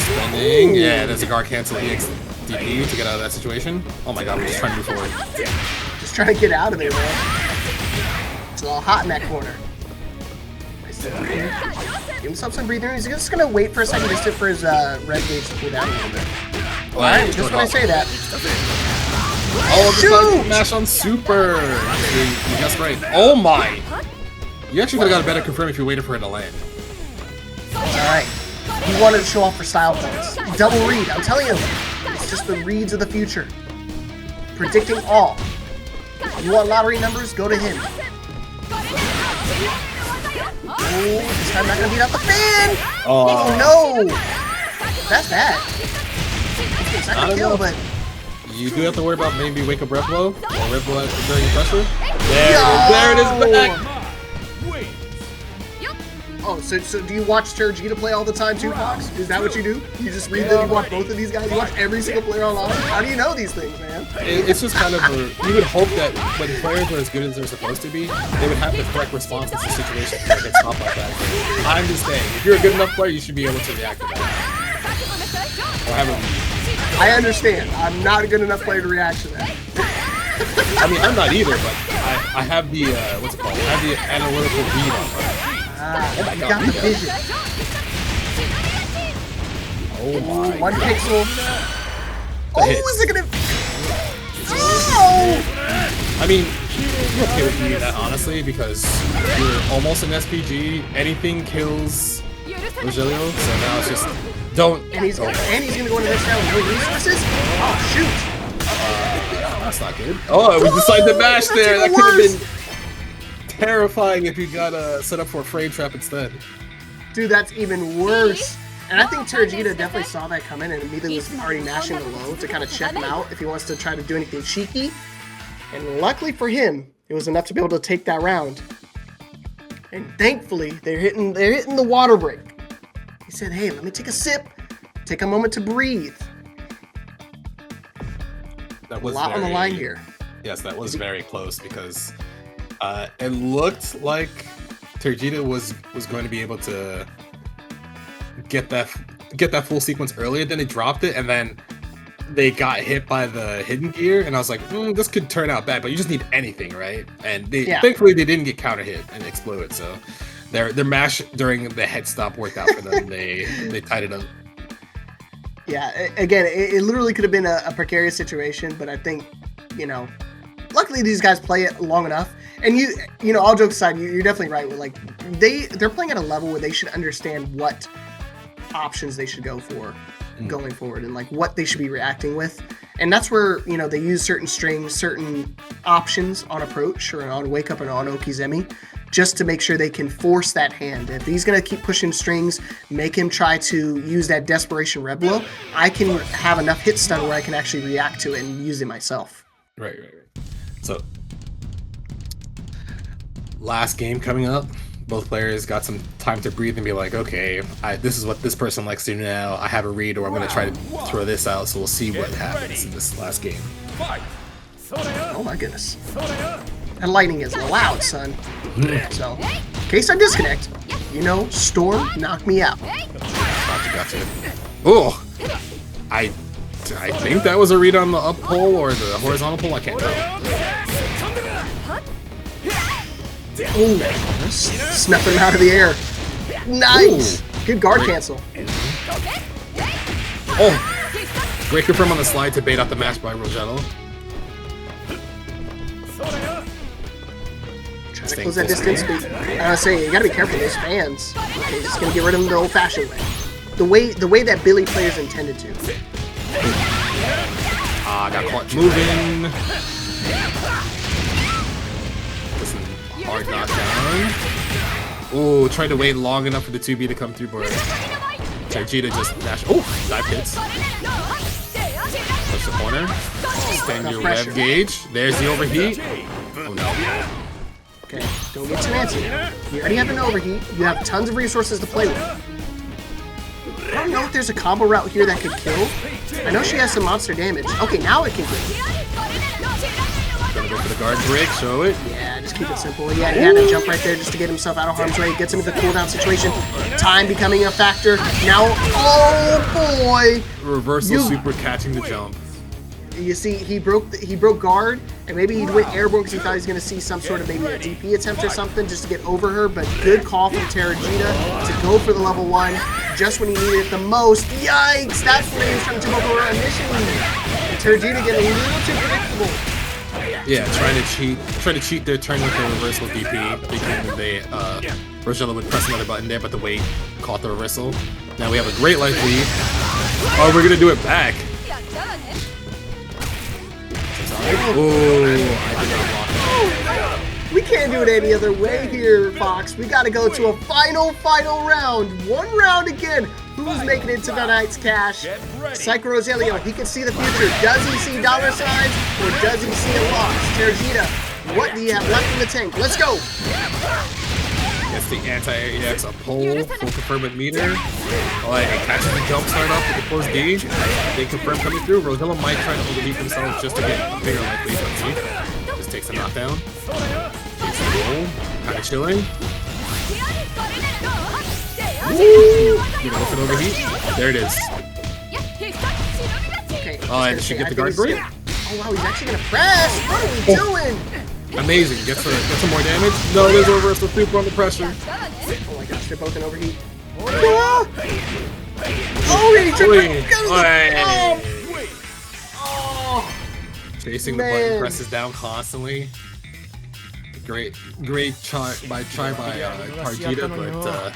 Spending. Yeah, there's a guard cancel EX DP to get out of that situation. Oh my god, we're just trying to move forward. Just trying to get out of there, man. It's a little hot in that corner. Give himself some breathing room. He's just gonna wait for a second just for his red gauge to cool down a little bit. Alright, just when I say that. Oh, shoot! Mash on super! You guessed right. Oh my! You actually could have got a better confirm if you waited for it to land. Alright. He wanted to show off for style points. Double read, I'm telling you. It's just the reads of the future. Predicting all. You want lottery numbers? Go to him. Oh, this time not gonna beat out the fan! Oh no! That's bad. It's not gonna kill, but... You do have to worry about maybe wake up rep blow or rep blow during pressure. There it is back! Oh, so do you watch Terrgeta play all the time too, Fox? Is that what you do? You just read them, you watch both of these guys? You watch every single player online? How do you know these things, man? It's just kind of you would hope that when players are as good as they're supposed to be, they would have the correct response to situations that get stopped like that. I'm just saying, if you're a good enough player, you should be able to react to that. Or have a I understand. I'm not a good enough player to react to that. I mean, I'm not either, but I have the, what's it called? I have the analytical read on that. You got the vision. Oh my. 1 pixel. Oh, is it gonna... Oh! I mean, you're okay with doing that, honestly, because you're almost an SPG. Anything kills PsicRogelio, so now it's just... Don't... And he's gonna go into the next round with no resources? Oh, shoot! That's not good. Oh, we decided to mash there! That could have been terrifying if you got set up for a frame trap instead. Dude, that's even worse. And I think Terrgeta definitely saw that coming and immediately was already mashing the low to kind of check him out if he wants to try to do anything cheeky. And luckily for him, it was enough to be able to take that round. And thankfully, they're hitting the water break. He said, hey, let me take a sip, take a moment to breathe. That was a lot on the line here. Yes, that was very close because it looked like Terrgeta was going to be able to get that full sequence earlier. Then they dropped it, and then they got hit by the hidden gear, and I was like, this could turn out bad. But you just need anything, right? And thankfully they didn't get counter hit and explode. So their mash during the head stop worked out for them. they tied it up. Yeah, again, it literally could have been a precarious situation, but I think, luckily these guys play it long enough. And all jokes aside, you're definitely right. With they're playing at a level where they should understand what options they should go for going forward and what they should be reacting with. And that's where, they use certain strings, certain options on approach or on wake up and on Okizemi, just to make sure they can force that hand. If he's going to keep pushing strings, make him try to use that desperation red blow, I can have enough hit stun where I can actually react to it and use it myself. Right. So, last game coming up. Both players got some time to breathe and be like, okay, this is what this person likes to do now. I have a read, or I'm going to try to throw this out, so we'll see what happens in this last game. Oh my goodness. And lightning is loud, son. So, in case I disconnect, Storm, knock me out. Gotcha. Oh! I think that was a read on the up pull or the horizontal pull. I can't tell. Oh, snuffing him out of the air. Nice! Ooh. Good guard cancel. Oh! Great confirm on the slide to bait out the match by Rogello. Trying to close that distance, but I say you gotta be careful. Those fans. Okay, just gonna get rid of them the old-fashioned way. The way that Billy players intended to. Got caught moving. Listen, hard knockdown. Ooh, tried to wait long enough for the 2B to come through, but Terrgeta just dashed. Oh, dive hits. Push the corner. Extend your rev gauge. There's the overheat. Oh no. Okay, don't get too antsy. You already have an overheat. You have tons of resources to play with. I don't know if there's a combo route here that could kill. I know she has some monster damage. Okay, now it can kill. Gonna go for the guard break, show it. Yeah, just keep it simple. Yeah, he had to jump right there just to get himself out of harm's way. Gets him into the cooldown situation. Time becoming a factor. Now, oh boy! Reversal super catching the jump. You see, he broke guard, and maybe he went airborne because he thought he was going to see some sort of maybe a DP attempt or something just to get over her, but good call from Terrgeta to go for the level 1 just when he needed it the most. Yikes! That's what he was trying to jump over her initially. And Terrgeta getting a little too predictable. Yeah, trying to cheat their turn with the reversal DP, thinking they Rogello would press another button there, but the weight caught the reversal. Now we have a great life lead. Oh, we're gonna do it back. Oh, I did not block that. We can't do it any other way here, Fox. We gotta go to a final round. One round again. Who's making it to the night's cash? PsicRogelio, he can see the future. Does he see dollar signs or does he see a loss? Terrgeta, what do you have left in the tank? Let's go. Gets the anti-air EX, a pull, full confirmment meter. Alright, catches the jump start off with the close D. They confirm coming through. Rogello might try to overheat themselves just to get a bigger life lead. Let's see. Just takes a knockdown. Takes the roll. Kind of chilling. Woo! You know, an overheat. There it is. Okay. Oh, and she get the guard break? Oh wow, he's actually gonna press. What are we doing? Amazing. Gets some more damage. No, there's a reversal super on the pressure. Oh my gosh, they're both in overheat. Oh, he took it. Oh, chasing man. The button presses down constantly. Great try by Terrgeta, but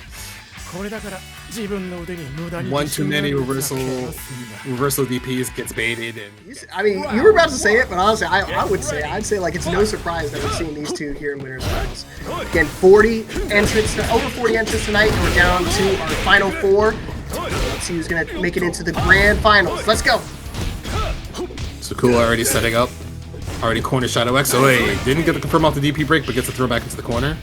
one too many reversal DPs gets baited, and I mean, you were about to say it, but honestly, I'd say like it's no surprise that we're seeing these two here in winners finals. Again, over 40 entrants tonight, and we're down to our final 4. Let's see who's gonna make it into the grand finals. Let's go. So Kula already setting up, already corner Shadow X. Oh wait, didn't get the confirm off the DP break, but gets the throw back into the corner.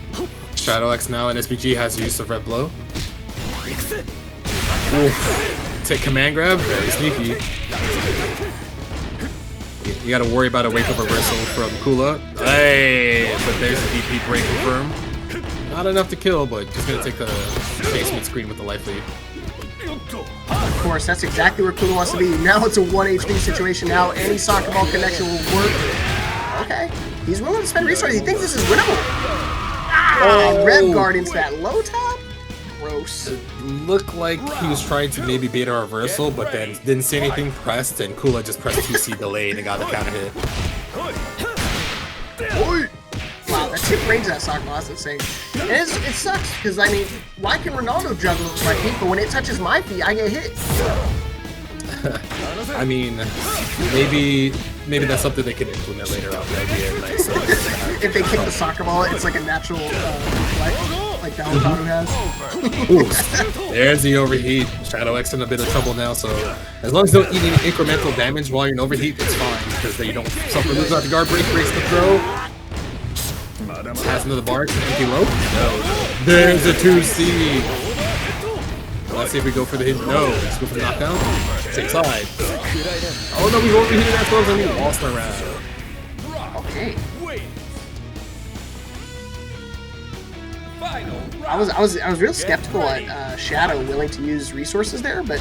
Shadow X now, and SBG has use of Red Blow. Oof. Take command grab, very sneaky. You gotta worry about a wake up reversal from Kula. Hey, but there's the DP break confirm. Not enough to kill, but just gonna take the chase mid-screen with the life lead. Of course, that's exactly where Kula wants to be. Now it's a 1 HP situation. Now any soccer ball connection will work. Okay, he's willing to spend resources. He thinks this is winnable. Oh, Rev Guard into that low top? Gross. It looked like he was trying to maybe bait a reversal, but then didn't see anything pressed, and Kula just pressed 2C delayed and got the counter hit. Wow, that shit range that soccer ball, that's insane. It sucks, because I mean, why can Ronaldo juggle with my feet, but when it touches my feet, I get hit? I mean, maybe that's something they can implement later on. That'd be a nice. If they kick the soccer ball, it's like a natural reflex, like the Hotaru has. Ooh, there's the overheat. Shadow X in a bit of trouble now, so as long as you don't eat any incremental damage while you're in overheat, it's fine, because then you don't suffer lose out the guard break, breaks the throw. Pass into the bar, empty low. No. There's a 2C. Let's see if we go for the hit. No, let's go for the knockdown. Same side. Oh no, we overheated ourselves and we lost our round. Okay. I was real skeptical at Shadow willing to use resources there, but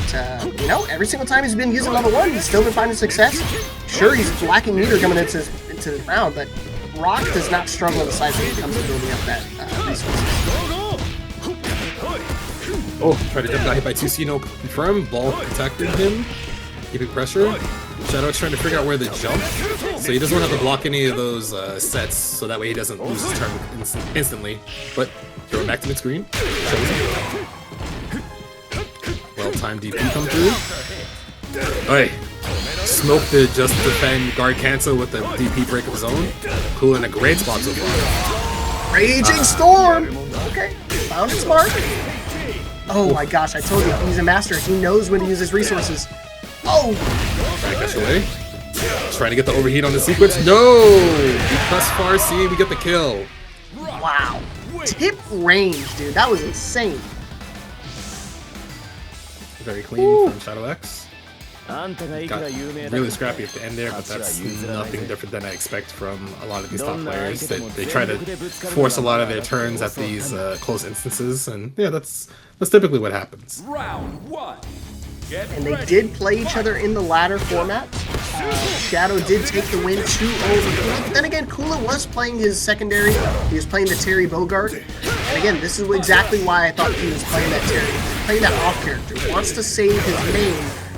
you know, every single time he's been using level 1, he's still been finding success. Sure, he's lacking meter coming into the round, but Rock does not struggle in the side when it comes to building up that resources. Oh, tried to jump, got hit by 2C, no confirm. Ball protected him. keeping pressure. ShadowX trying to figure out where to jump, so he doesn't want to have to block any of those sets, so that way he doesn't lose his turn instantly. But throw him back to mid-screen. Well-timed DP come through. Oi! Smoke to just defend guard cancel with the DP break of his own. Kula in a great spot so far. Raging Storm! Okay, found it smart. Oh my gosh, I told you, he's a master. He knows when to use his resources. Oh! Trying to catch away. Trying to get the overheat on the sequence. No! Because Farsi, we get the kill. Wow. Tip range, dude. That was insane. Very clean from ShadowX. Got really scrappy at the end there, but that's nothing different than I expect from a lot of these top players. They try to force a lot of their turns at these close instances, and yeah, that's typically what happens. Round 1. And they did play each other in the ladder format. Shadow did take the win 2-0 over Kula, but then again, Kula was playing his secondary. He was playing the Terry Bogard. And again, this is exactly why I thought he was playing that Terry. He's playing that off character. He wants to save his main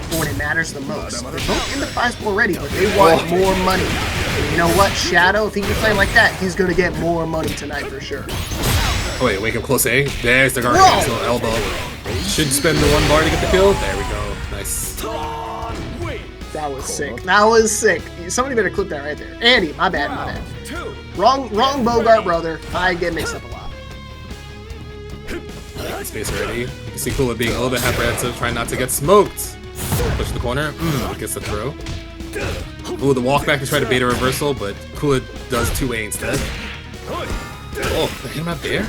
for when it matters the most. They're both in the 5 already, but they want more money. And you know what? Shadow, if he can play like that, he's going to get more money tonight for sure. Oh wait, wake up close A. There's the guard cancel elbow. Should spend the 1 bar to get the kill. There we go. Nice. That was sick. That was sick. Somebody better clip that right there. Andy, my bad, my bad. Wrong Bogart, brother. I get mixed up a lot. Space already. You can see Kula being a little bit apprehensive, trying not to get smoked. Push the corner. Gets the throw. Ooh, the walk back to try to bait a reversal, but Kula does 2A instead. Oh, hit him out there?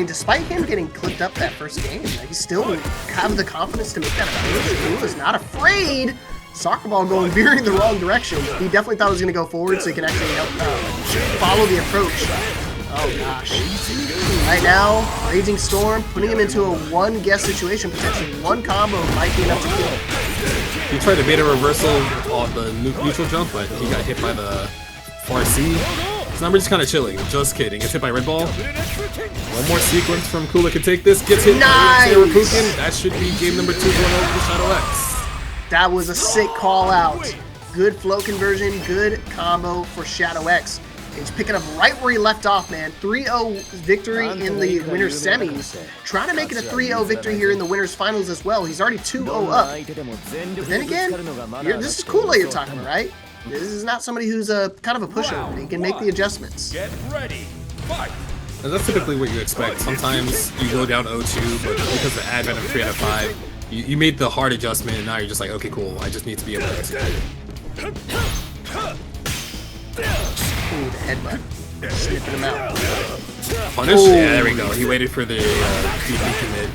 Despite him getting clipped up that first game, he still have the confidence to make that approach. He was not afraid. Soccer ball going veering the wrong direction. He definitely thought it was going to go forward so he can actually help follow the approach. Oh gosh. Right now, Raging Storm putting him into a 1 guess situation. Potentially 1 combo might be enough to kill. He tried to bait a reversal on the neutral jump, but he got hit by the far C. His number just kind of chilling. Just kidding. Gets hit by Red Ball. 1 more sequence from Kula can take this. Gets hit nice! by Pukin. That should be game number 2 going over to ShadowX. That was a sick call out. Good flow conversion. Good combo for ShadowX. He's picking up right where he left off, man. 3-0 victory in the winner's semis. Trying to make it a 3-0 victory here in the winner's finals as well. He's already 2-0 up. But then again, this is Kula you're talking about, right? This is not somebody who's kind of a pushover. He can make the adjustments. Get ready. Fight. And that's typically what you expect. Sometimes you go down 0-2, but because of the advent of 3 out of 5, you made the hard adjustment, and now you're just like, okay, cool. I just need to be able to execute. Ooh, the headbutt. Snipping him out. Punish? Oh. Yeah, there we go. He waited for the DP commit.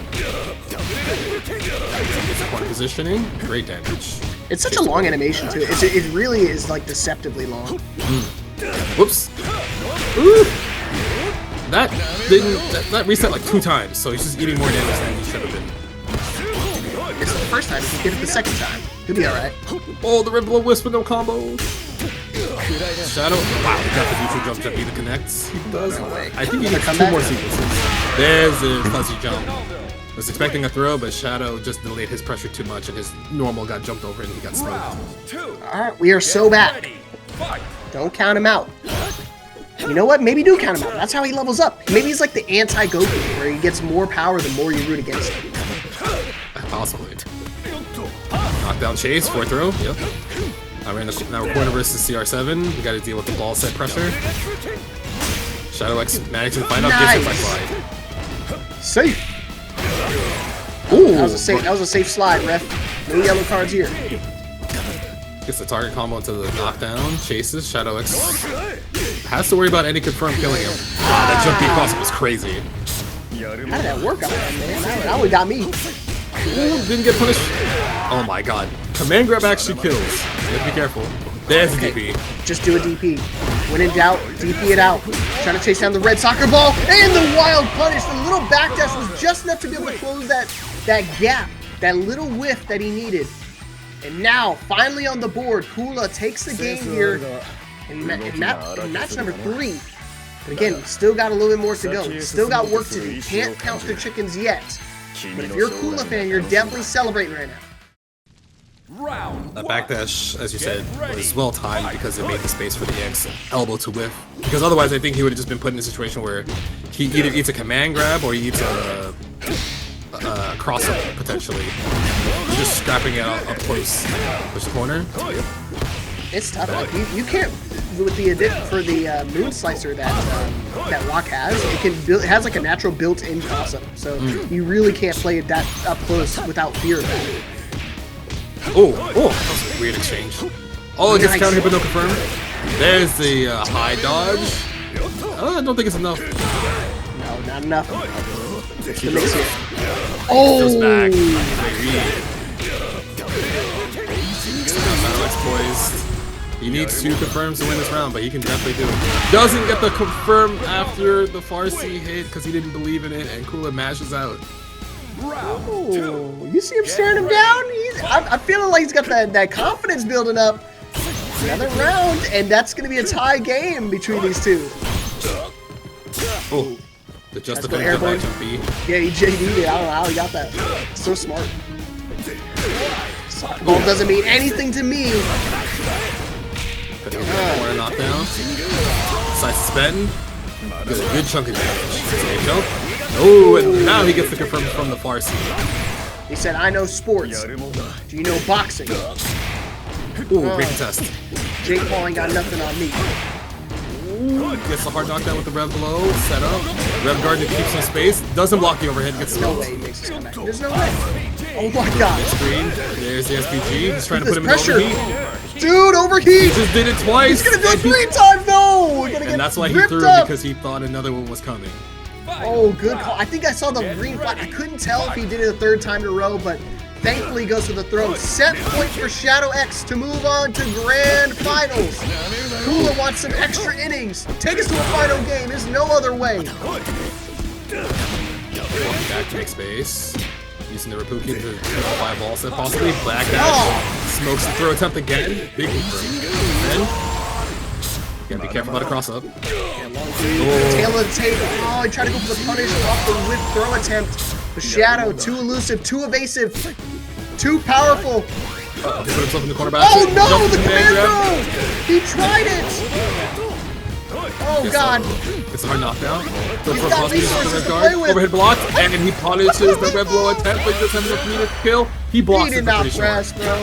Corner positioning. Great damage. It's such a long animation, too. It really is, like, deceptively long. Whoops. Ooh. That reset like 2 times, so he's just eating more damage than he should have been. It's the first time. If he did it the second time, he'll be alright. Oh, the Red Blood Wisp with no combos. Shadow. Wow, he got the neutral jump either connects. He does. I think he needs 2 more sequences. There's the fuzzy jump. I was expecting a throw, but Shadow just delayed his pressure too much, and his normal got jumped over and he got smoked. Alright, we are so back. Don't count him out. You know what? Maybe do count him out. That's how he levels up. Maybe he's like the anti-Goku, where he gets more power the more you root against him. Possibly. Knockdown chase, 4 throw. Yep. Now we're corner versus CR7. We got to deal with the ball set pressure. ShadowX managing to find out. Gets hit by slide. Safe. Ooh, that was a safe slide, ref. No yellow cards here. Gets the target combo into the knockdown. Chases. ShadowX has to worry about any confirmed killing him. Wow, that jump across was crazy. How did that work out, man? That one got me. Ooh, didn't get punished. Oh my god. Command grab actually kills. You have to be careful. There's the DP. Just do a DP. When in doubt, DP it out. Trying to chase down the red soccer ball. And the wild punish. The little backdash was just enough to be able to close that gap. That little whiff that he needed. And now, finally on the board, Kula takes the game here in match number 3. But again, still got a little bit more to go. Still got work to do. Can't count the chickens yet. But if you're a Kula fan, you're definitely celebrating right now. Round That one. backdash, as you said, was well timed because it made the space for the X elbow to whiff. Because otherwise, I think he would have just been put in a situation where he either eats a command grab or he eats a cross up potentially. Just scrapping it up close. Push the corner. It's tough. Like, you can't with the for the moon slicer that Rock has. It has like a natural built-in cross-up, so you really can't play it that up close without fear of that. Oh, that was a weird exchange. Oh, it gets counter hit but no confirm. There's the high dodge. I don't think it's enough. No, not enough. The mix here. Goes back. Poised. He needs 2 confirms to win this round, but he can definitely do it. Doesn't get the confirm after the Farsi hit because he didn't believe in it, and Kula mashes out. Oh, you see him staring him down? I'm feeling like he's got that confidence building up. Another round, and that's going to be a tie game between these two. Oh, the just defensive by jump B. Yeah, he JD'd it. I don't know how he got that. So smart. Ball doesn't mean anything to me. Corner knockdown. Side suspend. Gets a good chunk of damage. Safe jump. Oh, and now he gets the confirm from the Farsi. He said, I know sports. Do you know boxing? Ooh, great contest. Jake Paul ain't got nothing on me. Ooh, gets the hard knockdown with the Rev blow. Set up. Rev guard to keep some space. Doesn't block the overhead. Gets No smoked. way he makes this comeback. There's no way. Oh my god. Screen. There's the SPG. He's trying to This put him pressure. in overheat. Dude, overheat. He just did it twice. He's gonna do it 3 times. No. We're gonna get And that's why he ripped threw up. because he thought another one was coming. Oh, good call. I think I saw the green flag. I couldn't tell if he did it a 3rd time in a row, but thankfully he goes for the throw. Set point for Shadow X to move on to Grand Finals. Kula wants some extra innings. Take us to a final game. There's no other way. Walking back to make space. Using the Rapuki to fly ball set possibly. Black dash. Smokes the throw attempt again. Big confirm. Gotta be careful about a cross up. Tail of the tape. Oh, he tried to go for the punish off the whip throw attempt. The Shadow, too elusive, too evasive, too powerful. He put himself in the corner Oh basket. no, Jumps the in man grab. command throw! He tried it! Oh god. It's a hard knockdown. The He's front got cross uses the resources red to guard. play with. Overhead block, and then he punishes the red blow attempt, but he doesn't have enough meter to kill. He blocks He it did for not pretty press, short. bro.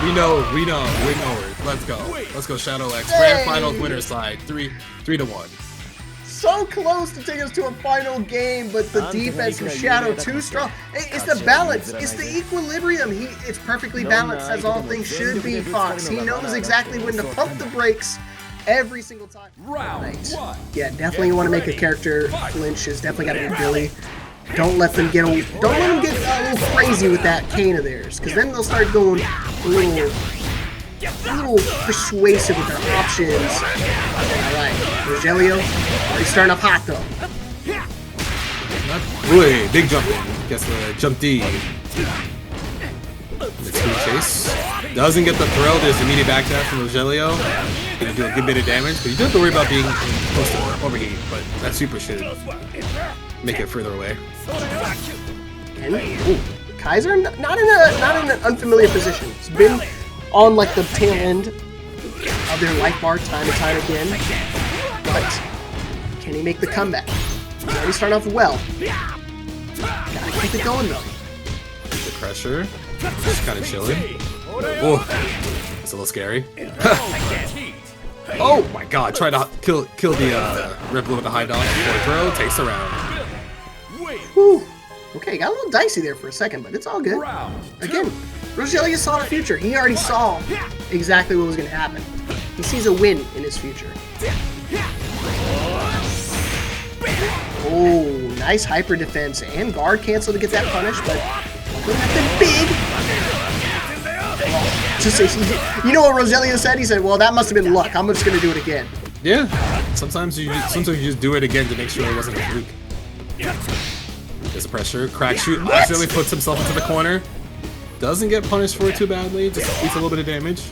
We know it. Let's go. Let's go, Shadow X. Grand Finals winner side. 3-1. So close to take us to a final game, but the defense from Shadow too strong. It's the balance. It's the equilibrium. It's perfectly balanced as all things should be, Fox. He knows exactly when to pump the brakes every single time. Round one. Yeah, definitely you want to make a character flinch. It's definitely got to be Billy. Don't let them get a little crazy with that Kane of theirs, because then they'll start going a little persuasive with their options. Alright, Rogelio, he's starting up hot though. Really big jump in. Gets the jump D. Let's do a chase. Doesn't get the throw. There's immediate backdash from Rogelio. Gonna do a good bit of damage, but you don't have to worry about being close to overheat. But that super should make it further away. And Kaiser not in an unfamiliar position. He's been on like the tail end of their life bar time and time again. But can he make the comeback? He's already starting off well. Gotta keep it going though. The pressure. Just kind of chilling. Oh, it's a little scary. Oh my god, try to kill the Red Blue with the high dodge before throw. Takes the round. Whew. Okay, got a little dicey there for a second, but it's all good. Again, Rogelio saw the future. He already saw exactly what was going to happen. He sees a win in his future. Oh, nice hyper defense and guard cancel to get that punish, but nothing big. You know what Rogelio said? He said, well, that must have been luck. I'm just going to do it again. Yeah, sometimes you just do it again to make sure it wasn't a fluke. There's a pressure. Crack shoot. Accidentally puts himself into the corner. Doesn't get punished for it too badly. Just eats a little bit of damage.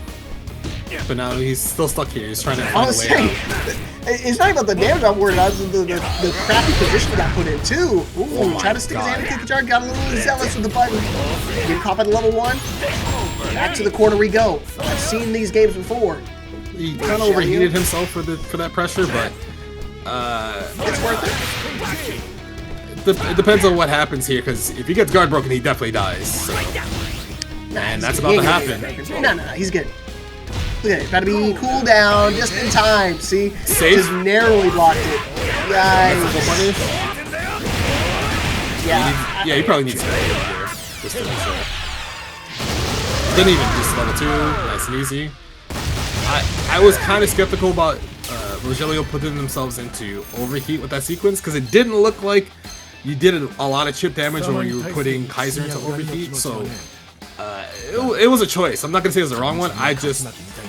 But now he's still stuck here. He's trying to I find was a way saying, out. it's not about the damage I'm worried about, it's the crappy position he got put in too. Ooh, my try to stick his hand God. in kick the jar, got a little zealous with the button. Get caught at level 1. Back to the corner we go. I've seen these games before. He kind of overheated himself for that pressure, but It's worth it. it depends on what happens here. Because if he gets guard broken, he definitely dies. So. And that's about to happen. No, he's good. Look at it. Gotta be cool down just in time. See? Safe. Just narrowly blocked it. Full Yikes. punish. Yeah. Yeah, he probably needs to here. Just to be sure. Didn't even just level 2. Nice and easy. I was kind of skeptical about Rogelio putting themselves into overheat with that sequence because it didn't look like you did a lot of chip damage when you were putting KIZZZOU into overheat. So it was a choice. I'm not gonna say it was the wrong one. I just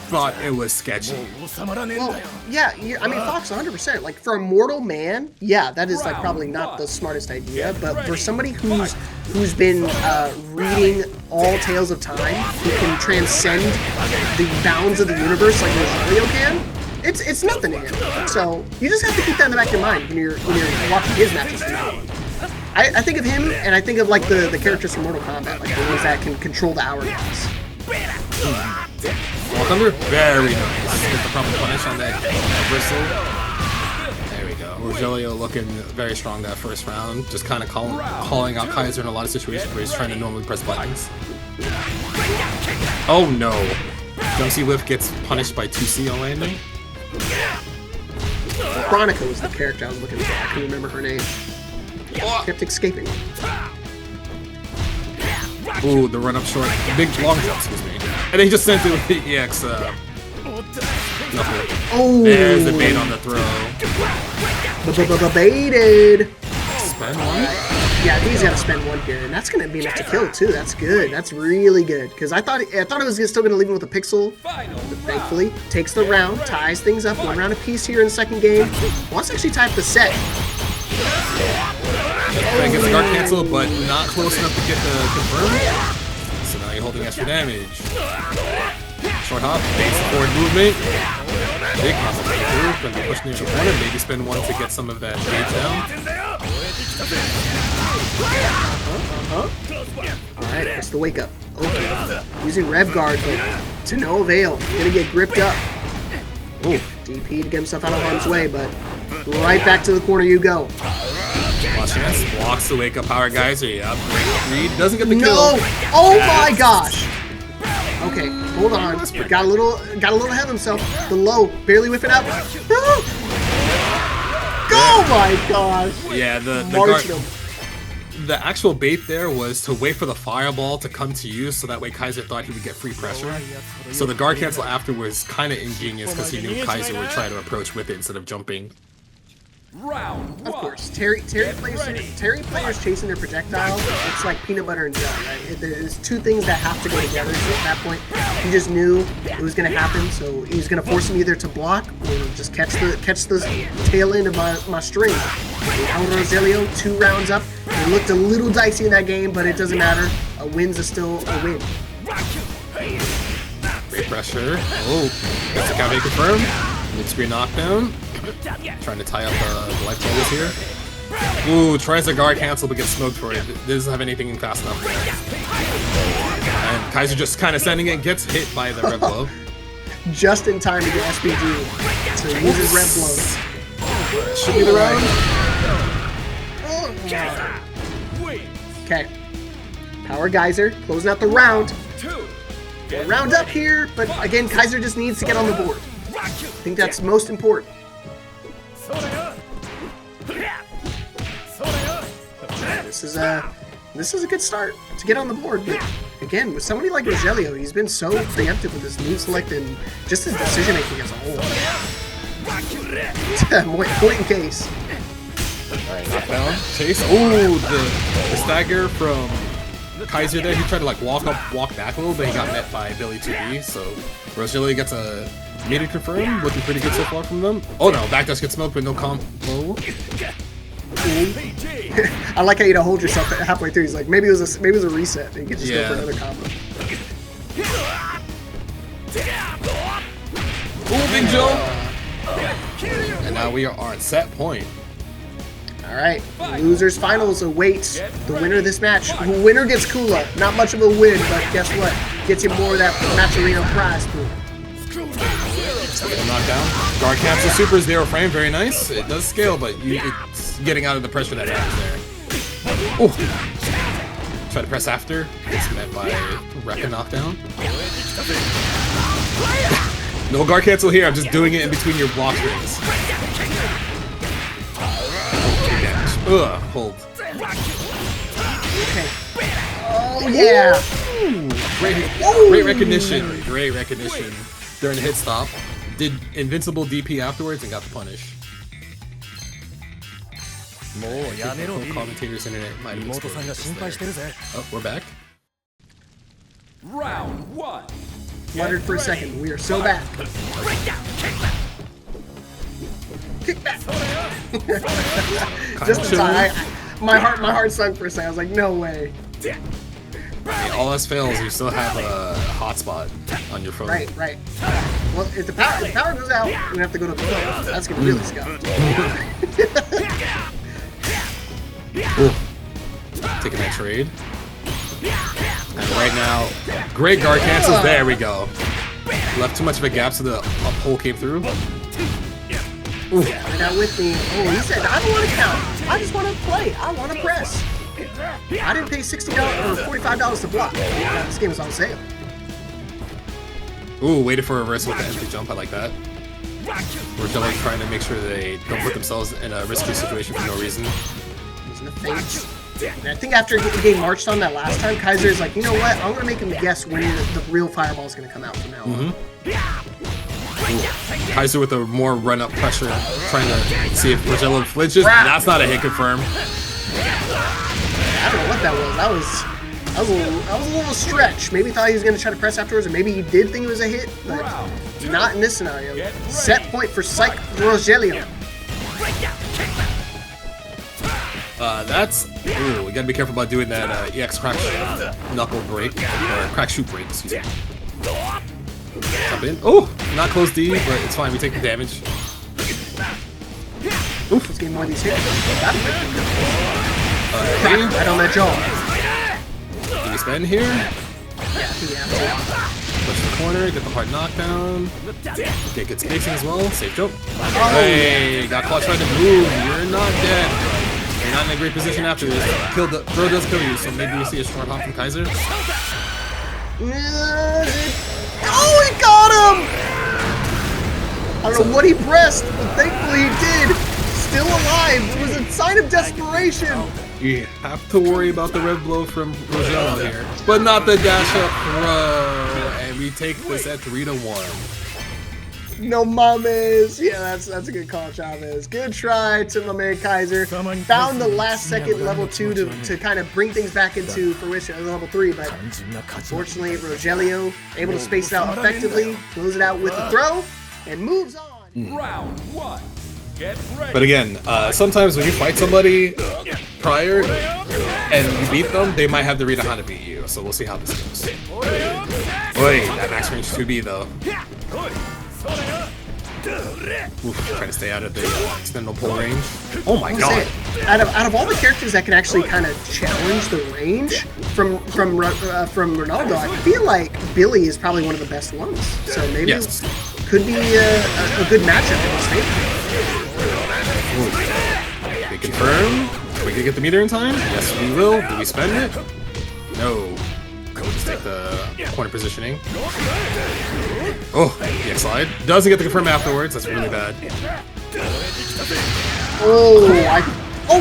thought it was sketchy. Well, yeah, I mean, Fox 100%. Like, for a mortal man, yeah, that is, like, probably not the smartest idea. But for somebody who's been reading all tales of time, who can transcend the bounds of the universe like Rogelio can, it's nothing to him. So you just have to keep that in the back of your mind when you're watching his matches from now on. I think of him, and I think of, like, the characters from Mortal Kombat, like the ones that can control the hourglass. Walk under, very nice. Get the proper punish on that bristle. There we go. Rogelio looking very strong that first round. Just kind of calling out KIZZZOU in a lot of situations where he's trying to normally press buttons. Oh no. Jump Lift gets punished by 2C on landing. Chronica was the character I was looking for. I couldn't remember her name. Kept escaping. Ooh, the run up short. Big long jump, excuse me. And he just sent it with the EX. Oh! There's the bait on the throw. Baited! Spend one? Yeah, I think he's got to spend 1 here, and that's going to be enough to kill, too. That's good. That's really good. Because I thought it was still going to leave him with a pixel. But thankfully, takes the round, ties things up. 1 round apiece here in the second game. Wants to actually tie up the set. Trying to get the guard cancel, but not close enough to get the confirm. So now you're holding extra damage. Short hop, base forward movement. Big combo through, gonna be pushing into the corner. Maybe spend 1 to get some of that damage down. Alright, that's the wake up. Okay. Using Rev Guard, but to no avail. Gonna get gripped up. Ooh. DP to get himself out of harm's way, but right back to the corner you go. Last chance, blocks the wake up power guys. Yeah, break read, doesn't get the kill. No! Oh my gosh! Okay, hold on. Got a little ahead of himself. The low, barely whipping up. No! Oh my gosh! Yeah, the actual bait there was to wait for the fireball to come to you, so that way KIZZZOU thought he would get free pressure. So the guard cancel after was kind of ingenious because he knew KIZZZOU would try to approach with it instead of jumping. Round 1. Of course, Terry players chasing their projectile. It's like peanut butter and jelly, right? There's 2 things that have to go together. So at that point, he just knew it was going to happen. So he was going to force him either to block or just catch the tail end of my string. El Rogelio, 2 rounds up. It looked a little dicey in that game, but it doesn't matter. A win's still a win. Great pressure. Oh, gets the caveat confirmed. Mid-screen knockdown. Trying to tie up the life bubbles here. Ooh, tries to guard cancel but gets smoked for it. Doesn't have anything fast enough there. And KIZZZOU just kind of sending it, gets hit by the rev blow. Just in time to get SPG. So he uses rev blow. Should be the round. Okay. Power Geyser, closing out the round. Round up here, but again, KIZZZOU just needs to get on the board. I think that's most important. This is a good start to get on the board, but again, with somebody like Rogelio, he's been so preemptive with his move select and just his decision making as a whole. Point in case. Alright, knockdown. Chase. Ooh, the stagger from KIZZZOU there. He tried to like walk back a little, but he got met by Billy 2B. So Rogelio gets a meter confirm, looking pretty good so far from them. Oh no, backdash gets smoked with no combo. I like how you don't hold yourself halfway through. He's like, maybe it was a reset, and you can just go for another combo. Ooh, big jump! And now we are on set point. All right, losers finals awaits the winner of this match. The winner gets Kula. Not much of a win, but guess what? Gets you more of that match arena prize pool. Knockdown. Guard cancel super 0 frame, very nice. It does scale, but it's getting out of the pressure that happens there. Oh! Try to press after. It's met by rapid knockdown. No guard cancel here, I'm just doing it in between your block strings. Ugh, hold. Okay. Oh, yeah! Great recognition. Great recognition. During the hit stop. Did invincible DP afterwards and got the punish. Commentators internet might have exploded. Oh, we're back. Round 1. Fluttered for a second. We are so back. Kick back. Just in time. My heart sunk for a second. I was like, no way. All else fails, you still have a hotspot on your phone. Right. Well, if the power goes out, we're gonna have to go to the phone. That's gonna really scuff. Taking that trade. And right now, great guard cancels. There we go. Left too much of a gap so the up hole came through. Ooh. Now with me. Oh, he said, I don't want to count. I just want to play. I want to press. I didn't pay $60 or $45 to block. This game was on sale. Ooh, waited for a reversal with the empty jump. I like that. We're like trying to make sure they don't put themselves in a risky situation for no reason. Using the face. And I think after the game marched on that last time, Kaiser is like, you know what? I'm going to make him guess when the real fireball is going to come out from now on. Kaiser with a more run-up pressure, trying to see if Rogelio flinches. That's not a hit confirm. I don't know what that was. That was a little stretch. Maybe he thought he was going to try to press afterwards, or maybe he did think it was a hit, but not in this scenario. Set point for PsicRogelio. Ooh, we gotta be careful about doing that EX crack knuckle break, or crack shoot break, excuse me. Jump in. Oh, not close D, but it's fine, we take the damage. Oof, let's get more of these hits. Right on that jaw. Can we spend here? Yeah, Push the corner, get the hard knockdown. Okay, good spacing as well. Safe jump. Hey, got caught trying to move. You're not dead. You're not in a great position after this. Throw does kill you, so maybe we see a short hop from Kaiser. Oh, he got him! I don't know what he pressed, but thankfully he did. Still alive. It was a sign of desperation. You have to worry about the red blow from Rogelio here, but not the dash up throw. And we take this at 3-1. No mames. Yeah, that's a good call, Chavez. Good try to my man Kaiser. Found the last second level 2 to kind of bring things back into fruition at level 3, but unfortunately Rogelio able to space it out effectively, close it out with a throw, and moves on. Round 1. Get ready. But again, sometimes when you fight somebody prior and you beat them, they might have to read on how to beat you. So we'll see how this goes. Wait, that max range 2B though. Oof, trying to stay out of the extended pull range. Oh my god! Out of all the characters that can actually kind of challenge the range from Ronaldo, I feel like Billy is probably one of the best ones. So maybe it could be a good matchup in this favor. We confirm. We can get the meter in time. Yes, we will. Do we spend it? No. We'll just take the corner positioning. Oh, the X slide. Doesn't get the confirm afterwards. That's really bad. Oh,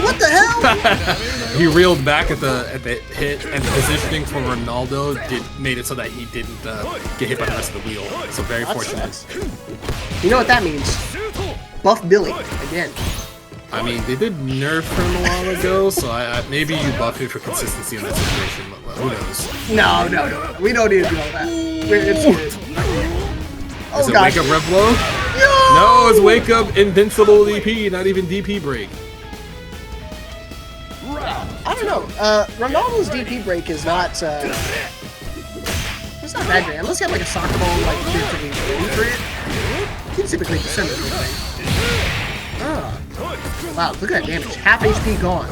what the hell? He reeled back at the hit, and the positioning for Ronaldo made it so that he didn't get hit by the rest of the wheel. So very fortunate. You know what that means? Buff Billy again. I mean, they did nerf him a while ago, so maybe you buff him for consistency in that situation. But who knows? No. We don't need to do all that. It's good. Is it wake up rev blow? No, it's wake up invincible DP, not even DP break. I don't know. Ronaldo's DP break is not. It's not that great. Unless you have like a soccer ball like ready for it. You can typically descend it. Wow, look at that damage. Half HP gone.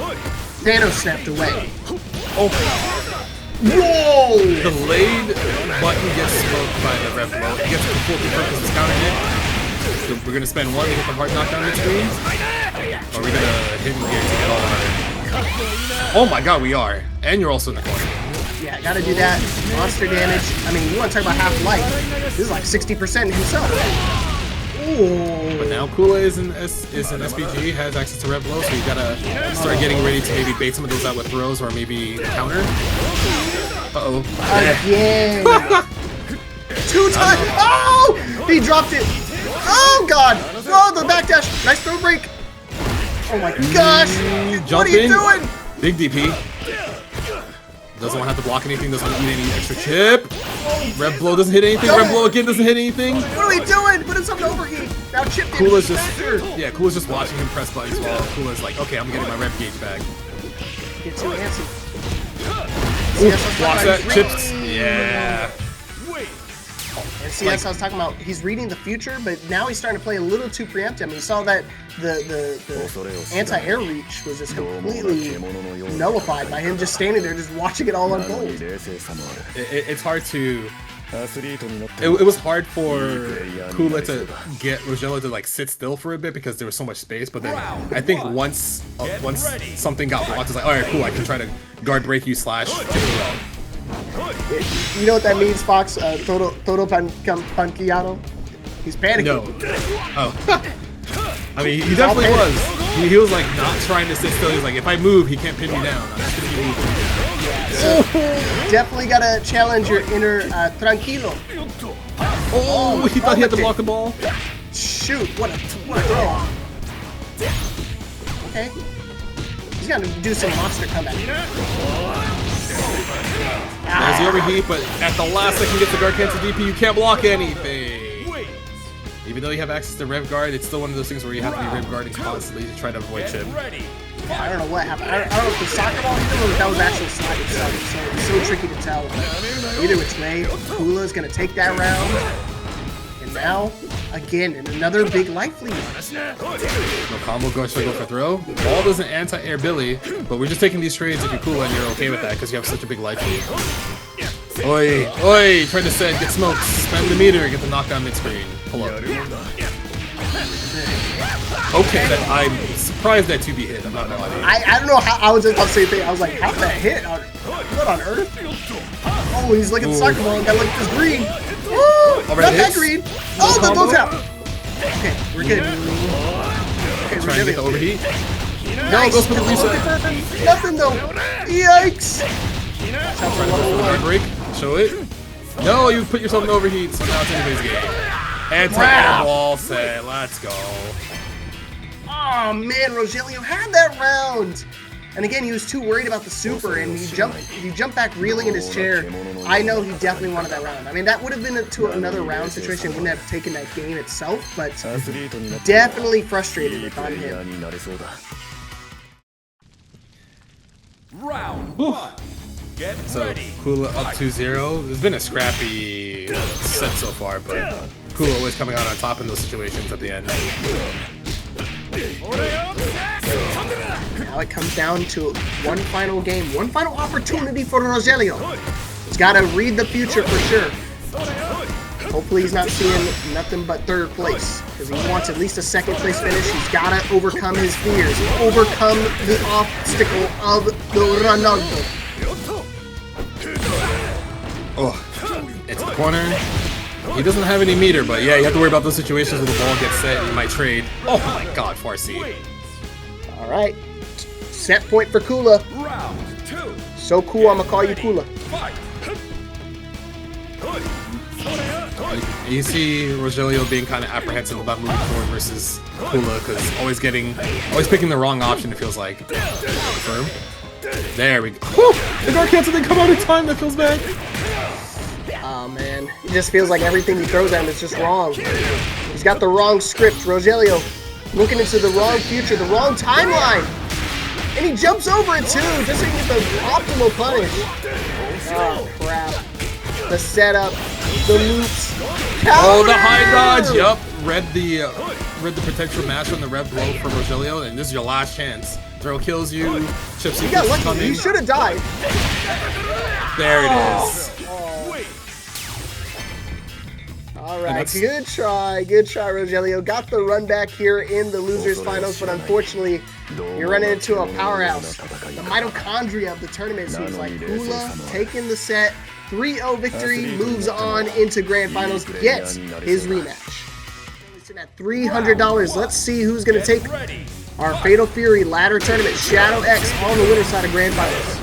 Thanos snapped away. Oh. Whoa! The lead button gets smoked by the rep blow. He gets the full because it's counter hit. So we're gonna spend one to get the hard knockdown mid-screen. Or we're gonna hit him here to get all our... Oh my god, we are. And you're also in the corner. Yeah, gotta do that. Monster damage. I mean, you wanna talk about half-life. This is like 60% himself. Ooh. But now Kula is an SPG, has access to red blow, so you gotta start getting ready to maybe bait some of those out with throws or maybe counter. Uh-oh. Again. 2 times. Oh! He dropped it. Oh, God. Oh, the backdash. Nice throw break. Oh, my gosh. What are you doing? Big DP. Doesn't want to have to block anything, doesn't want to eat any extra chip. Red blow doesn't hit anything, red blow again doesn't hit anything. What are we doing? Put himself to overheat. Now chip Kula's Kula's just watching him press buttons while Kula's like, okay, I'm getting my rev gauge back. Get too antsy. Blocks that, chips. Yeah. And CS, I was talking about, he's reading the future, but now he's starting to play a little too preemptive. I mean, you saw that the anti-air reach was just completely nullified by him just standing there, just watching it all unfold. It's hard to... It was hard for Kula to get Rogelio to like sit still for a bit because there was so much space, but then I think once something got blocked, it's like, alright, cool, I can try to guard break you / You know what that means, Fox? Todo panquillado? He's panicking. No. Oh. I mean, he definitely was. He was like not trying to sit still. He was like, if I move, he can't pin me down. I'm just gonna keep moving. So, definitely gotta challenge your inner tranquilo. Oh, he thought he had to block the ball. Shoot, what a throw. Okay. He's gonna do some monster comeback. There's the overheat, but at the last second gets the guard cancel DP, you can't block anything. Even though you have access to rev guard, it's still one of those things where you have to be rev guarding constantly to try to avoid chip. I don't know what happened. I don't know if the soccer ball hit him or if that was actually slide itself. So it's so tricky to tell. Either which way, Kula is going to take that round. And now, again, in another big life lead. No combo goes to go for throw. Ball doesn't anti-air Billy, but we're just taking these trades if you're Kula and you're okay with that because you have such a big life lead. Oi, oi, try to set, get smoked, spam the meter, get the knockdown mid-screen. Pull up. Okay, I'm surprised that 2B hit, I'm not gonna lie to you. I don't know how, I was just about to say the thing, I was like, how'd that hit? What on earth? Oh, he's looking at the soccer ball and got like this green. Woo! Not that green. Oh, the no tap. Okay, we're good. Okay, Trying to get the overheat. Nice. No, goes for the reset. Nothing though. Yikes. Break. Show it. No, you put yourself in overheat, so now it's anybody's game. Anti-air ball set. Let's go. Oh man, Rogelio had that round. And again, he was too worried about the super, and he jumped back reeling in his chair. I know he definitely wanted that round. I mean, that would have been to another round situation. Wouldn't have taken that game itself, but definitely frustrated if I'm him. Round 1. Get ready. Kula up 2-0. It's been a scrappy set so far, but Kula always coming out on top in those situations at the end. Now it comes down to one final game, one final opportunity for Rogelio. He's got to read the future for sure. Hopefully he's not seeing nothing but third place, because he wants at least a second place finish. He's got to overcome his fears, overcome the obstacle of the Ronaldo. Oh, it's the corner. He doesn't have any meter, but yeah, you have to worry about those situations where the ball gets set and you might trade. Oh my god, 4C. Alright. Set point for Kula. Round 2. So cool, I'm gonna call you Kula. You see Rogelio being kind of apprehensive about moving forward versus Kula, because always picking the wrong option, it feels like. Confirm. There we go. Whew! The guard cancel didn't come out in time, that feels bad. Oh man, it just feels like everything he throws at him is just wrong. He's got the wrong script, Rogelio. Looking into the wrong future, the wrong timeline. And he jumps over it too, just so he can get the optimal punish. Oh crap. the setup, the loops. Oh, the Counter! high dodge. Yup. Read the potential mash on the red blow for Rogelio, and this is your last chance. Throw kills you. Chips You got lucky. You should have died. There it is. All right, good try, Rogelio. Got the run back here in the losers finals, but unfortunately, you're running into a powerhouse. The mitochondria of the tournament seems like. Kula taking the set, 3-0 victory, moves on into grand finals, gets his rematch. Sitting at $300. Let's see who's gonna take our Fatal Fury ladder tournament. Shadow X on the winner's side of grand finals.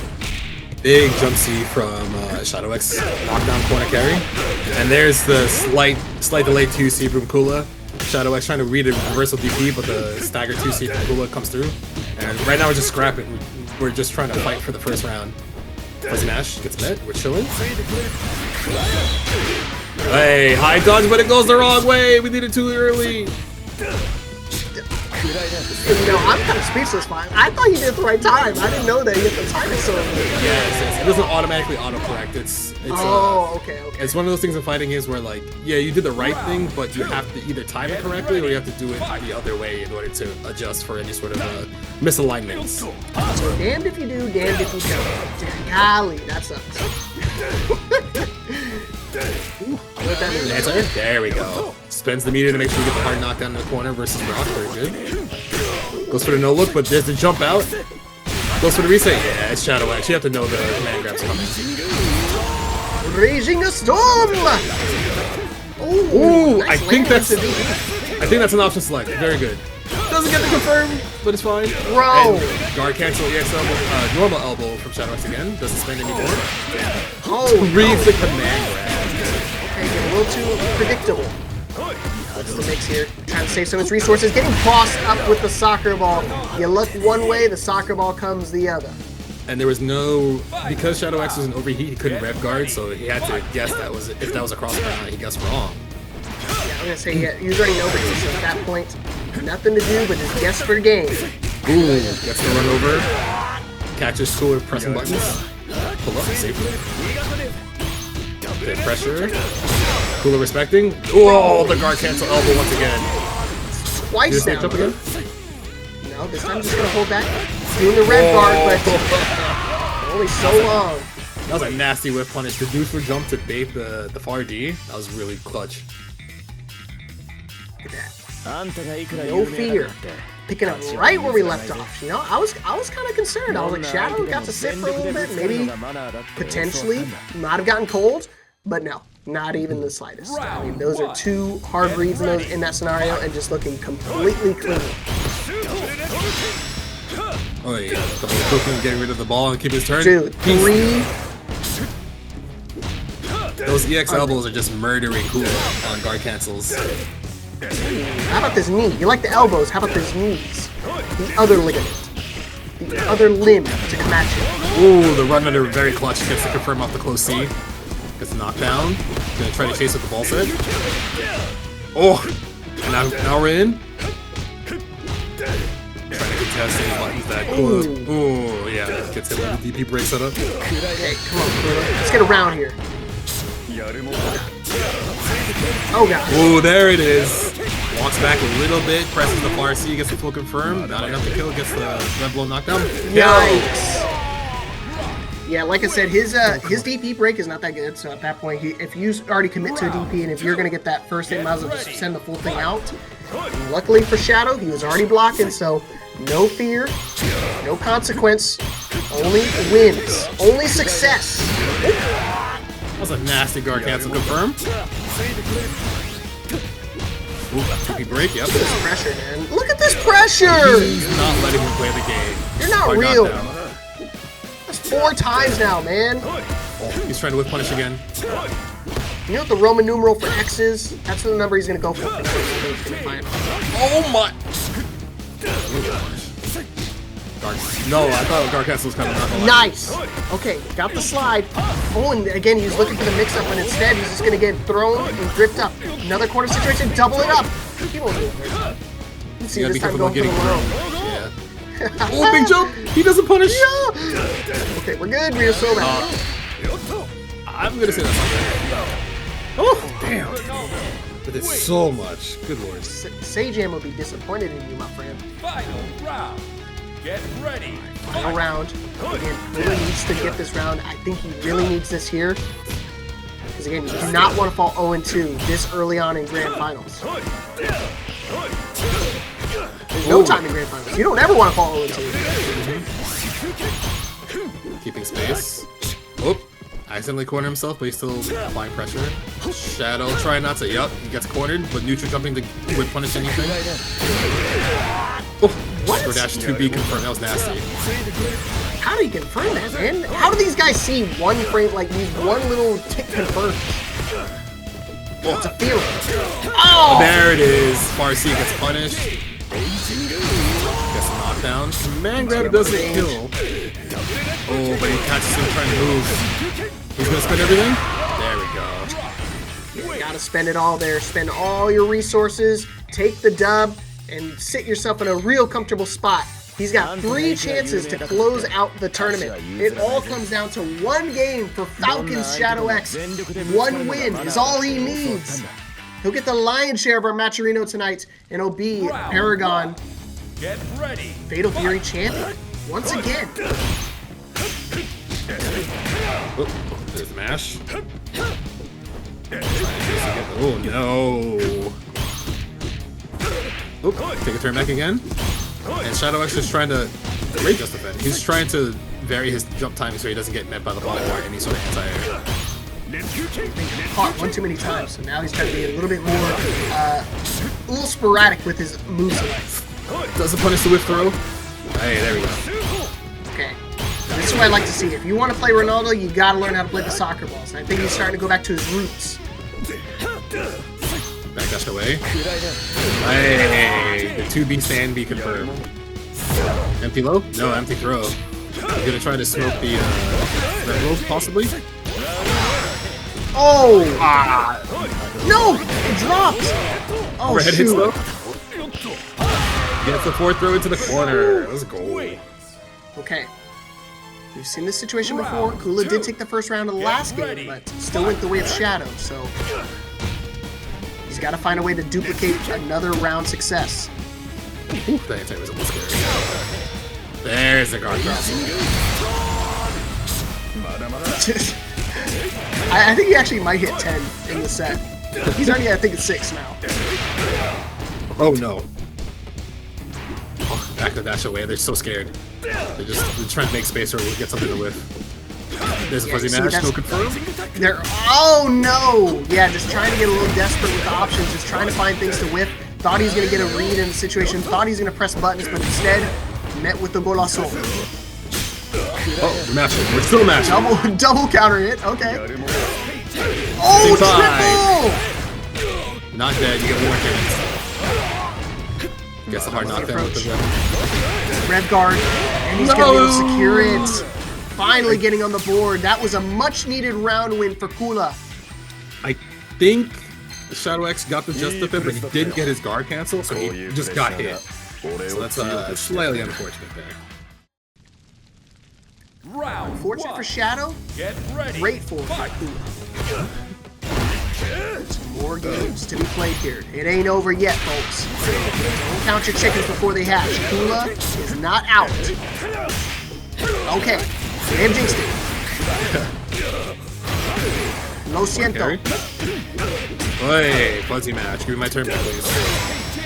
Big jump C from Shadow X knockdown corner carry. And there's the slight delay 2C from Kula. Shadow X trying to read a reversal DP, but the stagger 2C from Kula comes through. And right now we're just scrapping. We're just trying to fight for the first round. First smash gets met. We're chilling. Hey, high dodge, but it goes the wrong way. We did it too early. You know, I'm kind of speechless, man. I thought you did it the right time. I didn't know that you hit the timing so early. Yes, it doesn't automatically autocorrect. It's okay. It's one of those things in fighting is where like, yeah, you did the right thing, but you have to either time it correctly or you have to do it the other way in order to adjust for any sort of misalignments. So damned if you do, damned if you don't. Golly, that sucks. There we go. Spends the meter to make sure you get the hard knockdown in the corner versus Rock. Very good. Goes for the no look, but there's the jump out. Goes for the reset. Yeah, it's Shadow X. You have to know the command grab's coming. Raging a storm! Ooh, nice I think that's landing. an option select. Very good. Doesn't get the confirmed, but it's fine. Bro! And guard cancel EX elbow, normal elbow from Shadow X again. Doesn't spend any more. Reads the command grab. Okay, getting a little too predictable. That's the mix here. Trying to save so much resources. Getting crossed up with the soccer ball. You look one way, the soccer ball comes the other. And there was no, because Shadow X was an overheat, he couldn't rev guard, so he had to guess if that was a cross or not. He guessed wrong. Yeah, I'm gonna say he was already overheat, so at that point, nothing to do but just guess for game. Ooh, gets the run over. Catches Kula pressing buttons. Pull up safely. Good pressure. Kula respecting. Oh, the guard cancel elbow once again. Twice now. Jump again? No, this time I'm just gonna hold back. Doing the red guard, but only so long. That was a nasty whiff punish. The dude for jump to bait the far D. That was really clutch. Look at that. No fear. Picking up right where we left off. You know, I was kind of concerned. I was like, Shadow got to sit for a little bit, maybe potentially might have gotten cold, but no, not even the slightest. I mean, those are two hard reads in that scenario, and just looking completely clean. Oh yeah, Brooklyn getting rid of the ball and keep his turn. Dude, those EX elbows are just murdering Kula on guard cancels. How about this knee? You like the elbows, how about those knees? The other ligament. The other limb to come at you. Ooh, the run under very clutch. Gets to confirm off the close C. Gets knocked down. Gonna try to chase with the ball set. Oh! Now we're in. Trying to contest any buttons that Kula. Ooh, yeah. Gets hit with the DP break setup. Okay, come on, Kula. Let's get around here. Oh god. Ooh, there it is. Walks back a little bit, presses the far C, gets the full confirm. Not enough to kill, gets the red blow knockdown. Yikes. Yeah, like I said, his DP break is not that good, so at that point, if you already commit to a DP, and if you're going to get that first hit, might as well just send the full thing out. And luckily for Shadow, he was already blocking, so no fear, no consequence, only wins, only success. That was a nasty guard cancel confirm. Ooh, DP break, yep. Look at this pressure, man. Look at this pressure! He's not letting him play the game. You're not real. That's 4 times now, man. He's trying to whip punish again. You know what the Roman numeral for X is? That's the number he's going to go for. Oh my! No, I thought guard cancel was coming out. Nice! Okay, got the slide. Oh, and again, he's looking for the mix-up, but instead he's just going to get thrown and dripped up. Another corner situation, double it up. He won't do it. Let's see, this time going for the low. Yeah. Oh, big jump! He doesn't punish! Yeah. Okay, we're good. We're so bad. I'm gonna say that's not good. Oh, damn. But it's so much. Good lord. Seijam will be disappointed in you, my friend. Final round. Get ready. Final round. Again, really needs to get this round. I think he really needs this here. Because again, you do not want to fall 0-2 this early on in Grand Finals. There's no time in Grand Finals. You don't ever want to fall 0-2. Keeping space. Oh, accidentally cornered himself, but he's still applying pressure. Shadow trying not to. Yup, he gets cornered, but neutral jumping to would punish anything. Oh, What? dash 2B confirmed. That was nasty. How do you confirm that, man? How do these guys see one frame, like these one little tick confirmed? Well, it's a feeling. Oh! There it is. Farsi gets punished. Gets a knockdown. Man grab doesn't kill. Oh, but he catches him trying to move. He's gonna spend everything? There we go. You gotta spend it all there. Spend all your resources, take the dub, and sit yourself in a real comfortable spot. He's got 3 chances to close out the tournament. It all comes down to one game for Falcon's Shadow X. One win is all he needs. He'll get the lion's share of our Matcherino tonight, and he'll be Paragon Get ready. Fatal Fury champion once again. Oh, there's the mash. Oh no. Oh, take a turn back again. And Shadow X is trying to great just defend. He's trying to vary his jump timing so he doesn't get met by the ball or any sort of anti-air. Caught one too many times, so now he's trying to be a little bit more, a little sporadic with his moves. Doesn't punish the whip throw. Hey, there we go. Okay, this is what I like to see. If you want to play Ronaldo, you gotta learn how to play the soccer balls. And I think he's starting to go back to his roots. Backdash away. Hey, the 2B stand B confirmed. Empty low? No, empty throw. He's gonna try to smoke the red roll, possibly. Oh! No! It dropped! Oh, Red hits shoot. though. Gets the 4th throw into the corner. Let's go. Okay. We've seen this situation before. Kula did take the first round of the last game, but still went the way of Shadow, so he's got to find a way to duplicate another round success. Ooh, that anti was a little scary. There's the guard cross. I think he actually might hit 10 in the set. He's already, I think it's 6 now. Oh no. Oh, back to dash away. They're so scared. They're trying to make space or we'll get something to whiff. There's a fuzzy mash, no confirm. Oh no! Yeah, just trying to get a little desperate with the options, just trying to find things to whiff. Thought he was going to get a read in the situation, thought he was going to press buttons, but instead, met with the golazo. Oh, we're matching. We're still matching. Double counter hit, okay. Oh, triple! Not dead, you get more hits. Gets the hard knockdown with the Red guard, and he's going to be able to secure it. Finally getting on the board. That was a much-needed round win for Kula. I think Shadow X got the just of it, but he didn't get his guard cancel, so he just got hit. So that's slightly unfortunate there. Round Unfortunate one. for Shadow, Get ready. grateful for Kula. Some more games to be played here. It ain't over yet, folks. Don't count your chickens before they hatch. Kula is not out. Okay, they have jinxed it. Lo siento. Hey, fuzzy match. Give me my turn back, please.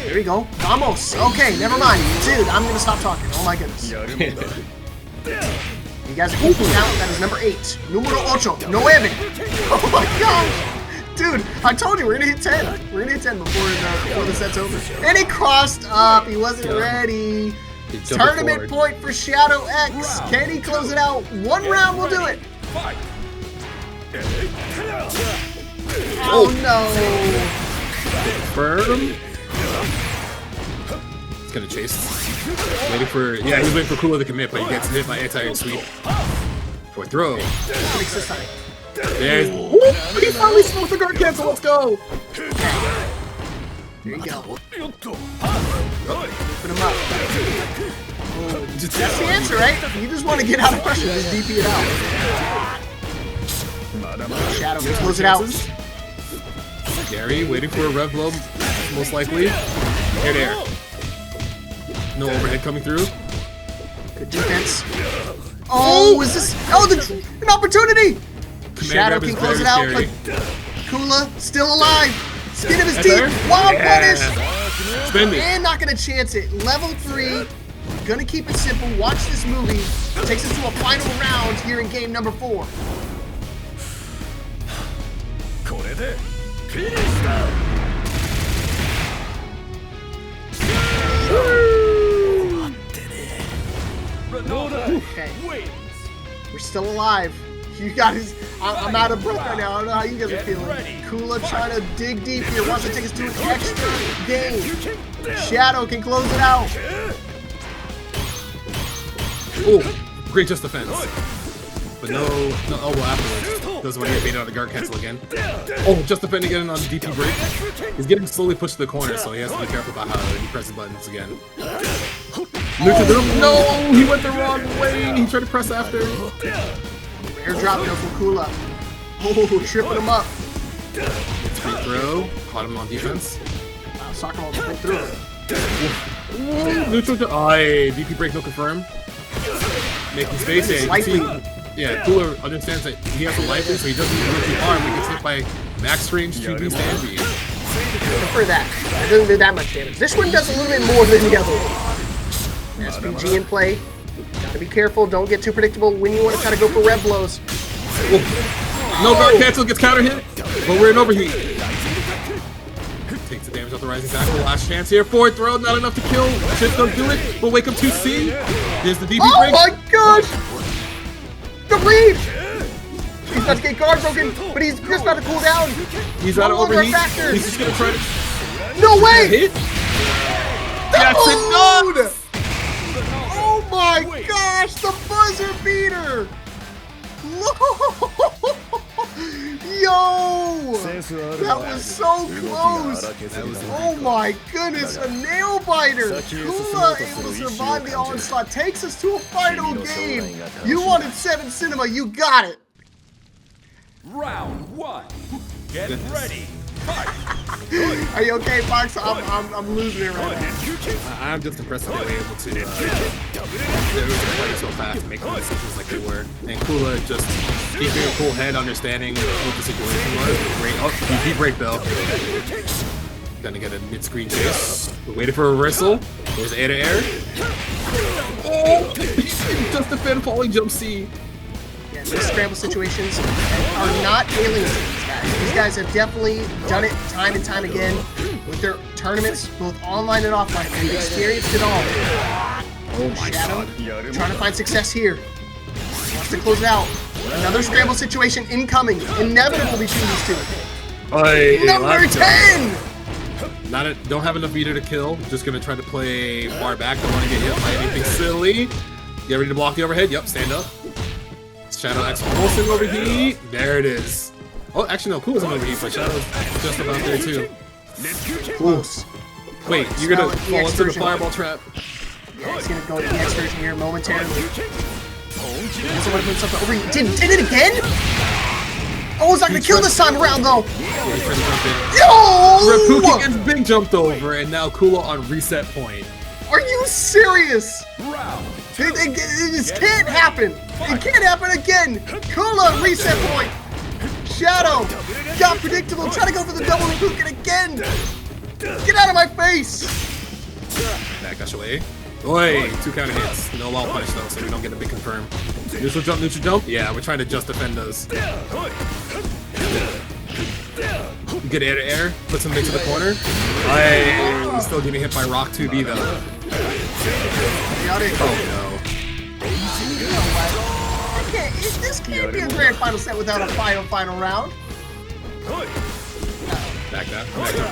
There we go. Vamos. Okay, never mind. Dude, I'm gonna stop talking. Oh my goodness. You guys are keeping count. That is number 8. Numero 8. 9. Oh my gosh. Dude, I told you we're gonna hit 10. We're gonna hit 10 before the set's over. And he crossed up. He wasn't ready. Tournament point for Shadow X. Can he close it out? One round will do it. Oh no. Firm. He's gonna chase. Waiting for, yeah, he's waiting for Kula to commit, but he gets hit by anti-air sweep. For throw. There's, he finally smoked the guard cancel, let's go! There you go. Put him up. Oh, that's the answer, right? You just want to get out of pressure, just DP it out. Shadow can close it out. Gary waiting for a rev blow, most likely. Air to air. No overhead coming through. Good defense. Oh, is this? Oh, an opportunity! Shadow can close it out, but Kula still alive. Skin of his teeth. Wild punish. And not gonna chance it. Level 3. Gonna keep it simple. Watch this movie. Takes us to a final round here in game number 4. Okay. We're still alive. You guys, I'm out of breath right now. I don't know how you guys are feeling. Kula trying to dig deep here. Wants to take us to an extra game. Shadow can close it out. Oh, great just defense. But no elbow afterwards. Doesn't want to get baited on the guard cancel again. Oh, just defending again on the DP break. He's getting slowly pushed to the corner, so he has to be careful about how he presses buttons again. No, he went the wrong way. He tried to press after. Airdrop though from Kula. Oh, tripping him up. It's free throw. Caught him on defense. Wow, soccer ball right through it. Neutral. Aye, DP break no confirm. Making space. Yeah, Kula understands that he has a life lead, so he doesn't go too hard when he gets hit by max range 2B stand beat. I prefer that. It doesn't do that much damage. This one does a little bit more than the other one. SPG in play. Gotta be careful. Don't get too predictable when you want to try to go for rev blows. No guard cancel, gets counter hit, but we're in overheat. Takes the damage off the rising tackle. Last chance here. Forward throw, not enough to kill. Chips don't do it, but wake up 2C. Here's the DP break. Oh my gosh! The read! He's about to get guard broken, but he's just about to cool down. He's out of overheat. He's just gonna try to. No way! Hit? That's enough! Oh my gosh, the buzzer beater! Yo! That was so close! Oh my goodness, a nail biter! Kula able to survive the onslaught, takes us to a final game! You wanted 7 cinema, you got it! Round 1. Get ready. Fight. Are you okay, Fox? I'm losing it right now. I'm just impressed that they were able to play so fast, making decisions like they were. And Kula just keeping a cool head, understanding what the situation was. Great. Oh, DP break though. Gonna get a mid-screen chase. We're waiting for a reversal. There's air to air. Oh! Just defend falling jump C. Yeah, these scramble situations are not alien to these guys. These guys have definitely done it time and time again with their tournaments, both online and offline. They've experienced it all. Oh my Shadow, god. trying to find success here. Wants to close it out. Another scramble situation incoming. Inevitable between these two. Number 10! Don't have enough meter to kill. Just gonna try to play far back. Don't want to get hit by anything silly. Get ready to block the overhead. Yep, stand up. Shadow X almost in overheat. There it is. Oh, actually no, Kula's in overheat, but Shadow's just about there too. Close. Wait, you're gonna fall into the fireball trap. Yeah, he's gonna go EX version here momentarily. Doesn't want to put something over. Did it again? Oh, he's not gonna kill this time around though. Yeah, he's trying to jump in. Yo! Rapuki gets big jumped over, and now Kula on reset point. Are you serious? Round. It just can't happen. It can't happen again. Kula reset point. Shadow got predictable. Try to go for the double Rapuki again. Get out of my face. Backdash away. Oi, 2 counter hits. No wall punish though, so we don't get a big confirm. Neutral jump, neutral jump. Yeah, we're trying to just defend those. Good air to air. Puts him into the corner. He's still getting hit by Rock 2B though. Oh no. You know what? This can't be a grand final set without a final round. Back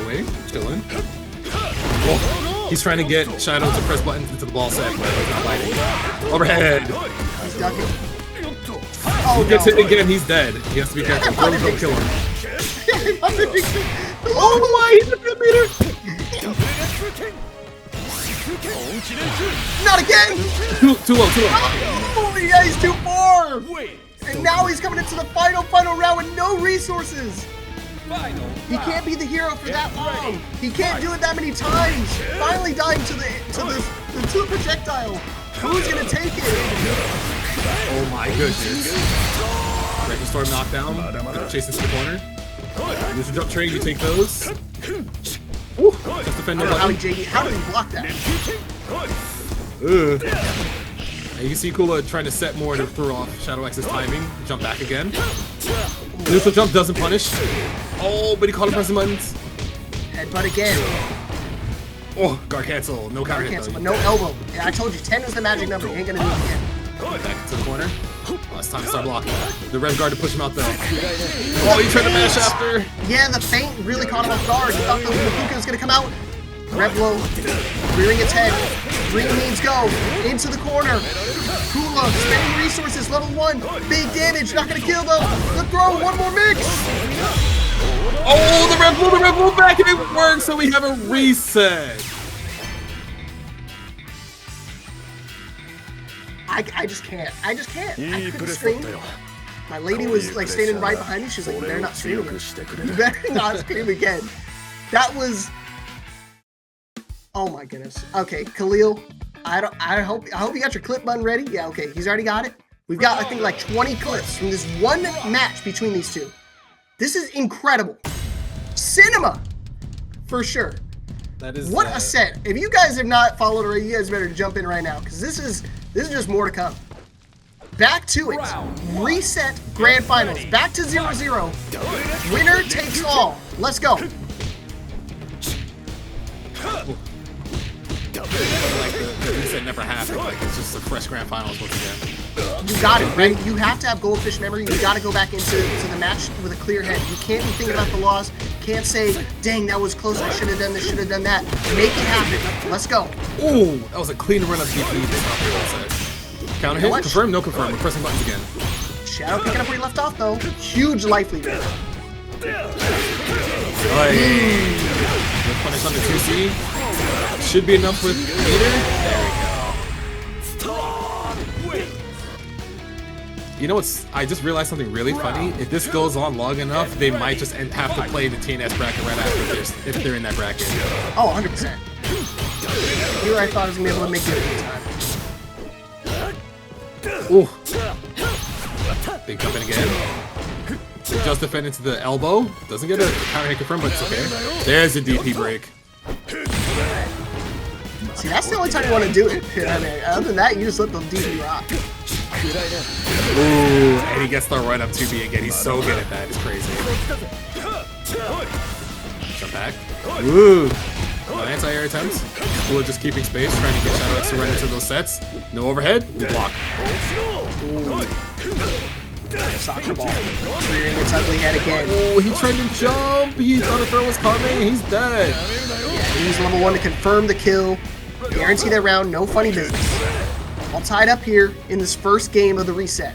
away. Still in. Oh, he's trying to get Shadow to press buttons into the ball set, but he's not biting. Overhead. He's ducking. Oh, he gets hit again, he's dead. He has to be careful. Don't kill him. Oh my, he's a good meter. Not again! Too low. Oh, yeah, he's too far! And now he's coming into the final round with no resources. Final He can't be the hero for that long. He can't do it that many times. Finally dying to the projectile. Who's gonna take it? Oh my goodness. Breaking Storm knockdown. Chasing to the corner. There's a jump train, you take those. Ooh, just defend no How button. did he block that? And you can see Kula trying to set more to throw off Shadow X's timing. Jump back again. Neutral jump doesn't punish. Oh, but he caught him pressing buttons. Headbutt again. Oh, guard cancel. No counter hit Cancel, though. but no elbow. Yeah, I told you, 10 is the magic number. You ain't gonna do it again. Back to the corner. Oh, it's time to start blocking. The red guard to push him out there. Oh, he tried to mash after. Yeah, the feint really caught him off guard. He thought the Hokutomaru was gonna come out. Red blow, rearing its head. Green means go. Into the corner. Kula, spending resources, level 1. Big damage, not gonna kill though. The throw, one more mix. Oh, the red blow back, and it works, so we have a reset. I just can't. I couldn't scream. My lady was like standing right behind me. She's like, you better not scream again. You better not scream again. That was, oh my goodness. Okay, Khalil, I hope you got your clip button ready. Yeah, okay, he's already got it. We've got, I think, like 20 clips from this one match between these two. This is incredible. Cinema, for sure. That is What a set. If you guys have not followed already, you guys better jump in right now, because this is just more to come. Back to it. Reset Grand Finals. Back to 0-0. Winner takes all. Let's go. like the reset never happened. Like it's just a fresh grand finals once again. You got it, right? You have to have goldfish memory. You got to go back into the match with a clear head. You can't be thinking about the loss. Can't say, dang, that was close. I should have done this, should have done that. Make it happen. Let's go. Ooh, that was a clean run of DP. Counter hit, confirm, no confirm. We're pressing buttons again. Shadow picking up where he left off, though. Huge life leader. Punish under 2C. Should be enough with meter. There we go. You know what's? I just realized something really funny. If this goes on long enough, they might just have to play the TNS bracket right after this, if they're in that bracket. Oh, 100%. Here I thought I was going to be able to make it in time. Ooh. Big jump in again. Just defend into the elbow. Doesn't get a counter hit confirmed, but it's okay. There's a DP break. See, that's the only time you want to do it. I mean, other than that, you just let the DP rock. Ooh, and he gets the right up 2B again. He's so good at that. It's crazy. Jump back. Ooh. No anti-air attempts. Kula just keeping space, trying to get Shadow X to run into those sets. No overhead. We block. Soccer ball. Rearing its ugly head again. Oh, he tried to jump. He thought a throw was coming. He's dead. Yeah, he used level 1 to confirm the kill. Guarantee that round. No funny business. All tied up here in this first game of the reset.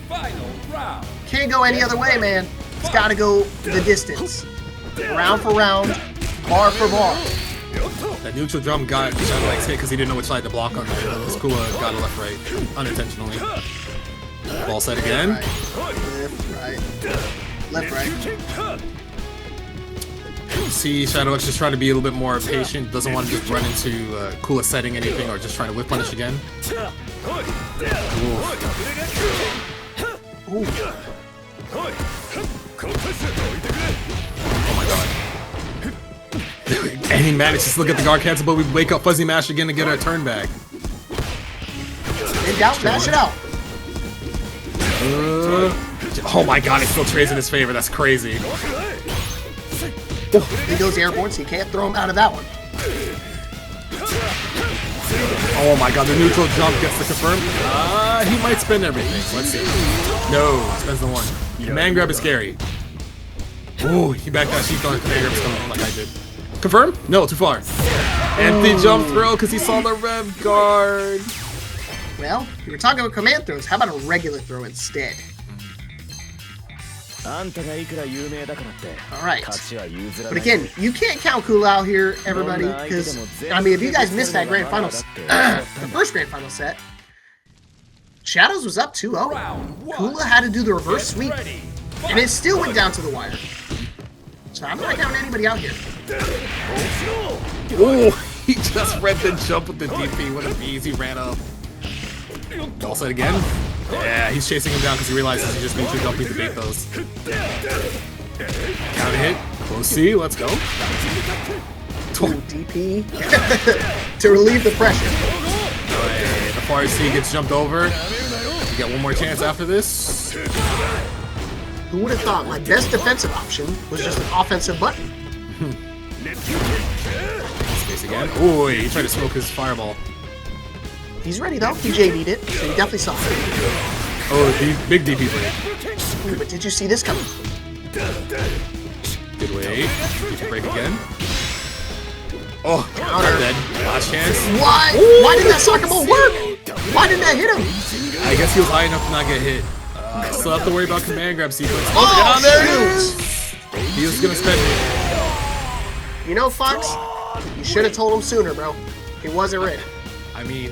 Final round. Can't go any other way, man. It's got to go the distance. Round for round, bar for bar. That neutral jump got Shadow X hit because he didn't know which side to block on there. Kula got a left right unintentionally. Ball set again. Left right. See Shadow X just trying to be a little bit more patient. Doesn't want to just run into Kula setting anything or just trying to whip punish again. Ooh. Oh my god. And he manages to look at the guard cancel, but we wake up Fuzzy Mash again to get our turn back. In doubt, mash it out. Oh my god, it still trades in his favor. That's crazy. He goes airborne, so you can't throw him out of that one. Oh my god, the neutral jump gets the confirm. He might spend everything. Let's see. No, spends the one. Command grab is scary. Ooh, he backed that sheep on command grab is coming like I did. Confirm? No, too far. Empty jump throw because he saw the rev guard. Well, we were talking about command throws. How about a regular throw instead? Alright. But again, you can't count Kula out here, everybody, because, I mean, if you guys missed that Grand Final, the first Grand Final set, Shadows was up 2-0. Kula had to do the reverse sweep, and it still went down to the wire. So I'm not counting anybody out here. Oh, he just read the jump with the DP. What a bees, he ran up. All set again? Yeah, he's chasing him down because he realizes he just needs to jump to bait those. Counter hit. Close C, let's go. Ooh, DP to relieve the pressure. Right, the far C gets jumped over. You get one more chance after this. Who would have thought my best defensive option was just an offensive button? Space again. Ooh, he tried to smoke his fireball. He's ready though. He JD'd it, so he definitely saw it. Oh, big DP break. Ooh, but did you see this coming? Good way. DP break again. Oh, Counter. dead. Last chance. Why? Why did that soccer ball work? Why didn't that hit him? I guess he was high enough to not get hit. Still have to worry about command grab sequence. Oh, there it is! He was gonna spend it. You know, Fox, you should have told him sooner, bro. He wasn't ready. I mean,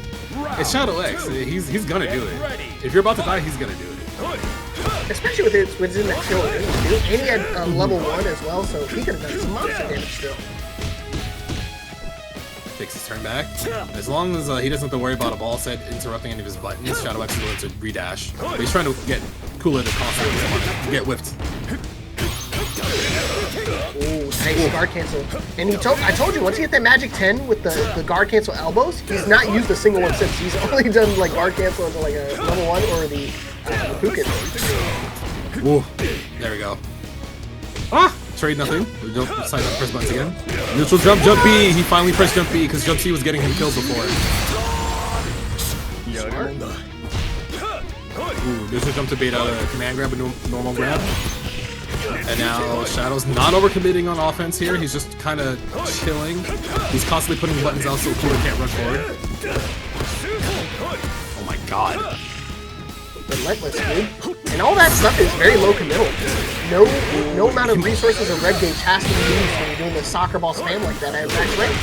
it's Shadow X. He's gonna do it. If you're about to die, he's gonna do it. Especially with it within that kill range, dude. And he had level 1 as well, so he could have done some monster damage still. Takes his turn back. As long as he doesn't have to worry about a ball set interrupting any of his buttons, Shadow X is going to redash. But he's trying to get Kula to constantly get whipped. Ooh, nice guard cancel. And I told you, once he hit that magic 10 with the guard cancel elbows, he's not used a single one since. He's only done like guard cancel into like a level 1 or the Hokutomaru. Ooh, there we go. Ah! Trade nothing. We don't decide to press buttons again. Neutral jump, jump B! He finally pressed jump B because jump C was getting him killed before. Ooh, neutral jump to bait out a command grab, a normal grab. And now Shadow's not overcommitting on offense here. He's just kind of chilling. He's constantly putting buttons out so Kula can't run forward. Oh my god. Relentless, dude. And all that stuff is very low committal. No amount of resources or red gauge has to be used when you're doing the soccer ball spam like that at max range.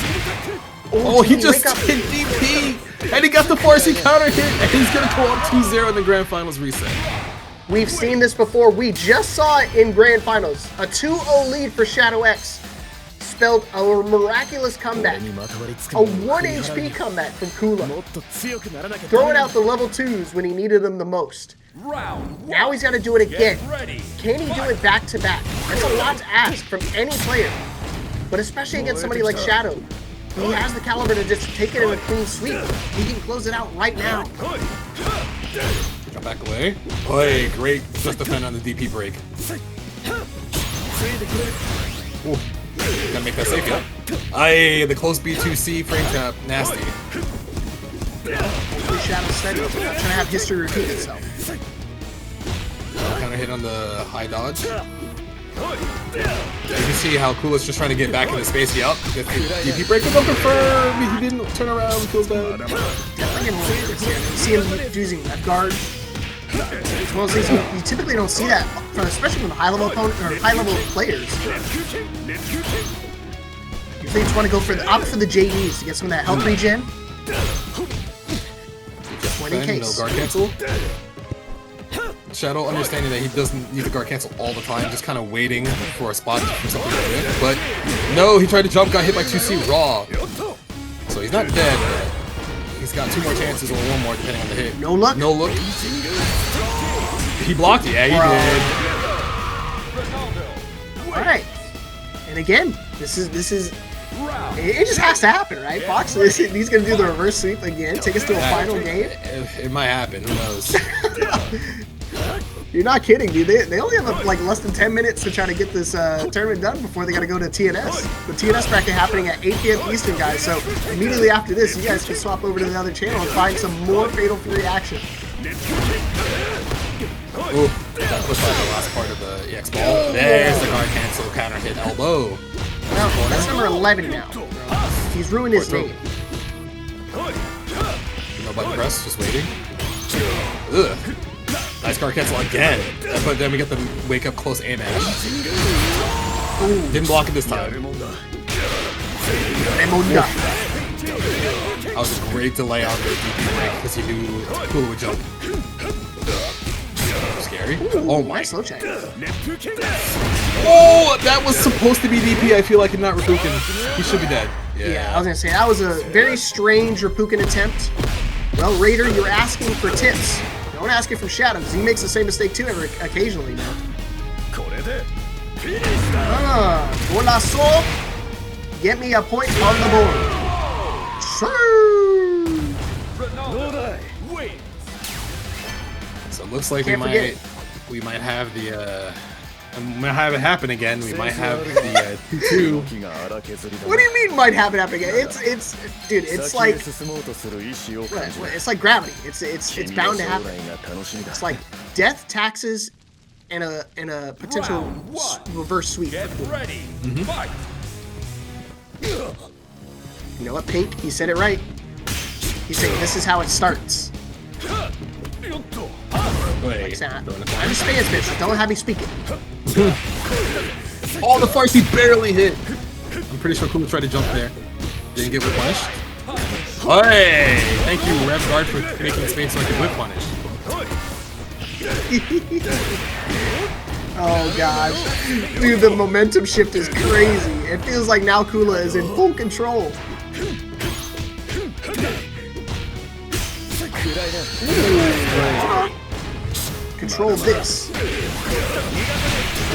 Oh, he just did DP! And he got the 4C counter hit! And he's gonna go up 2-0 in the Grand Finals reset. We've seen this before. We just saw it in Grand Finals. A 2-0 lead for Shadow X spelled a miraculous comeback. A 1 HP comeback from Kula. Throwing out the level 2s when he needed them the most. Now he's got to do it again. Can he do it back to back? That's a lot to ask from any player. But especially against somebody like Shadow. He has the caliber to just take it in a clean sweep. He can close it out right now. Drop back away. Oi, great just defend on the DP break. Ooh. Gotta make that safe, yeah. Aye, the close B2C frame trap, nasty. Hopefully Shadow's steady. Not trying to have history repeat itself. Counter hit on the high dodge. You can see how Kula's just trying to get back into space. Yup. DP break was unconfirmed. He didn't turn around. Feels bad. Definitely getting really good here. You see him using left guard. It's one of those things you typically don't see that, especially from the high-level opponent or high-level players. You just want to go for the opt for the JDs to get some of that health regen. Just in case. No guard cancel. Shadow understanding that he doesn't need to guard cancel all the time, just kind of waiting for a spot for something to hit. But no, he tried to jump, got hit by 2C raw. So he's not dead, but he's got 2 more chances or 1 more depending on the hit. No luck? No look. He blocked it. Yeah, he did. Alright. And again, this is it just has to happen, right, Fox? He's gonna do the reverse sweep again, take us to a final game. It might happen, who knows? You're not kidding, dude. They only have like less than 10 minutes to try to get this tournament done before they gotta go to TNS. The TNS bracket happening at 8 p.m. Eastern, guys, so immediately after this, you guys can swap over to the other channel and find some more Fatal Fury action. Ooh, that pushed out the last part of the EX ball. There's the guard cancel, counter hit, elbow. Well, that's number 11 now. He's ruined his name. No button press, just waiting. Ugh. Nice guard cancel again. But then we get the wake up close aim ash. Didn't block it this time. That was a great delay on the DP break because he knew Kula would jump. Scary. Ooh, Oh my. nice slow check. Oh, that was supposed to be DP, I feel like, and not Rapukin. He should be dead. Yeah, I was gonna say, that was a very strange Rapukin attempt. Well, Raider, you're asking for tips. Don't ask it from Shadow, because he makes the same mistake too occasionally now. Golazo. Get me a point on the board. Ronaldo wins. So it looks like Can't we might have the we might have it happen again. We might have the 2-2. What do you mean might happen again? Dude, it's like gravity. It's bound to happen. It's like death, taxes, and a potential reverse sweep. Get ready. Fight. You know what, Pink? He said it right. He's saying this is how it starts. Wait, I'm just saying this. Don't have me speak it. oh, the farce he barely hit. I'm pretty sure Kula tried to jump there. Didn't get whip punished. Hey, thank you, Rev Guard, for making space so I can whip punish. Oh gosh, dude, the momentum shift is crazy. It feels like now Kula is in full control. Ooh. Control this.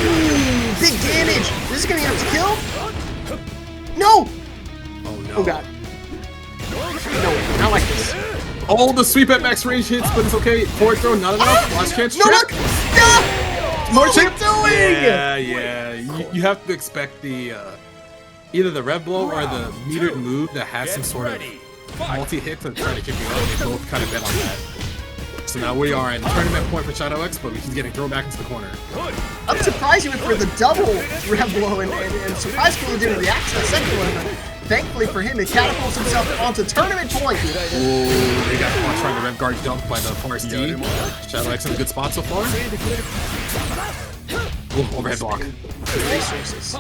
Ooh, big damage. This is gonna be enough to kill. No. Oh no. Oh god. No, not like this. Oh, the sweep at max range hits, but it's okay. Forward throw, not enough. Last chance. No, look. No. More What are you doing? Yeah. You have to expect the either the rev blow or the metered move that has some sort of multi-hit to try to keep you up. They both kind of bet on that. So now we are in tournament point for Shadow X, but he's getting thrown back into the corner. I'm surprised you went for the double rev blow and surprised Kula didn't react to the second one, but thankfully for him, it catapults himself onto tournament point. Ooh, they got trying to rev guard jump by the Forest D. Shadow X in a good spot so far. Ooh, overhead block. Resources.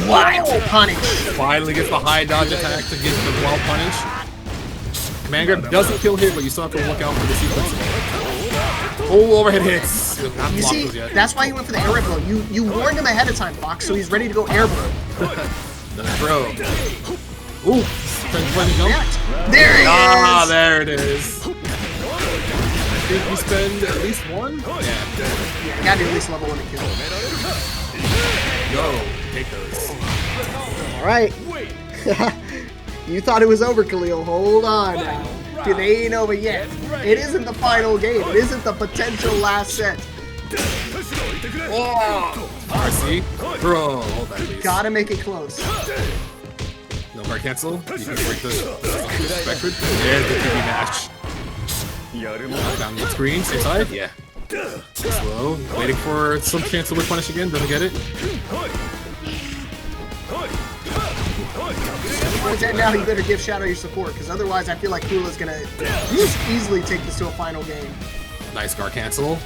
Wild punish. Finally gets the high dodge attack to get the wild punish. Command grab doesn't kill here, but you still have to look out for the sequence. Oh, overhead hits. You see, that's why he went for the air blow. You warned him ahead of time, Fox, so he's ready to go air blow. The throw. Ooh, trying to play the jump. There he is. Ah, there it is. I think we spend at least one? Yeah. Yeah, gotta do at least level 1 to kill. Go, take those. Alright. You thought it was over, Khalil. Hold on now. Dude, they ain't over yet. It isn't the final game. It isn't the potential last set. Oh! RC. Bro, hold that please. Gotta make it close. No guard cancel. You can break the Spectred. There's the TV match. Down the screen, same side. Yeah. Slow. Waiting for some chance to whip punish again. Doesn't get it. Now you better give Shadow your support, because otherwise I feel like Kula's gonna easily take this to a final game. Nice guard cancel.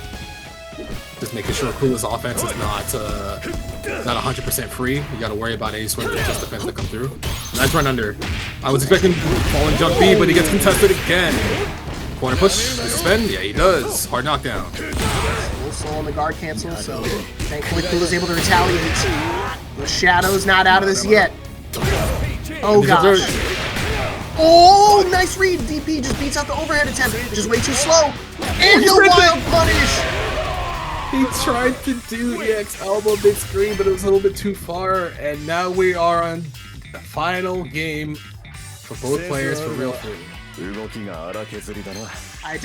Just making sure Kula's offense is not 100% free. You gotta worry about any sort of just defense that come through. Nice run under. I was expecting falling jump B, but he gets contested again. Corner push, suspend, yeah he does. Hard knockdown. A little slow on the guard cancel, so thankfully Kula's able to retaliate. The Shadow's not out of this yet. Oh gosh. Oh, nice read. DP just beats out the overhead attempt. Just way too slow. And the wild punish. He tried to do EX elbow mid screen, but it was a little bit too far. And now we are on the final game for both players for real free. I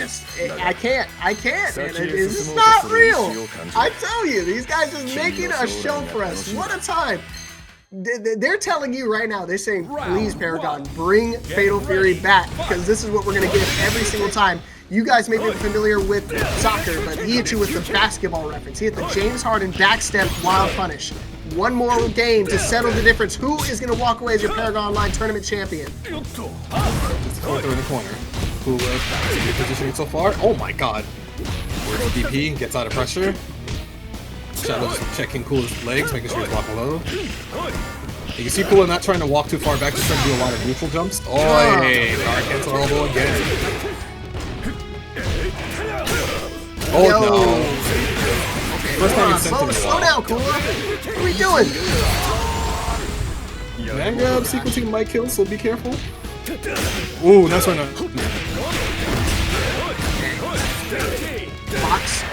can't, man. It's not real. I tell you, these guys are making a show for us. What a time. They're telling you right now, they're saying, please, Paragon, bring Fatal Fury back, because this is what we're going to get every single time. You guys may be familiar with soccer, but he hit you with the basketball reference. He hit the James Harden backstep wild punish. One more game to settle the difference. Who is going to walk away as your ParagOnline tournament champion? Just throw in the corner. Kula, good positioning so far. Oh my god. We're DP, gets out of pressure. Shadow just checking Kula's legs, making sure he's walking low. You can see Kula not trying to walk too far back, just trying to do a lot of neutral jumps. Oh, hey, guard cancel elbow again. Oh, Yo. no. First time he's sent him Slow down, Kula. What are we doing? Man grab sequencing might kill, so be careful. Ooh, nice one. Fox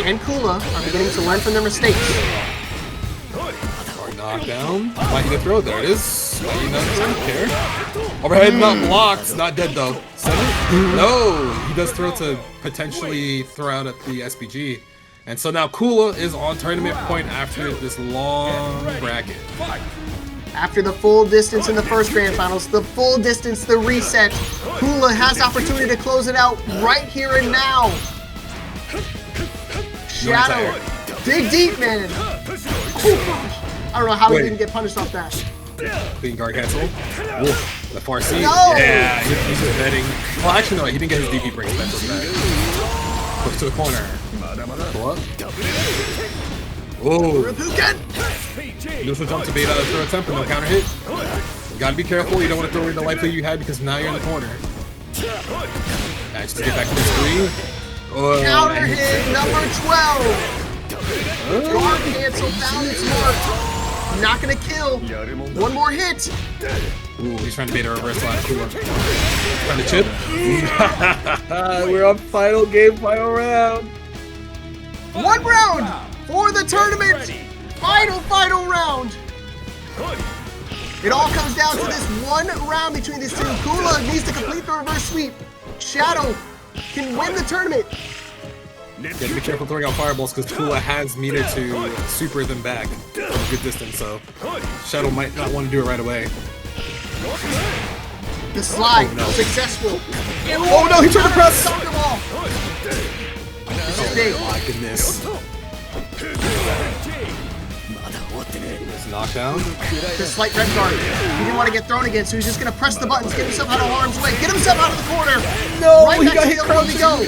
and Kula are beginning to learn from their mistakes. Knockdown. Might need a throw. There it is. Might need another throw. Care. Overhead not blocked. Not dead though. Center? No. He does throw to potentially throw out at the SPG. And so now Kula is on tournament point after this long bracket. After the full distance in the first grand finals, the full distance, the reset, Kula has opportunity to close it out right here and now. Shadow, dig deep, man. I don't know how he didn't get punished off that. Clean guard cancel. Oof, the far seat. No! Yeah, he's just betting. Well, actually, no, he didn't get his DP break special back. Push to the corner. Pull up. Oh. Neutral jump to bait out of throw attempt, but no counter hit. You gotta be careful. You don't want to throw away the life that you had because now you're in the corner. Nice to get back to the screen. Oh, Counter hit number 12. Guard cancel found its mark. Not gonna kill. One more hit. Ooh, he's trying to bait a reverse line. Trying to chip. We're on final game, final round. One round for the tournament. Final round. It all comes down to this one round between these two. Kula needs to complete the reverse sweep. Shadow can win the tournament. Yeah, be careful throwing out fireballs because Kula has meter to super them back from a good distance, so Shadow might not want to do it right away. The slide, oh, no. successful. Oh no, he tried to press! This is big. Oh my goodness. This knockdown. The slight red guard. He didn't want to get thrown again, so he's just going to press the buttons, get himself out of harm's way, get himself out of the corner. No, right he back got to hit the other one to go.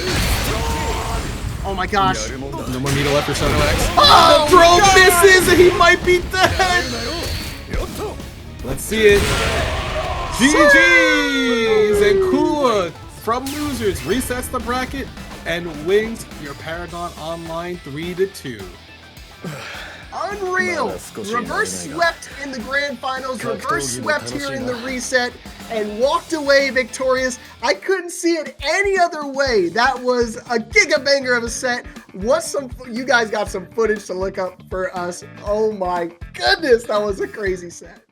Oh my gosh. No more meter left for Shadow X. Oh, throw misses and he might be dead! Let's see it. GG's! And Kula from losers resets the bracket and wins your Paragon Online 3-2. Unreal! Reverse swept in the grand finals, reverse swept here in the reset, and walked away victorious. I couldn't see it any other way. That was a giga-banger of a set. You guys got some footage to look up for us. Oh my goodness, that was a crazy set.